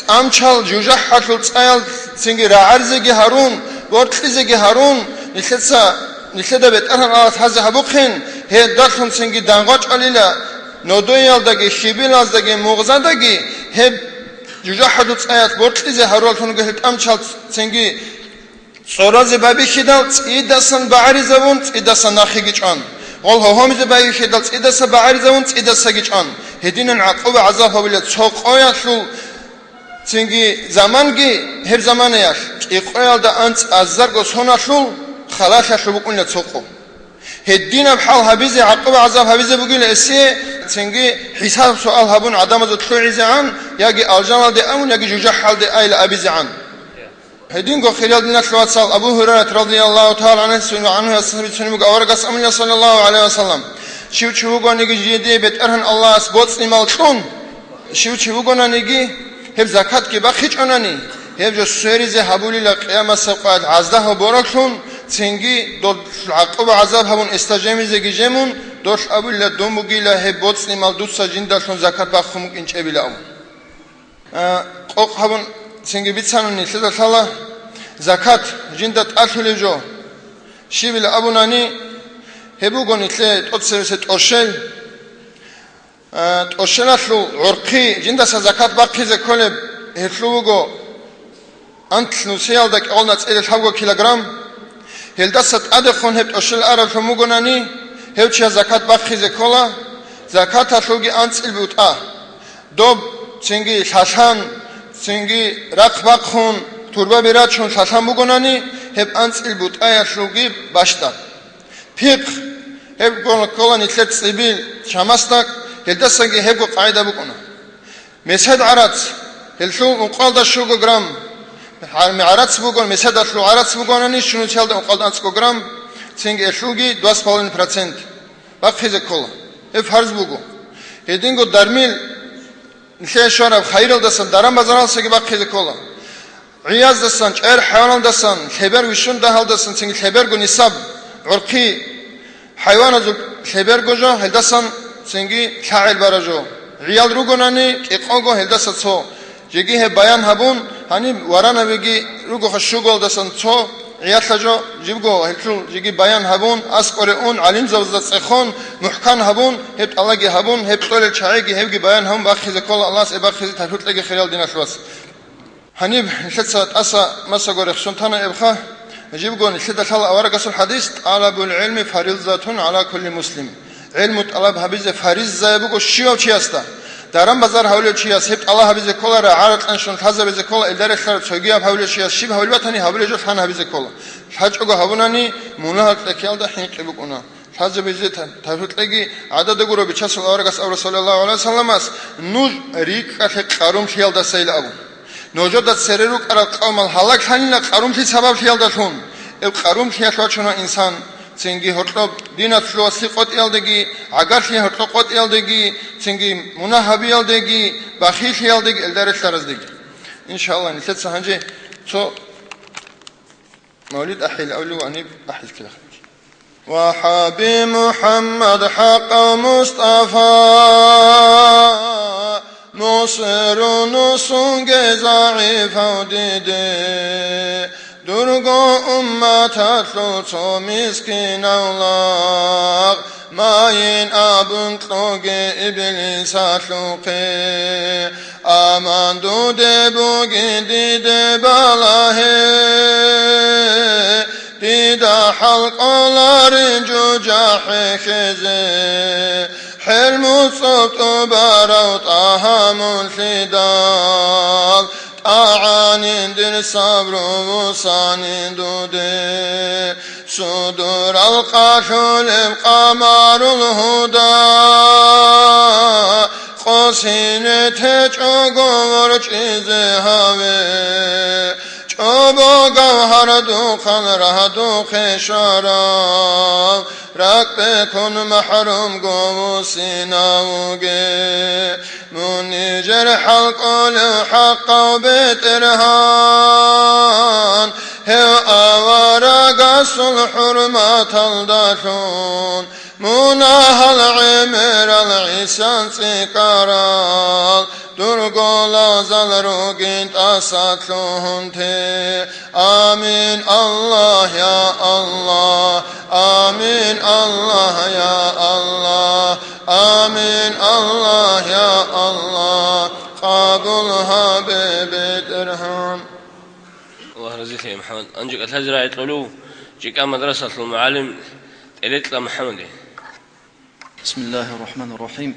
امچال جوجه حتل صایل سنگی را عرضگی هارون ورتلیزگی هارون نشده بترهن الله حزه هبوخین هی داشون سنگی دانگاچ علیلا نودویل داگی شیبیل از داگی مغزان داگی هی جوجه حتل صایل ورتلیزه هارون تونگه هت امچال سنگی سورازی بابی خیدال ایداسن بعریزون ایداسن نخیگیچ آن قال همیشه بایی خیدال ایداس بعریزون ایداس سگیچ آن هدینن عقوب عذاب هویل چوق آیاتلو سنگی زمانگی هر زمانیاش ایقایل دا انت از زرگو سوناشلو خلاشش بکنه چوقو هدین بحال هبیزه عقوب عذاب هبیزه بگیل اسیه سنگی حساب سوال هبون عدم از تلویزه عن یاگی الجمال دی امون یاگی جوجه حال دی ایل ابیزه عن هدين قو خلال دينا شلوات سال أبو هريرة رضي الله تعالى عنه عنه الصحابي سنبق أورقص أمني صلى الله عليه وسلم شو قو نيجي جدي بتأرهن الله سبوت سنمال شون شو قو نيجي هب زكاة كي بخيج أناني هب جو سيريزه هبولي لقيامة سقاد عزده وبركون تنجي دور عقوب عذاب هبون استجامي زكي جمون دور أبو الله دوموجي له هب بوت سنمال دوت سجين داشون زكاة بخمك إنش أبيله قو هبون سنگی بیتسانونی سلسله سالا زکات جندت آتولی جو شیبیل ابونانی هبوگونی تله توتسرست اوشل اوشلاتلو عرقی جندت زکات باقی زکول هتلوگو انت نوسیال دک اولنات ایل هاگو کیلوگرم هلدست ادخون هب اوشل عرف موگونانی هبچه زکات باقی زکولا زکات هتلوگی انت ایل بیوتا دو سنگی شاشان سنگی رقبق خون تربه بیرد چون ششم بگنانی هب انسیل بود آیا شوگی باشد فقه هبقون كولان يتلت سبيل شمستك هلدسنجي هبقو قاعدة بقونا مسهد عرات هلشو مقال دا شوغو جرام عرات سبقون مسهد أشلو عرات سبقوناني شنو تشالد مقال دا أنسكو جرام تسنجي أشلوغي 2,5% بقى كولا فرض بقو هدينغو درميل نشي شورا خيرل دسن درام بزرال سيجي بقى كولا عياز دسن شعر حيوان دسن خبر وشون دهال دسن تسنجي خبر جو نساب عرقي حيوان جو خبر جو هلدسن تسنجي شاعر برجو عيال روغوناني كيقوغو هلدسن تو جيجي هي بيان هبون هاني ورانا بيجي روغو خشوغول دسن تو عيال جو جيبغو هلشو جيجي بيان هبون اسقرئون علم زوزت سخون محكان هبون هبت الله جي هبون هبت طول الشعيجي هبجي بيان هم باخذ كل الله سباخذ تفوت لقي خلال دينا شواس هنيب شتسات أسا مسا غوري خشونتانا إبخا جيبغون شدة الله أورقس الحديث طلب العلم فريضة على كل مسلم علم طلب هبيز فريض زيبغو شيو تشياستا دارم بازار هولو تشياس هبت الله هبيز كولا را عارت انشون تازا بيز كولا إدارة خلال تشوغياب هولو تشياس شيب هولو تاني هولو جو تانا هبيز كولا حاج أغو هبوناني مناهل تكيال دا حين قبقونا حاج بيزي تفوت لقي عدد غورو بيشاس الأورقس أو رسول الله عليه وسلم نوج ريك أخي قاروم شيال دا سيل أبو نوجد سريرك على قوم الحلاق حنين قارون في سبب خيال داشون القارون في أشواجنا إنسان تنجي هرطب دينة فلوسي قط يلدقي عقار في هرطب قط يلدقي تنجي مناهب يلدقي بخيل يلدقي الدرس ترزدقي إن شاء الله نسيت سهنجي تو مولد أحي الأولي وأنيب أحي كلا وحبي محمد حق مصطفى نصر نصنگ ضعیف و دیده درگو امت تو مسکین اولاق ماین آبون قلوگ ابلیس شوقه آمان دوده بوگی دیده بالاه دیده حلقالار جوجاح خزه حلم الصوت بارو طه منشدال طاعان در صبر وصان دوده صدور القاشل القمر الهدى قصين تجعور چیز هوه چوبو گوهر دوخن ره دوخ شراب رک بکن محروم گو سیناوگه منیجر حلق الحق و بترهان هو آوارا صلح حرمات الداشون مناها العمر العيسان سيكارال درقولا زلروقين تاساتلوهن تي آمين الله يا الله آمين الله يا الله آمين الله يا الله قابلها ببدرهم الله رزقك يا محمد أنجك الهجرة يطلعوا جيك مدرسة المعلم إليت محمد. بسم الله الرحمن الرحيم.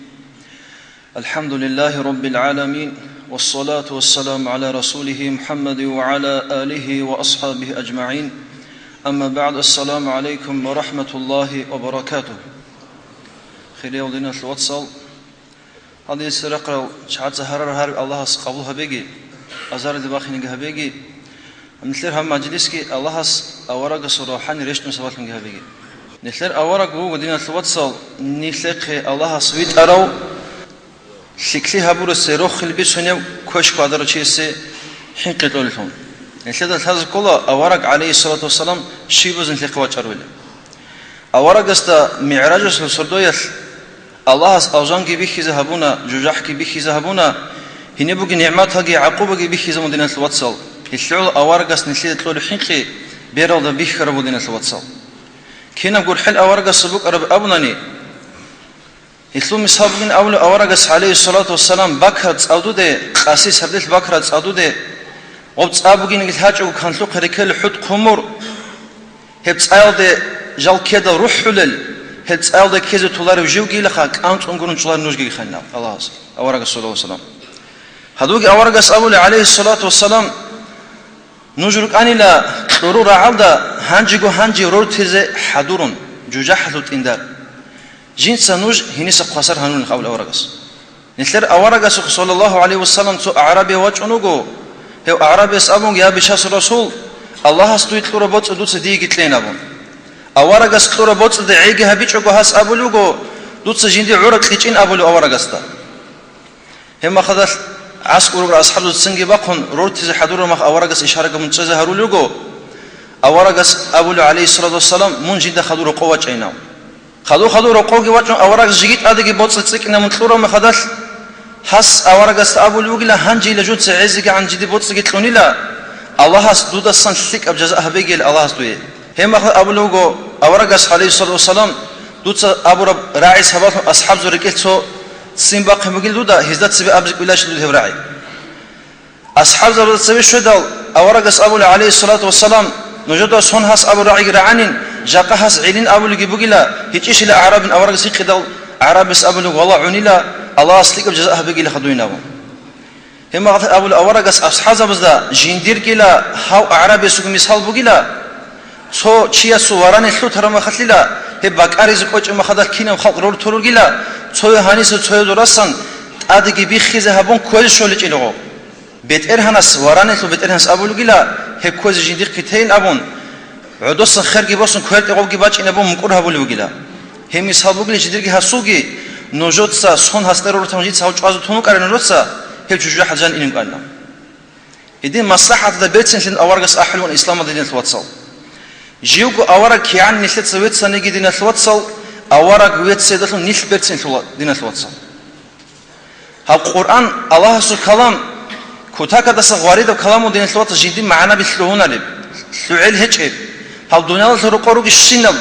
الحمد لله رب العالمين والصلاة والسلام على رسوله محمد وعلى آله وأصحابه أجمعين. أما بعد السلام عليكم ورحمة الله وبركاته. خير يودينا الواتسال هذه السرقة شعات هرر هر الله قبولها بيجي أزار دباخينها بيجي مثلها مجلسك الله أورق صراحان ريش مسواتهم بيجي نثر أورق هو ودينا الواتسال نثلق الله سويت أرو شكلي هبور السروخ اللي بيسونيا كوش قادر شيء حين قتلهم نثر هذا كله أورق عليه الصلاة والسلام شيء بزن نثلق واتشروله أورق است معراج السردوية الله أوزان كي بيخي ذهبونا جوجح كي بيخي ذهبونا هني بقى نعمات هاجي عقوبة كي بيخي ذا مدينة الواتسال يطلعوا أورق است نثلق يطلعوا حين بيرضى بيخي رب مدينة الواتسال كنا نقول حل أورق السبوك أرب أبناني يطلعوا مسحبين أول أورق عليه الصلاة والسلام بكرت أودوده قاسيس هبدت بكرت أودوده وبت أبوجين الهاج وكان لق ركال حد قمر هبت أيضا جال كذا روح حلل هبت أيضا كذا طلار وجوجي لخاك أنت أنقولن طلار نوجي خلنا الله أورق الصلاة والسلام هذوك أورق أول عليه الصلاة والسلام نجرك أني لا ضرورة عالدا هنجي رورتيز حضورون جوجحلو تندار جنس نوج هنيس قصر هنون قول أورغس نثر أورغس صلى الله عليه وسلم تو عربي وجنوجو هو عربي سأبون يا بشاس رسول الله استويت لربوت دوت ديجي تلين أبون أورغس لربوت دعيجي هبيتشوجو هاس أبولوجو دوت جندي عرق تيجين أبولو أورغس تا هم خذ عسكر أصحاب السنجي بقون روت حضور ما أورغس إشارة من تجاه هرولوجو أورغس أبولو عليه الصلاة والسلام من جد خدور قوة عيناو خدور قوة وجه أورغس جيت أديك بوت تسكنا من ثورة ما خذش حس أورغس أبولو جلا هنجي لجود سعزك عن جدي بوت سكت لونيلا الله هس دود السن ثق بجزاء بيجي الله هس دويه هم أبولوجو أورغس عليه الصلاة والسلام دود أبو رب راعي سبب أصحاب زرقته سيمباق مجيل دودا هزدت سبي أبزك ولاش دوده راعي أصحاب زرقت سبي شو دال أورغس أبولو عليه الصلاة والسلام نجد صن هس أبو راعي رعنين جاك هس عيلين أبولو جيبوجلا هيتش إلى عرب أورغس يقدر عربس أبولو والله عنيلا الله أصلك بجزاء بيجي لخدوينا هم أبولو أورغس أصحاب زبزدا جندير كلا هاو عربي سوق مثال بوجلا سو شيا سواران الثلو ترى ما خليلا هباك أريز كوج ما خدال كينا خلق رول ترول جلا سو هاني سو دراسن أديك بيخيزه هبون كوز شغل تلقو بيت إرهنس واران الثلو بيت إرهنس أبولو جلا هب كوز جندير كتين أبون عدوسن خارجي بوسن كويت أقوى جباج إن أبون مكره أبولو جلا هم مثال بوجلا جندير كهسوجي نوجودسا صون هستر رو تمجيد ساوج عزو تونو كارن روتسا هل جوجا حجان إنهم قالنا إذن مصلحة ذا بيتسن لين أورغس أحلون الإسلام دين الواتسال جيوكو أورغ كيان نسلت سويت سنجي دين الواتسال أورغ ويت سيدتهم نيل بيتسن دين الواتسال القرآن الله سو كلام كتاك دس غاريد وكلامه دين الواتسال جدي معنا بسلوهنا لب سعيل هجيب هل دنيا الرقورو الشينل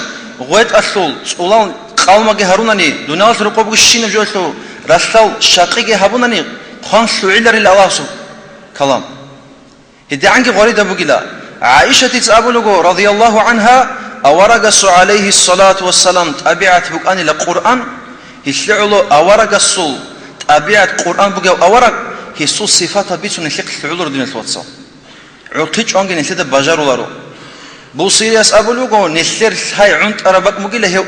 غويت أسول سؤال قالماجي هاروناني دونال ترقبوا الشين جوتو رسال شاقيجي هابوناني خان سعيلر الله سو كلام هدي عنك غريد أبو جلا عائشة تأبلغو رضي الله عنها أورغس عليه الصلاة والسلام تابعت بقان القرآن يسلعلو أورغس تابعت قرآن بقى أورغ هي صفات بيتون الشق العذر دين الواتساب عطيج عنك نسيت بجارو لارو بوصيريس أبلغو نسير هاي عند أربك مجلا هي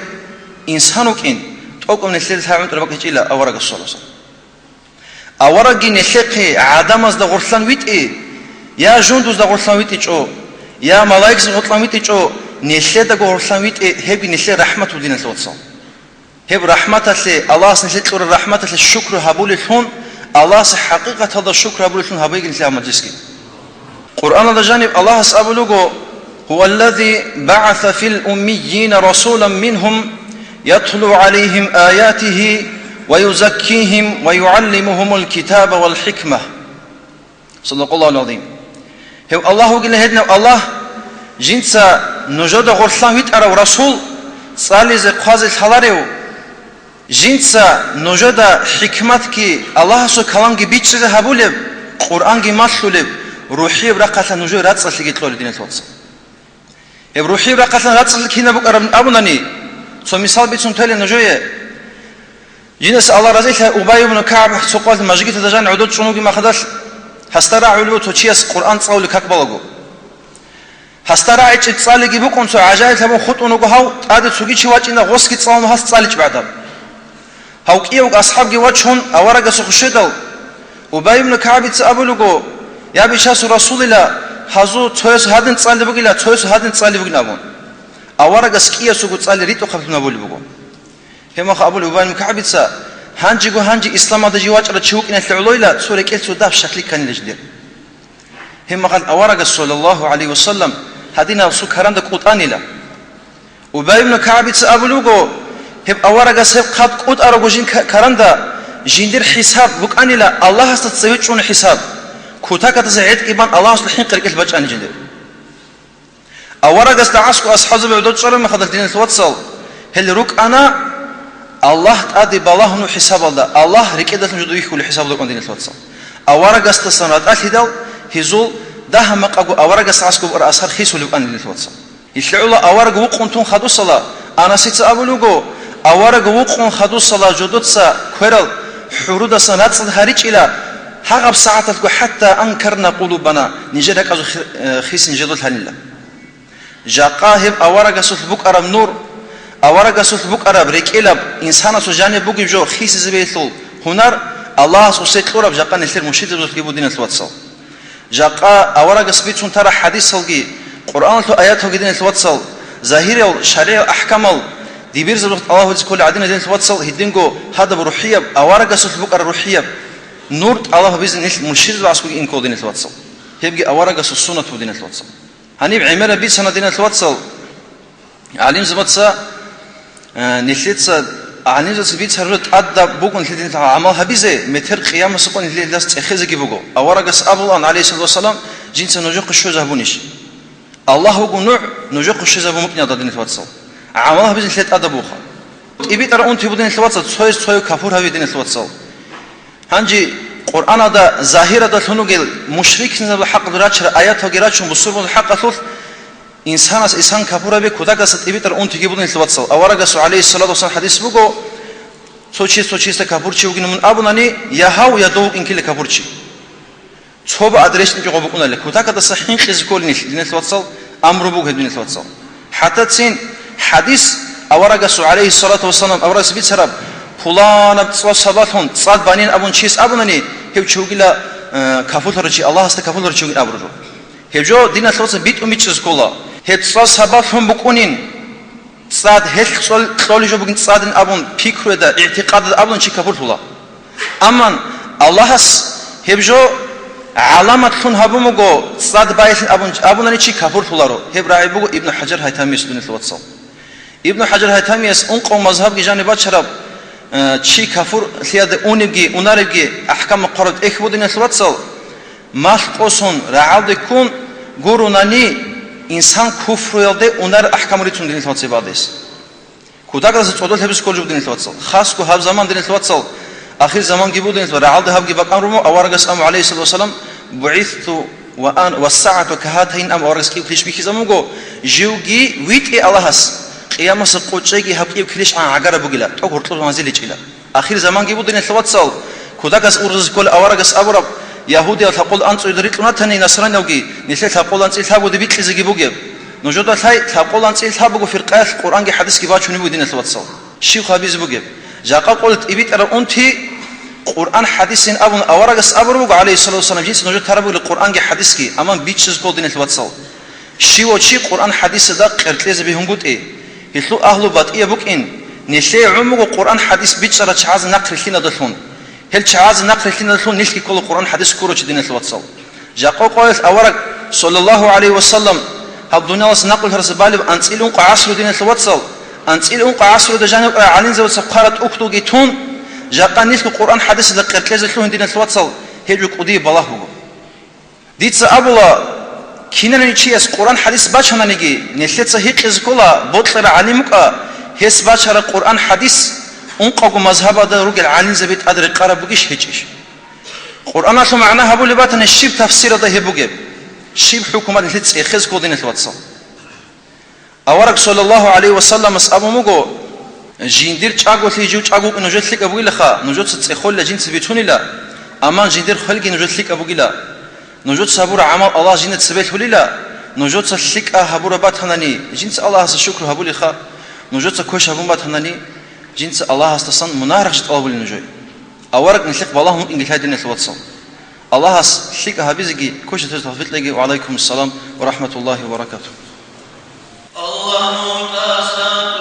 إنسانك إن تقوم نسير هاي عند أربك هجيلا أورغس صلى الله عليه وسلم أورغ نسيقه عدم از دغرسان ويت إيه يا جندوز دغرسان ويت إيش أو يا ملاك دغرسان ويت إيش أو نسير دغرسان ويت إيه هبي نسير رحمة ودين الواتساب هب رحمة الله الله نسير كور رحمة الشكر هبول الثون الله حقيقة هذا الشكر هبول الثون هبيج نسير مجلسك قرآن هذا جانب الله سأبلغه هو الذي بعث في الأميين رسولا منهم يتلو عليهم آياته ويزكيهم ويعلمهم الكتاب والحكمة صدق الله العظيم هو الله قال هدنا الله جنسا نجد غرسان ويتأرى ورسول صالي زي قازي الحلاريو جنسا نجد حكمتك الله سو كلامك بيتشي هبولب قرآنك ماشولب روحي برقة نجد راتس لكي لدين الواتساب روحي برقة راتس لكي نبوك أبناني سو مثال بيتون تالي نجوية جنس الله رضي الله أبي بن كعب سقوط مجيء تدجان عدود شنوجي ما خدش هسترع علو توشيس قرآن تصاول كقبلغو هسترع إيش تصالي جيبوكم سو عجائب تبون خطونو جهاو عاد تسوقي شيء واجينا غص كي تصاون هست تصالي بعدها هاو كيو أصحاب جواتشون أورق سخشيدل أبي بن كعب تأبلغو يا بيشاس رسول الله هزو تويس هادن تصالي بقيلا تويس هادن تصالي بقينا بون أورق سكيا سوق تصالي ريتو خبط نبول بقو هم أبو أبي بن كعب تأ هانجي إسلام هذا جواج على تشوك إن العلوية سورة كيل سوداف شكل كان لجدير هم قال أورق صلى الله عليه وسلم هذينا سكران القرآن لا أبي بن كعب أبلغو هم أورق سب قد قد أرجوجين كراندا جندير حساب بقان لا الله استسويت شون حساب كوتاك تزعيد إبان الله سلحين قريك البج عن جندير أورق استعسكو أصحاب بعدود شر ما خدت دين الواتساب هل روك أنا الله تأدي بالله نو حساب الله ركيدة نجدو يخول حساب لكم دين الواتساب أورق استسنات أهدال هزول ده مقاقو أورق استعسكو بأسهر خيسو لكم دين الواتساب يشعوا أورق وقنتون خدو الصلاة أنا سيت أبلغو أورق وقن خدو الصلاة جدود سا كورل حرود سنات صدهاريج إلى حقب ساعتك حتى أنكرنا قلوبنا نجدك أزو خيس نجدو الهنيلة جاقاهب أورق سلبك أرم نور аварагасул букараб рекилаб инсанасу жане буги жо хис зебейлул хунар Аллах сусетлураб жақа нелер мушидзул гибудин алватсал жақа аварагас бицун тара хадис салги Qur'an to ayat hogidin alwatsal zahiril sharia ahkamal dibir zul Allah zikul adina din alwatsal hidingo hada ruhiyab awaragas bukar ruhiyab nur Allah bizin mushid asku in kodin alwatsal hebgi awaragas sunnat din alwatsal hani imara bi sanadin alwatsal alim zbatsa nilitsa alim zbit sarut adda bukun hidin amal habize meter qiyam suqun lilas tsikhze gibugo awaragas abullah alayhi wasallam jinsa nojoq shuzabunish الله وجنوع نجوق الشيء زبون مبني على دين الواتساب عمله بزن ثلاث أدبوخا إبي ترى أنت بدين الواتساب سوي كفور هذي دين الواتساب هنجي قرآن هذا ظاهرة هذا ثنوجل مشرك نزل الحق دراتشر آيات هجراتشون بصور الحق ثلث إنسان كفور هذي كذا قصة إبي ترى أنت بدين الواتساب أورا قصة عليه الصلاة والسلام حديث بقو سوتشي كفور شيء وجن من أبوناني يهاو يدو إن كل كفور شيء صوب أدريش نجوا بقولنا لك وتاك هذا صحيح خزكول دين الواتساب أمر بوجه دين الواتساب حتى تسين حديث أورجس عليه الصلاة والسلام أورجس بيت سراب فلان بتصوص صباحهم صاد بانين أبون شيس أبونني هيو شوقيلا كفول رجي الله است كفول رجي أبرو هيو دين الواتساب بيت أمي تشزكولا هيو تصوص صباحهم بكونين صاد هيل خلول جو بكون صادن أبون فكرة دا اعتقاد أبون شيء كفول فلا أمان الله هيو علامة خن هبومو صاد بايث أبوناني شيء كفر فلارو هبراي بو ابن حجر هيثميس دين الواتساب ابن حجر هيثميس أنقو مذهب جانب شرب شيء كفر ثياد أونيجي أوناريجي أحكام قرد إخبو دين الواتساب ما قصون رعاد يكون قروناني إنسان كفر يلده أونار أحكام ريتون دين الواتساب بعدس كوداك رأس تقول هبس كل جو دين الواتساب خاص كه هب زمان دين الواتساب آخر زمان جيبودين رعال ذهب جيبك أمرهم أورجس أم عليه الصلاة والسلام بعثت وأن والساعة كهاتين أم أورجس كيف كليش بيخي زمانجو جوجي ويت الله هس قيامة سقوط شيء هب كيف كليش عن عجرة بقيلا أو هرطل منزل يجيلا آخر زمان جيبودين الثواتسال كوداكس أورجس كل أورجس أبرب يهودي تقول أنت يدريت لنا تاني نصراني وجي نسيت تقول أنت إلهاب ودبيت لزج بوجي نجود هاي تقول أنت إلهاب وفي القرآن القرآن حديث كبار شنو بودين الثواتسال شيء خبيز بوجي جاء قلت إبيت أرى أنت قرآن حديثين أبون أورجس أبرو عليه الصلاة والسلام جنس نجود ترى بقول القرآن حديث كي أمام بيتشز قودين الواتساب شيء وشيء قرآن حديث ده قرتلز بهم بود إيه يطلع أهله بات إيه بوك إن نسي عمره قرآن حديث بيتشرا شعاز نقل خلنا دلهم هل شعاز نقل خلنا دلهم نسي كل القرآن حديث كورو دين الواتساب جاء قال أورج صلى الله عليه وسلم هبدونا وس نقل هرس بالب أنتيلون قعصر دين الواتساب أنتيلون قعصر دجانب علين زود سقارة أكتو جيتون جاء نيسك القرآن حديث ذكرت لازم تلون دين الواتساب هيجو قدي بالله هو ديت أبولا كنا نيجي القرآن حديث باشنا نيجي نسيت هيك إزكولا بطلع علمك هيس باشر القرآن حديث أنقذ مذهب هذا رجل عالم زبيت أدري قارب بقيش هيجيش القرآن أصلا معناها بقول باتنا الشيب تفسير هذا هيبوجب شيب حكومة نسيت إخذ كودين الواتساب أورك صلى الله عليه وسلم أبو مجو جندير تشاغو تيجو تشاغو نجوت لك ابو لخا نجوت تخول لجنس بيتوني لا امان جندير خلقي نجوت لك ابو لا نجوت صبر عمل الله جنت سبيت لا نجوت لك هبور بات هناني جنس الله الشكر هبو لخا نجوت كوش هبو بات هناني جنس الله استصن منارج طلب النجوي اورك نشق والله ان هذه الواتساب الله لك هبيزي كوش تفضل لي وعليكم السلام ورحمه الله وبركاته الله تعالى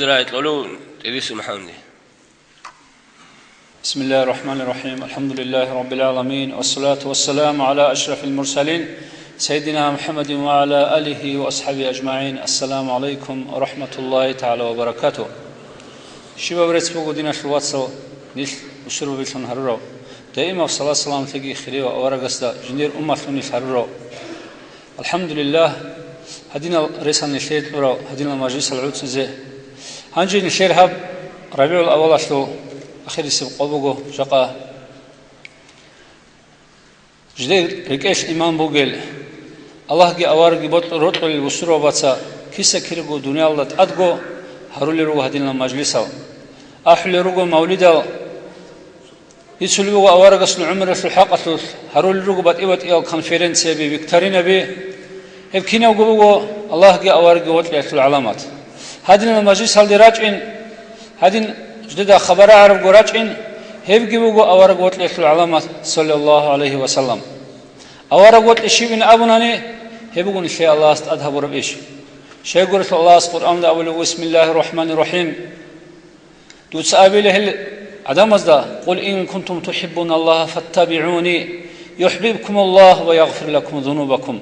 إزرائيل قالوا إدريس محمد. بسم الله الرحمن الرحيم. الحمد لله رب العالمين، والصلاة والسلام على أشرف المرسلين سيدنا محمد وعلى آله وأصحابه أجمعين. السلام عليكم ورحمة الله تعالى وبركاته. شباب رتبوا دينا الواتسو نيل وشرب بيشون هررو دائما الصلاة والسلام تجي خير وأورجستا جندير أمة ثوني هررو. الحمد لله هدينا رسالة نشيد ورا هدينا مجلس العود زي هنجي نشير هب ربيع الأول أشلو أخير يسب قلبه شقة جدير ركيش إمام بوجل الله جي أوارجي بط رطل الوسرو باتسا كيسة كيرجو دنيا الله تأدجو هرولي روجو هدينا مجلسه أحلي روجو مولده يسلوجو أوارجس العمر في الحقة هرولي روجو بات إيوت إيو كونفرنسية بفيكتورينا بي هبكينا وجوجو الله جي أوارجي وطلعت العلامات هدينا المجلس هل دراجين هدين جديد خبر عرب جراجين هبجي وجو أوارجي وطلعت العلامات صلى الله عليه وسلم أوارجي وطلع شيء من أبوناني هبجون شيء الله استأذهب ربيش شيء قرأت الله القرآن أول بسم الله الرحمن الرحيم تسأبله عدم أزدا قل إن كنتم تحبون الله فاتبعوني يحببكم الله ويغفر لكم ذنوبكم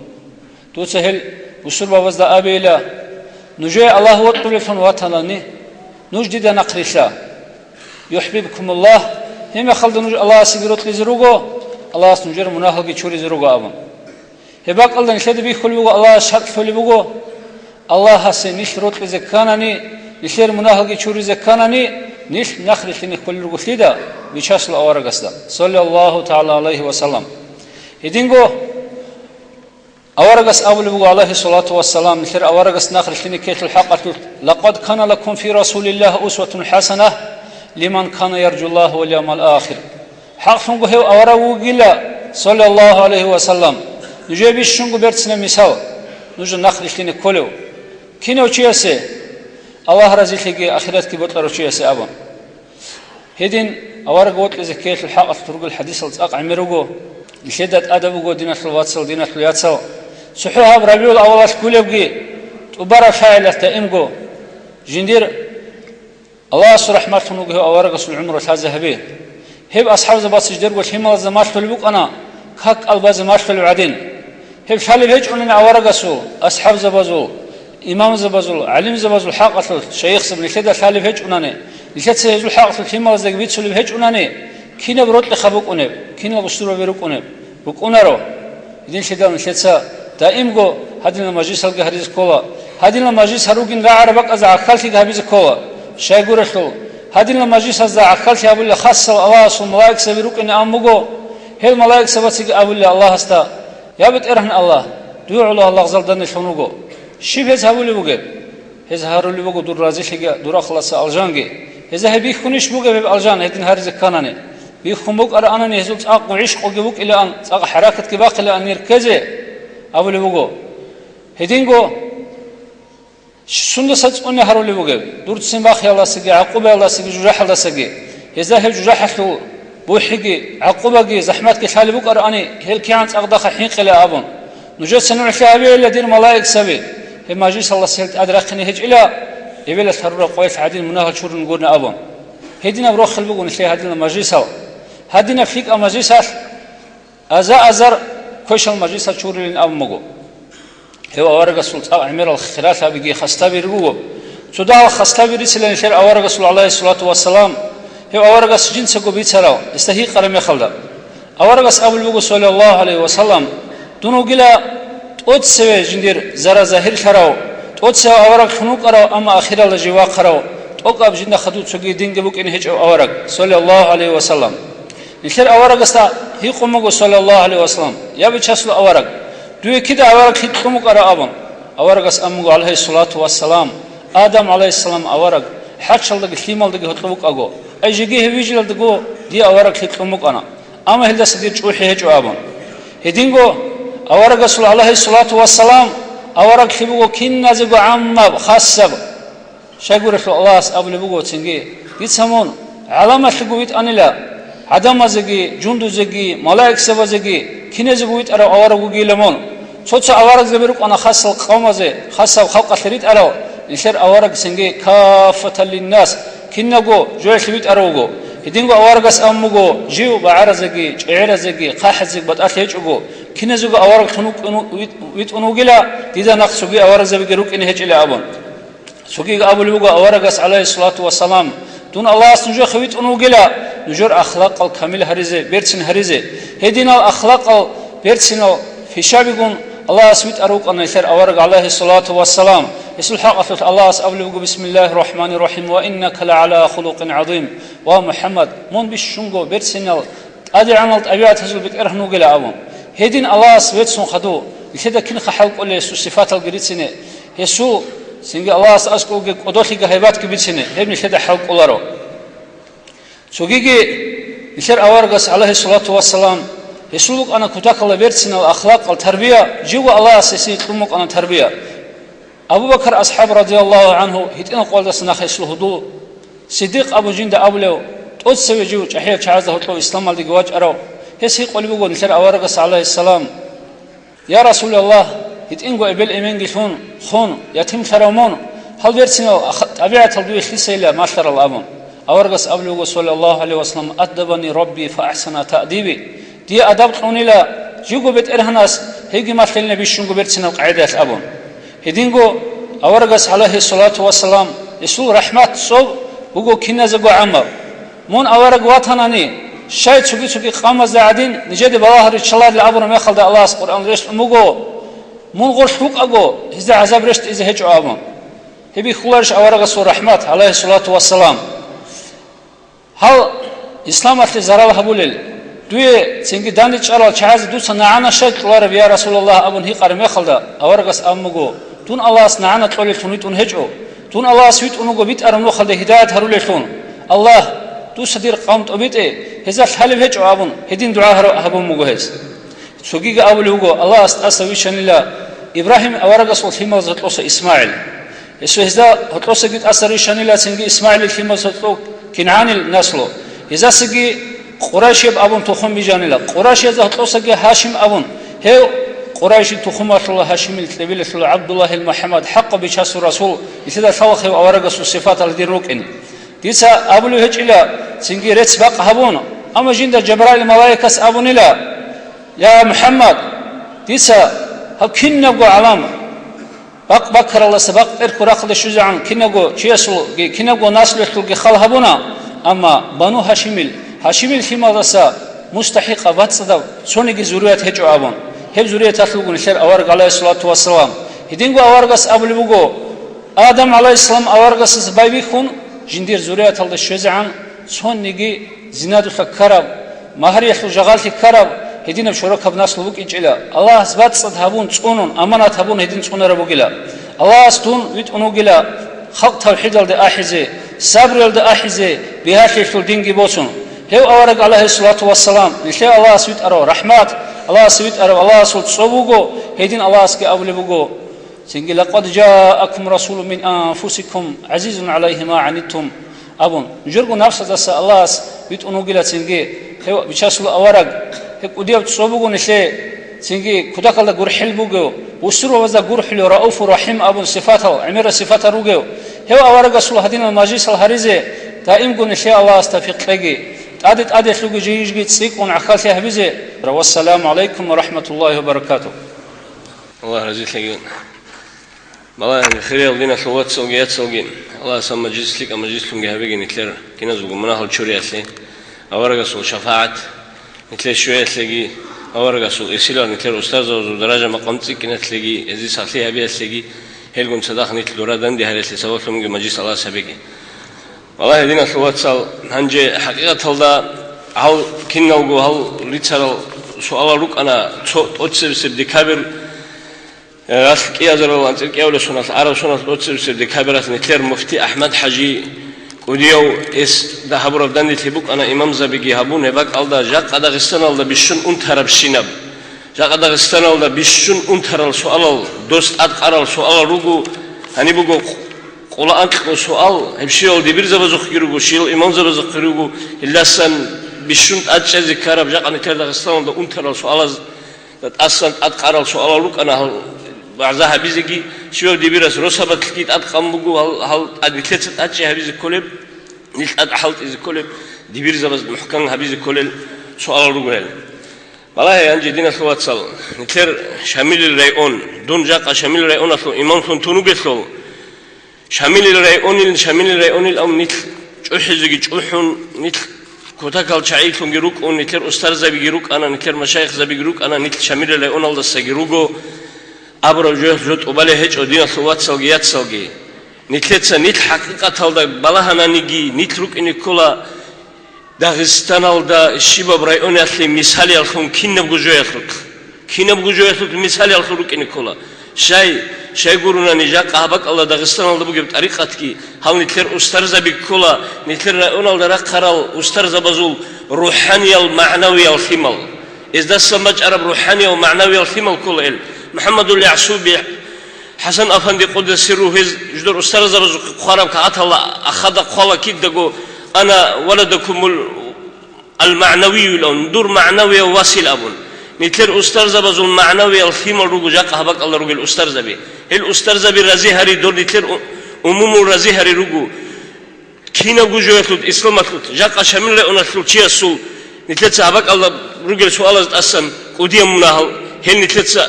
تسهل وسرب أزدا أبيلا نجي الله وطلفن وطنني نجدد نقرشا يحببكم الله هم خلد الله سيجرت لزروجو الله سنجر مناهل كشوري زروجو أبن هباك الله نشهد بيه كل بقى الله شرط فلي بقى الله حسن نش روت بزكانني نشير مناهل كشوري زكانني نش نخرج لني كل رجوسيدا بيشاسل أورجسدا صلى الله تعالى عليه وسلم يدينغو أورجس أول بقى عليه الصلاة والسلام نشير أورجس نخرج لني كيت الحق لقد كان لكم في رسول الله أسوة حسنة لمن كان يرجو الله واليوم الآخر حق شنو هو أورجو جلا صلى الله عليه وسلم نجيب شنو برتنا مثال نجو نخرج لني كله كينو تشيسه الله رزق لك آخرت كي بطل تشيسه أبا هدين أورج وقت زكية الحق ترجو الحديث الأق عمرجو لشدة أدبه دينة الواتسل دينة الياتسل سحوها بربيع الأول كل يبقي وبرا فاعلة تأمجو جندير الله سرحمة نوجه أورج سل عمر هذا هب أصحاب زباط سجدر قلت هم الزمات تلبق أنا كك الباز ماش تلعدين هب شال الهج أننا أورج سو أصحاب زبازو إمام زبازو علم زبازو حق شيخ سبني كذا شال الهج أننا لشت سيجو الحق هم الزج بيت سل الهج أننا كينا بروت لخبوك أنب كينا بستور بيروك أنب بك أنارو إذن شدّا لشت سا دائم جو هذين المجلس هلقى هريز كولا هذين المجلس هروقين لا عربك أز عقلتي هبيز كولا شيء قرشلو هذين المجلس أز عقلتي أبو الله خاص الله والملائك سبيروك إن أمجو هل ملائك سبتي أبو الله استا يا بيت إرهن الله دعو الله غزل دنا شنوجو شبه هذا اللي بوجب هذا هارو اللي بوجو دور رازي شجع دور خلاص ألجانجي هذا هبي خنيش بوجب ألجان هذين هارز كانني بيخموك أرى أنا نهزوت أق وعيش قجبوك إلى أن أق حركة كباق إلى أن يركزه أبو اللي بوجو هدينجو سند سات أني هارو اللي بوجب دور تسمع الله سجى عقوبة الله سجى جراح الله سجى هذا هب جراح له بوحجي عقوبة زحمات كشالي بوك أرى أنا هل كانت أقدخ حين قلا أبون نجد سنوع شعبي إلا دين ملاك سبي هم مجلس الله سهلت أدركني هج إلى يبيل الثروة قويس عدين مناهل شور نقولنا أبون هدينا بروح خلبوق ونشلي هدينا المجلس هدينا فيك المجلس أزر كويش المجلس شور لين أبو مجو هو أورج السلطان عمير الخلافة بيجي خستابي رجوع سوداء خستابي رسالة نشر أورج السلطان عليه الصلاة والسلام هو أورج السجن سكو بيتسرع استهي قرم يخلد أورج أبو البوق صلى الله عليه وسلم دونو جلا تودسه جندير زرا ظاهر خراو تودسه أورج خنوق خراو أما آخر الجوا خراو توقف جند خدود سجى دين جبوك إن هج أورج صلى الله عليه وسلم نشر أورج استا هي قومه صلى الله عليه وسلم يا بتشسل أورج دوي كده أورج هي قومه قرا أبن أورج اس أمه عليه الصلاة والسلام آدم عليه السلام أورج حتى شلدك خيمال دقي هتلوك أجو أجيجيه بيجي دقو دي أورج هي قومه أنا أما هذا سدير شوي هج أبن هدينجو أورج رسول الله الصلاة والسلام أورج خبوا كنا زبوا عم خاصة شاكور رسول الله أبو لبوا تنجي يتسمون علامة لقويت أنا لا عدم زجي جند زجي ملاك سبا زجي كنا زبويت أرى أورج وجي لمون صوت أورج زبيرك أنا خاصة قوم زي خاصة خلق خريط أرى نشر أورق سنجي كافة للناس كنجو جوش بيت أروجو هدينجو أورقس أمجو جيو بعرزجي عرزجي قاحزج بتأثيجو كنزجو أورق تنوك ويت أنوجلا ديدا نقصجي أورق زبيج روك إنه هج إلى أبون سوقي أبو لوجو أورقس عليه الصلاة والسلام دون الله سنجو خويت أنوجلا نجور أخلاق الكامل هرزة بيرتسن هرزة هدينا الأخلاق بيرتسن في شعبكم الله سويت أروك أن يثر أورق عليه الصلاة والسلام يسول حق الله أبلغ بسم الله الرحمن الرحيم وإنك لعلى خلق عظيم ومحمد من بشنجو بيرسنال أدي عملت أبيات هزل بيت إرهنو جل أبون هدين الله سويت سون خدو لكذا كن خحلق ولا يسوع صفات الجريتسنة يسوع سنجي الله أسكو قدوتي جهبات كبيتسنة هبني كذا حلق ولارو سوجي يثر أورق عليه الصلاة والسلام يسولك أنا كتاك الله بيرتسن الأخلاق التربية جوا الله سيسي كلمك أنا تربية أبو بكر أصحاب رضي الله عنه هتين قول دسنا خيس الهدوء صديق أبو جند أبو لو تسوي جو جحية شعزة هتلو إسلام على جواج أرو هسي قول بيقول نشر أورقس عليه السلام يا رسول الله هتين قو إبل إيمان جثون خون يتم فرامون هل بيرتسن أبيعة الدوي خيسيلا ما شر الأمون أورقس أبو صلى الله عليه وسلم أدبني ربي فأحسن تأديبي دي أدب قونيلا جيجو بيت إرهناس هيجي ما خلنا بيشونجو بيرتسن القاعدة أبون هدينجو أورقس عليه الصلاة والسلام يسوع رحمة صوب وجو كنا زجو عمر من أورق وطناني شايد سوقي قام زعدين نجد بلاهر الشلال العبر ما يخلد الله القرآن رشت مجو من غش حق أجو إذا عذاب رشت إذا هج عامم هبي خلارش أورقس ورحمة عليه الصلاة والسلام هل إسلام أتى زرال هبولل دوی سنگی دانش چرال چهارز دوست نعنا شد لاره بیا رسول الله ابون هی قرمه خلدا اورگس امگو تون الله اس نعنا طول تونیت اون هجو تون الله سویت اونگو بیت ارمو خلدا هدایت هرولشون الله دوست دیر قوم توبیت هزار حلم هجو ابون هدین دعا هبون مگو هز سوگی اولوگو الله است اسویشن الله ابراهیم اورگس فیما زتلوس اسماعیل اسو هزا هتلوس گیت اسریشن الله سنگی اسماعیل فیما زتلو کنعان النسلو هزا سگی قريش أبون تخم بجانلا قريش يزهد لوسجى هاشم أبون هي قريش تخم الله هاشم الكبير عبد الله المحمد حق بشاس الرسول إذا ثوخ وأورجس الصفات الذي روكني ديسا أبو الهج إلى سنجي رتس بق هبون أما جند جبرائيل الملائكة أبون إلى يا محمد ديسا هكين نجو علام بق بكر الله سبق إركو رقد الشجعان كين نجو شيسو كين نجو ناس لتلقي خال هبونا أما بنو هاشميل هاشميل في مدرسة مستحقة بتصدق سونيك زوريات هجو أبون هب زوريات تطلقون شر أورق عليه الصلاة والسلام هدينغو أورقس أبل بوجو آدم عليه السلام أورقس بايبيخون جندير زوريات الله الشجعان سونيكي زناد الكرب مهرية الجغال الكرب هدينا بشرك بناس لبوك إجلا الله أثبت صد هبون تقولون أمانة هبون هدين تقولون ربوجلا الله أستون ويت أنوجلا خلق توحيد الدأحزة صبر الدأحزة بهاش الدين جبوسون هو أورق عليه الصلاة والسلام نشاء الله سويت أرو رحمات الله سويت أرو الله سويت صوبوجو هيدين الله سك أولي بوجو سنجي لقد جاءكم رسول من أنفسكم عزيز عليه ما عنتم أبون نجرجو نفس دس الله سويت أنوجلا سنجي هو بيشاسل أورق هيك وديا صوبوجو نشاء سنجي كذا كلا جرحل بوجو وسروا وذا جرحل رؤوف رحيم أبون صفاته عمر صفاته روجو هو أورق سلو هدين المجلس الهريزة دائم قلنا شاء الله استفيق لقي أدت لقي جيش جيت سيك ونعخالتها بزي والسلام عليكم ورحمة الله وبركاته الله رزيق لقين والله خير لنا صوت سوقيات سوقين الله سما مجلس لك مجلس لهم جهبيجي نتلر كنا زوج مناهل شوري أصلي أورق سو شفاعة نتلر شوية تلاقي أورق سو إسيلا نتلر أستاذ ودرجة مقامتي كنا تلاقي إذا صحيح أبي أصلي هلقون صداق نتلر رادن دي هرس لسوات لهم مجلس الله سبيكي والله دينا صوت سال هنجي حقيقة هذا هل كنا وجو هل ريتشارل سؤال روك أنا أتصل بكابر أصل كي أزرع أنت كي أول سنة عرب سنة أتصل بكابر نتلر مفتي أحمد حجي وديو إس ده حبر بدن تبوك أنا إمام زبيجي هبون هباك الله جاك قد غستنا الله بيشون أنتهرب سيناب جاك قد غستنا الله بيشون أنتهرل سؤال دوست أدقرل سؤال روجو هني بوجو قول أنك سؤال هبشيل دبير زبزق يروجو شيل إمام زبزق يروجو إلا سن بيشون أتشز كارب جاك أنا ترى غستنا الله أنتهرل سؤال أصلا أدقرل سؤال روك أنا بعضها بيزكي شو دبيرس رصبت كيت أتقام بقو هل أدلتت أتشي هبيز كلب نيل أدحلت إذا كلب دبير زبز محكم هبيز كلل سؤال رجال والله يعني دينا ثوات صل نكر شامل الريون دون جاق شامل الريون أصله إمام ثنتونو قصلو شامل الريون الأم نيل جوحزقي جوحون نيل كوتاكال شعيل ثنجروك أو نكر أستاذ زبيجروك أنا نكر مشايخ زبيجروك أنا نيل شامل الريون الله سجروجو أبرو جوت وبله هج ودينا ثوات صلجيات صلجي نيلتسا نيل حقيقة هذا بلاها نيجي نيلروك إني كلا داغستان دا الشباب رايون أصلي مثالي الخون كينب جوياتلك مثالي الخروك إني كلا شاي قرونا نجاك أهبك الله داغستان دا بقى بطريقتك هل نتلر أسترزا بكلا نتلر رايون دا رقرال أسترزا بزول روحاني المعنوي الثمل إذا سمج عرب روحاني ومعنوي الثمل كل محمد اليعسوبي حسن أفندي قدس سره جدر أسترزا بزول قرب كعطا الله أخذ قولا كيد دقو أنا ولدكم المعنوي لون دور معنوي واصل أبون نتلر أسترز بزول معنوي الثيم الرجو جاك هبك الله رجل أسترز بي الأسترز برزي هري دور نتلر أمم الرزي هري رجو كينا جوجوت الإسلام تلت جاك شامل لأن تلتشي السول نتلر هبك الله رجل سؤال أسم قديم مناهل هل نتلر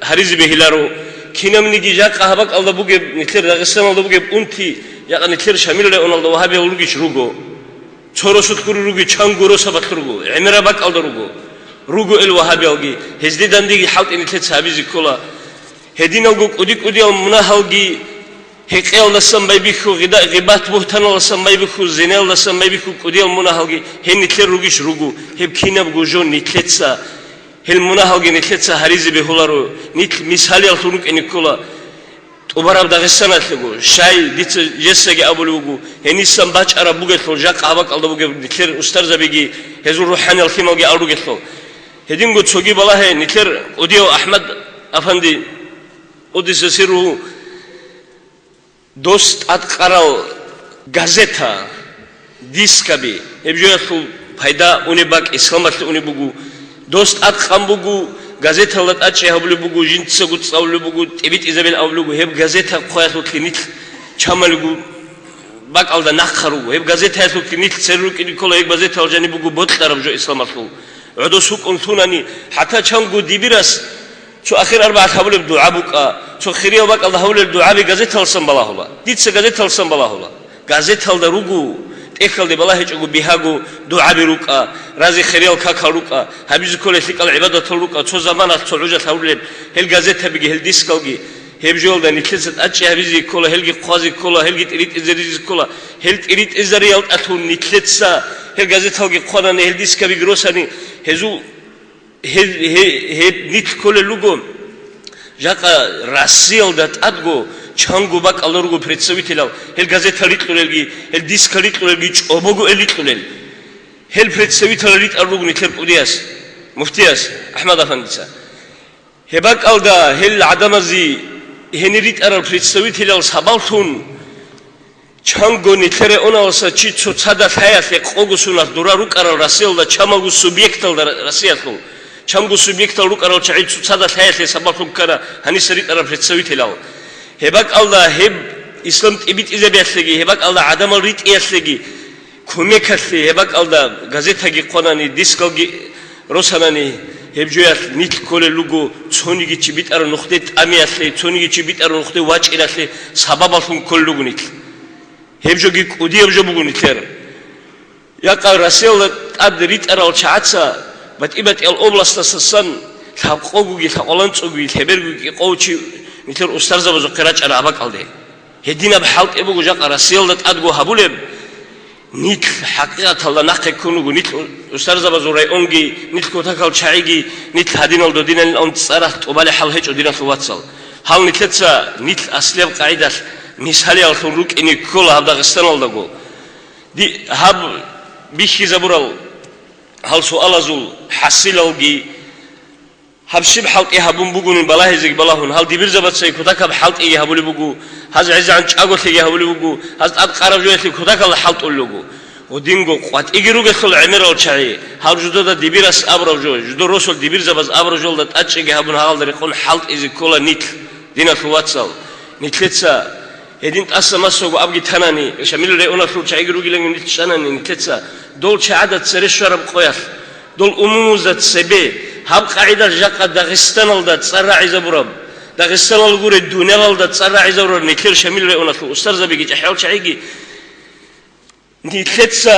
هريز بهلارو كينا من يجي جاك هبك الله بوجي نتلر داغستان الله بوجي أنتي يا نتلر شامل لأن الله وهابي رجيش رجو ثورة كوري رجي چانغورو سبت رجو عمرة بك الله رجو الوهابي أوجي هزدي دندي حاط إن تلت سابيز كلا هدينا وجو قدي المناهلجي هيك لسم بيبيخو غبات بهتان لسم بيبيخو زنا لسم بيبيخو قدي المناهلجي هن نتلر رجيش رجو هب كينا بجوجون نتلتسا هل مناهلجي نتلتسا هريزي بهولارو نت مثالي الخروج إن كلا وبراب داغستان أتلقو شاي ديت جسّجي أبولوجو هني سامباج عرب بوجتلو جاك عباك الله بوجي نتلر أستاذ بيجي هزور روحاني الخيمة جي أروجتلو هدين قد سوقي بالله نتلر أوديو أحمد أفندي أودي سيرو دوست أتقرال غازيتا ديسكابي يبجوتلو فايدا أونيباك إسلامات أونيبوجو دوست أتقام بوجو غازيتا لات أشي هبلو بوجو جنتسا قد أولو بوجو تبيت إزابيل أولو هب غازيتا قوياتو كلينيت شاملو باك ألدا نخرو هب غازيتا هاتو كلينيت سيرو كني كلا هب غازيتا الجاني بوجو بوت لارب جو إسلاماتو عدو سوق أنثوناني حتى شانغو ديبيراس شو آخر 4 هبلو بدعاء بوكا شو خيريا باك الله هبلو الدعاء بغازيتا لسن بالله الله ديتسا غازيتا لسن بالله الله غازيتا لدا روجو إخل دي بالله يجوا بيهاجو دعاء بروكا رازي خيريال كاكا روكا هبيز كل شيء العبادة روكا شو زمانات شو عجة هولين هل غازيتا بيجي هل ديسكالجي هبجول ده نتلسد أشي هبيزي كله هلجي قاضي كله هلجي تريد إزريز كله هل تريد إزريال أتون نتلسا هل غازيتا هلجي قانا هل ديسكا بيجروساني هزو هل نت كل لوجو جاكا راسيل ده أدغو چانگو باك الله رجو представителял هل газета ритлулелги هل диска ритлулелги чобогу элитлулел هل представитель рит аргу нитлер кудиас муфтиас ахмад афандиса هباك алда هل адамази هنريت ارال представителял сабалтун чанго нитлере оналса чицо цада таясе қогусунас дура рукарал расел да чамагу субъектал да расиятул чамгу субъектал рукарал чицо цада таясе сабалтун кара ханисерит арал представителял هباك الله هب إسلام تبيت إذا بيأسلقي هباك الله عدم الريت إيأسلقي كوميكاسلي هباك الله غازيتا جي قناني ديسكال جي روساناني هب جويات نيت كل لوجو توني جي تبيت أرو نخدة أمياسلي توني جي تبيت أرو نخدة واج إلاسلي سبب الفون كل لوجو نيت هب جو جي كودي هب جو بوجو نيتير يا قال رسول أد ريت أرو شعاتسا بات إبات الأوبلاست السن ثقوجو جي ثقلانتو جي ثبرجو جي قوتشي نتر أستاذ بزو قراج على أباك عليه هدينا بحالت إبوجو جاك رسيل دت أدغو هبولب نيت حقيقة الله نحكي كونو نيت أستاذ بزو رايونجي نيت كوتاكال شايجي نيت هدينا الدو دينا الأنت صارت وبالي حال هيج ودينا في واتسال حال نتلتسا نيت أصلي قاعدة مثالي الخروج إني كل هذا غستان الدغو دي هب بيشي زبورال هل سؤال زول حصيل الجي هبشب حلق إيه هبون بقول بالله يزيك باللهون هل دبير زبط سي كذاك بحلق إيه هبولي بقول هذا عز عن شقوة ليه هبولي بقول هذا أقرب جوة كذاك الحلق اللوجو ودينجو قوات إجروج خل عمير الشعي هل جدود دبير أس أبرج جو جدود رسول دبير زبط أبرج جول ده أتشجع هبون هذا دريقون حلق إذا كله نيت دينا الواتسال نتلتسا هدين تأسى مسوق أبغي تناني شامل رأي أنا فلوس شيء يقولوا لي نتشانني نتلتسا دول شعادة سرش شرب قياس دول أمومزة سبي هب قاعدة جاكا داغستان الدا تصرع عزبرب داغستان الغور الدنيا الدا تصرع عزبرب نتلر شامل رأي أنا فلوس أستاذ بيجي تحاول شيء نتلتسا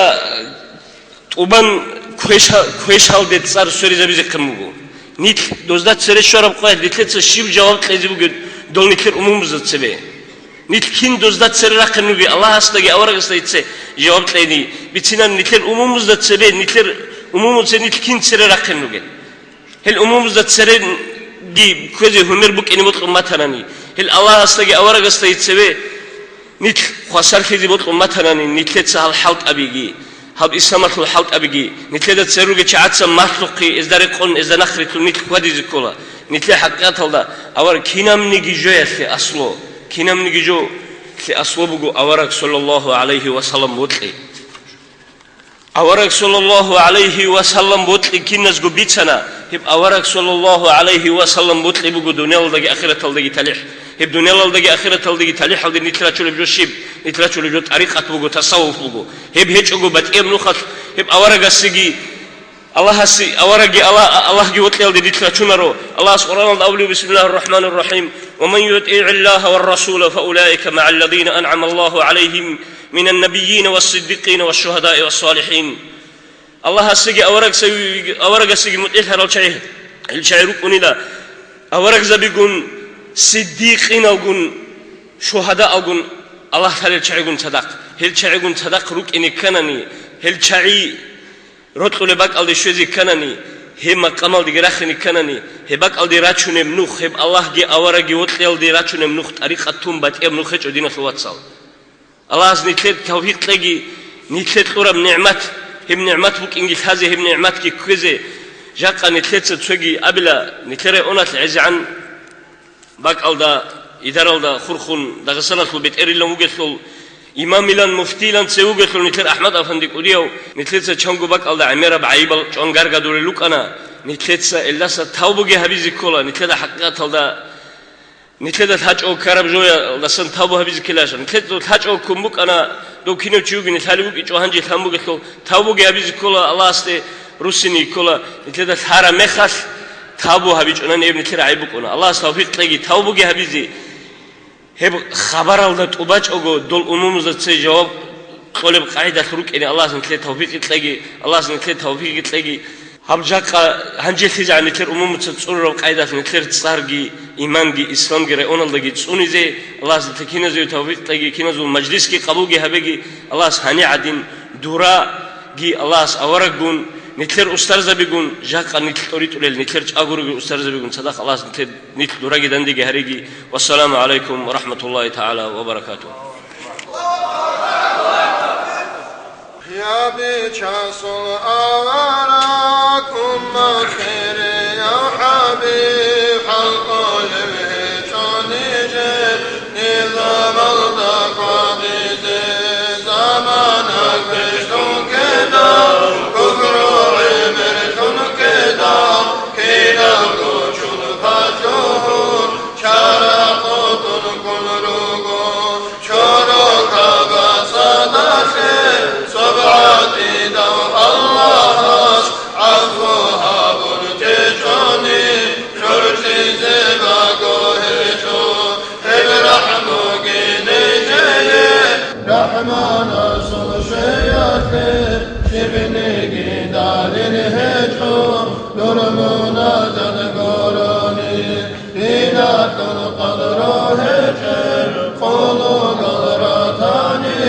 طبعا كويش هال ده تصار سوري زبيز كموجو نيت دوزدات سرش شرب قياس نتلتسا شيب جواب تلاقي بوجد دول نتلر أمومزة سبي نيت كين دوزدات سر رقنوجي الله هستجي أورق استيتسه جواب تلاقي بتسينا نتلر أمومزة سبي نتلر أمومزة نيت كين سر رقنوجي هل أمومزة سر جي كذي همير بوك إني بطل مثلاً هل الله هستجي أورق استيتسه نيت خسر كذي بطل مثلاً نتلت سهل حوت أبيجي هب إسمات الحوت أبيجي نتلت سروجي شعات سمارتقي إزدار قن إزدار نخرت نيت خدي زكولا نتلت حقيقة الله أور كينام نيجي جوية في أصله كينام نيجي جو في أصله بقو أورق صلى الله عليه وسلم بطلي أورق صلى الله عليه وسلم بطلي كيناس جو بيتنا هب أورق صلى الله عليه وسلم بطلي بقو دنيا لدقي آخرة لدقي تلح هب دنيا لدقي آخرة لدقي تلح هذا نتلا شو لبجو شيب نتلا شو لبجو طريقة بقو تصوف بقو هب هيج بقو بتأم نخط هب أورق السجي الله هسي أورقي الله جوت لي نتلا شو نرو الله سبحانه وتعالى بسم الله الرحمن الرحيم ومن يطيع الله والرسول فأولئك مع الذين أنعم الله عليهم من النبيين والصديقين والشهداء والصالحين الله هسي أورق سجي متأثر الشعير كونيدا أورق زبيقون صديقين أوجون شهداء أوجون الله تعالى الشعيرون صدق هل الشعيرون صدق روك إني كنني هل شعي رتقول بق على شوزي كنني هم كمال ديجرخني كنني هبق على ديراتشون منوخ هب الله جي أورقي وتلي ديراتشون منوخ طريقة توم بات منوخ جدينا في الواتساب الله عز نتلت توفيق تلاقي نتلت قرب نعمت هم نعمت بك إنجيل هذه هم نعمت كي كذا جاك نتلت تسوقي قبله نتلري أنا العز عن بق على إدارة على خرخون دغسنا في البيت إيري لهم وجهل إمام ميلان مفتي لان سوجهل نتلر أحمد أفندي كوديو نتلت شانغو بق على عميرة بعيبل شانغار قدور لوك أنا نتلت إلا ستاوبجي هبيزي كولا نتلت حقيقة على نتلت هاج أو كرب جويا لسن تابو هبيز كلاش نتلت هاج أو كمبوك أنا دو كينو تشوفي نتحلوك إجوهانجي ثامبوك كل تابو هبيز كلا الله است روسيني كلا نتلت هارا مخاش تابو هبيز أنا نيب نتلت عيبوك أنا الله استوفيق تلاقي تابو هبيزي هب خبر الله تباج أو دول أمم زت جواب طلب قاعدة خروج إن الله نتلت توفيق تلاقي الله نتلت توفيق تلاقي هم جاك هنجي تيجي عن نتر أمم تصور قاعدة نتر تصارجي إيمانجي إسلامجي رأون الله جي تصوني زي الله تكينا زي توفيق تلاقي كينا زو مجلس كي قبوجي هبجي الله هني عدين دورا جي الله أورجون نتر أستاذ بيجون جاك نتر تريد ولا نتر أقول أستاذ بيجون صدق الله نتر دورا جي دندي جهريجي والسلام عليكم ورحمة الله تعالى وبركاته. يا بيشاس الأوراكم خير يا حبيب القلب هجوني نظام الدقائق زمانك بشتون كدا كفر عمرتون كدا كدا كوشون فجون شرقتون كل رغو شرق بصدخ صبعتي دو الله عفوها برتجوني شرطي زباقو هجو الرحمو قيني رحمان أصل شياخي شبني قدار الهجو نرمونا تنقروني إذا القدر هجر قولوا قدرتاني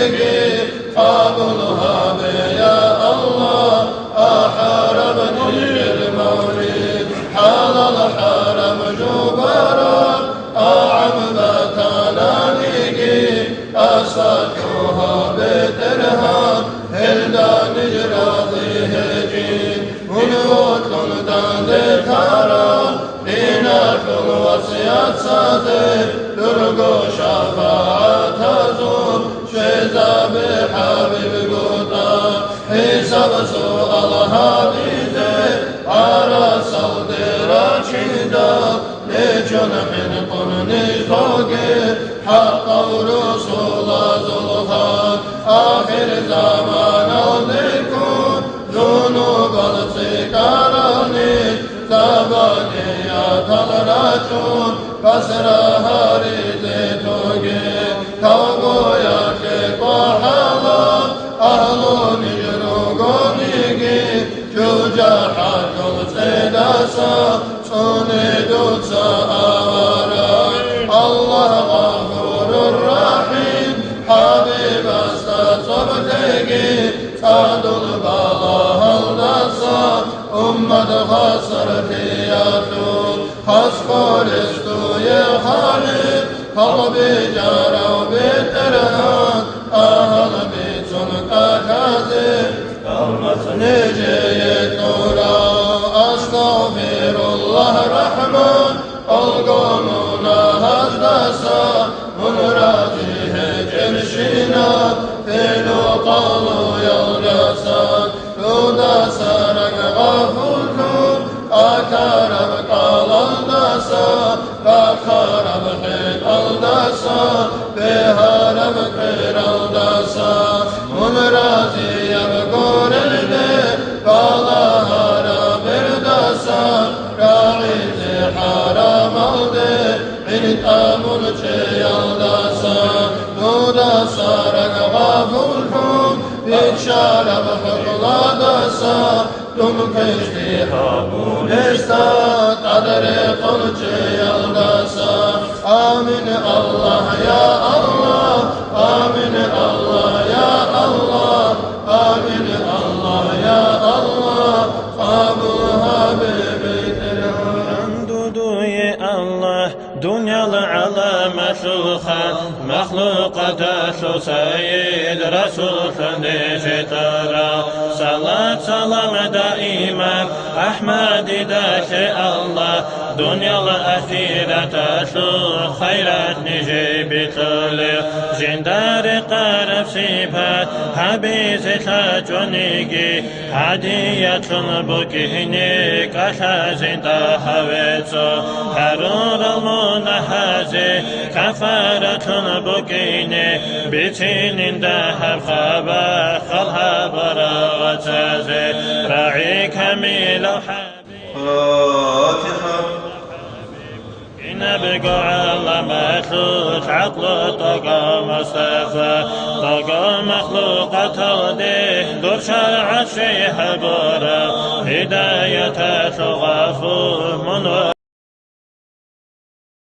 قابلها يا الله أحاربني المولد حال الحرم جبرا أعمبت لانيكي أصدقها بترهام هلدا نجراضي هجين ونوت لندان لكارا لناك الوصيات صادر درقو شفاعة زور شيزا بحبيب قطا حساب سوء الهاديزي على صوت راشدا لجنح قرن توقي حق ورسول ذو آخر زمان لكم ذنوب السكراني زبانية الرسول كسرها ريد توقي توقو يكيك وحلا أهل نجرقونيكي شجاعة السداسة صندوق سأوارا الله غفور رحيم حبيب استصبتكي سعد البلاء النصا أمة خسرتي يا طول خسفور استو يا خالد قلبي جاروا بالترهان أهل بيتون كاكازي كلمة نجي نورا أستغفر الله رحمن القومنا هزدسا من راجيه جرشينا فيلو قالوا يلقسا لودا سرق غفلكم أكرم قال النسا فخرب حين الدسا بهرب خير الدسا من راجي يبقون البيت قال هرب الدسا راعي حرام الدين عند أمر شيء الدسا نودا سرق غفلكم بشارب حقل دسا دم كشتي حبون استاد قدر قلت يلدسا آمين الله يا الله آمين الله يا الله آمين الله يا الله أبو حبيبي يا الله دنيا العلامة الخال مخلوقات سيد رسول ترى صلاة سلام دائما أحمد داشي الله دنيا الأخيرة خيرات نجيب تلي جندار قارب سيبات حبيز تاجونيكي هدية بكينيك أشازين تهويتو حرور المنهزي كفارة بكيني بتين دهب خبا خلها براغتازي راعي كميل فاتحة نبقى على مخلوق عقل طاقة مصطفى طاقة مخلوق توديه دور شرع الشيخ برا هداية الغفور من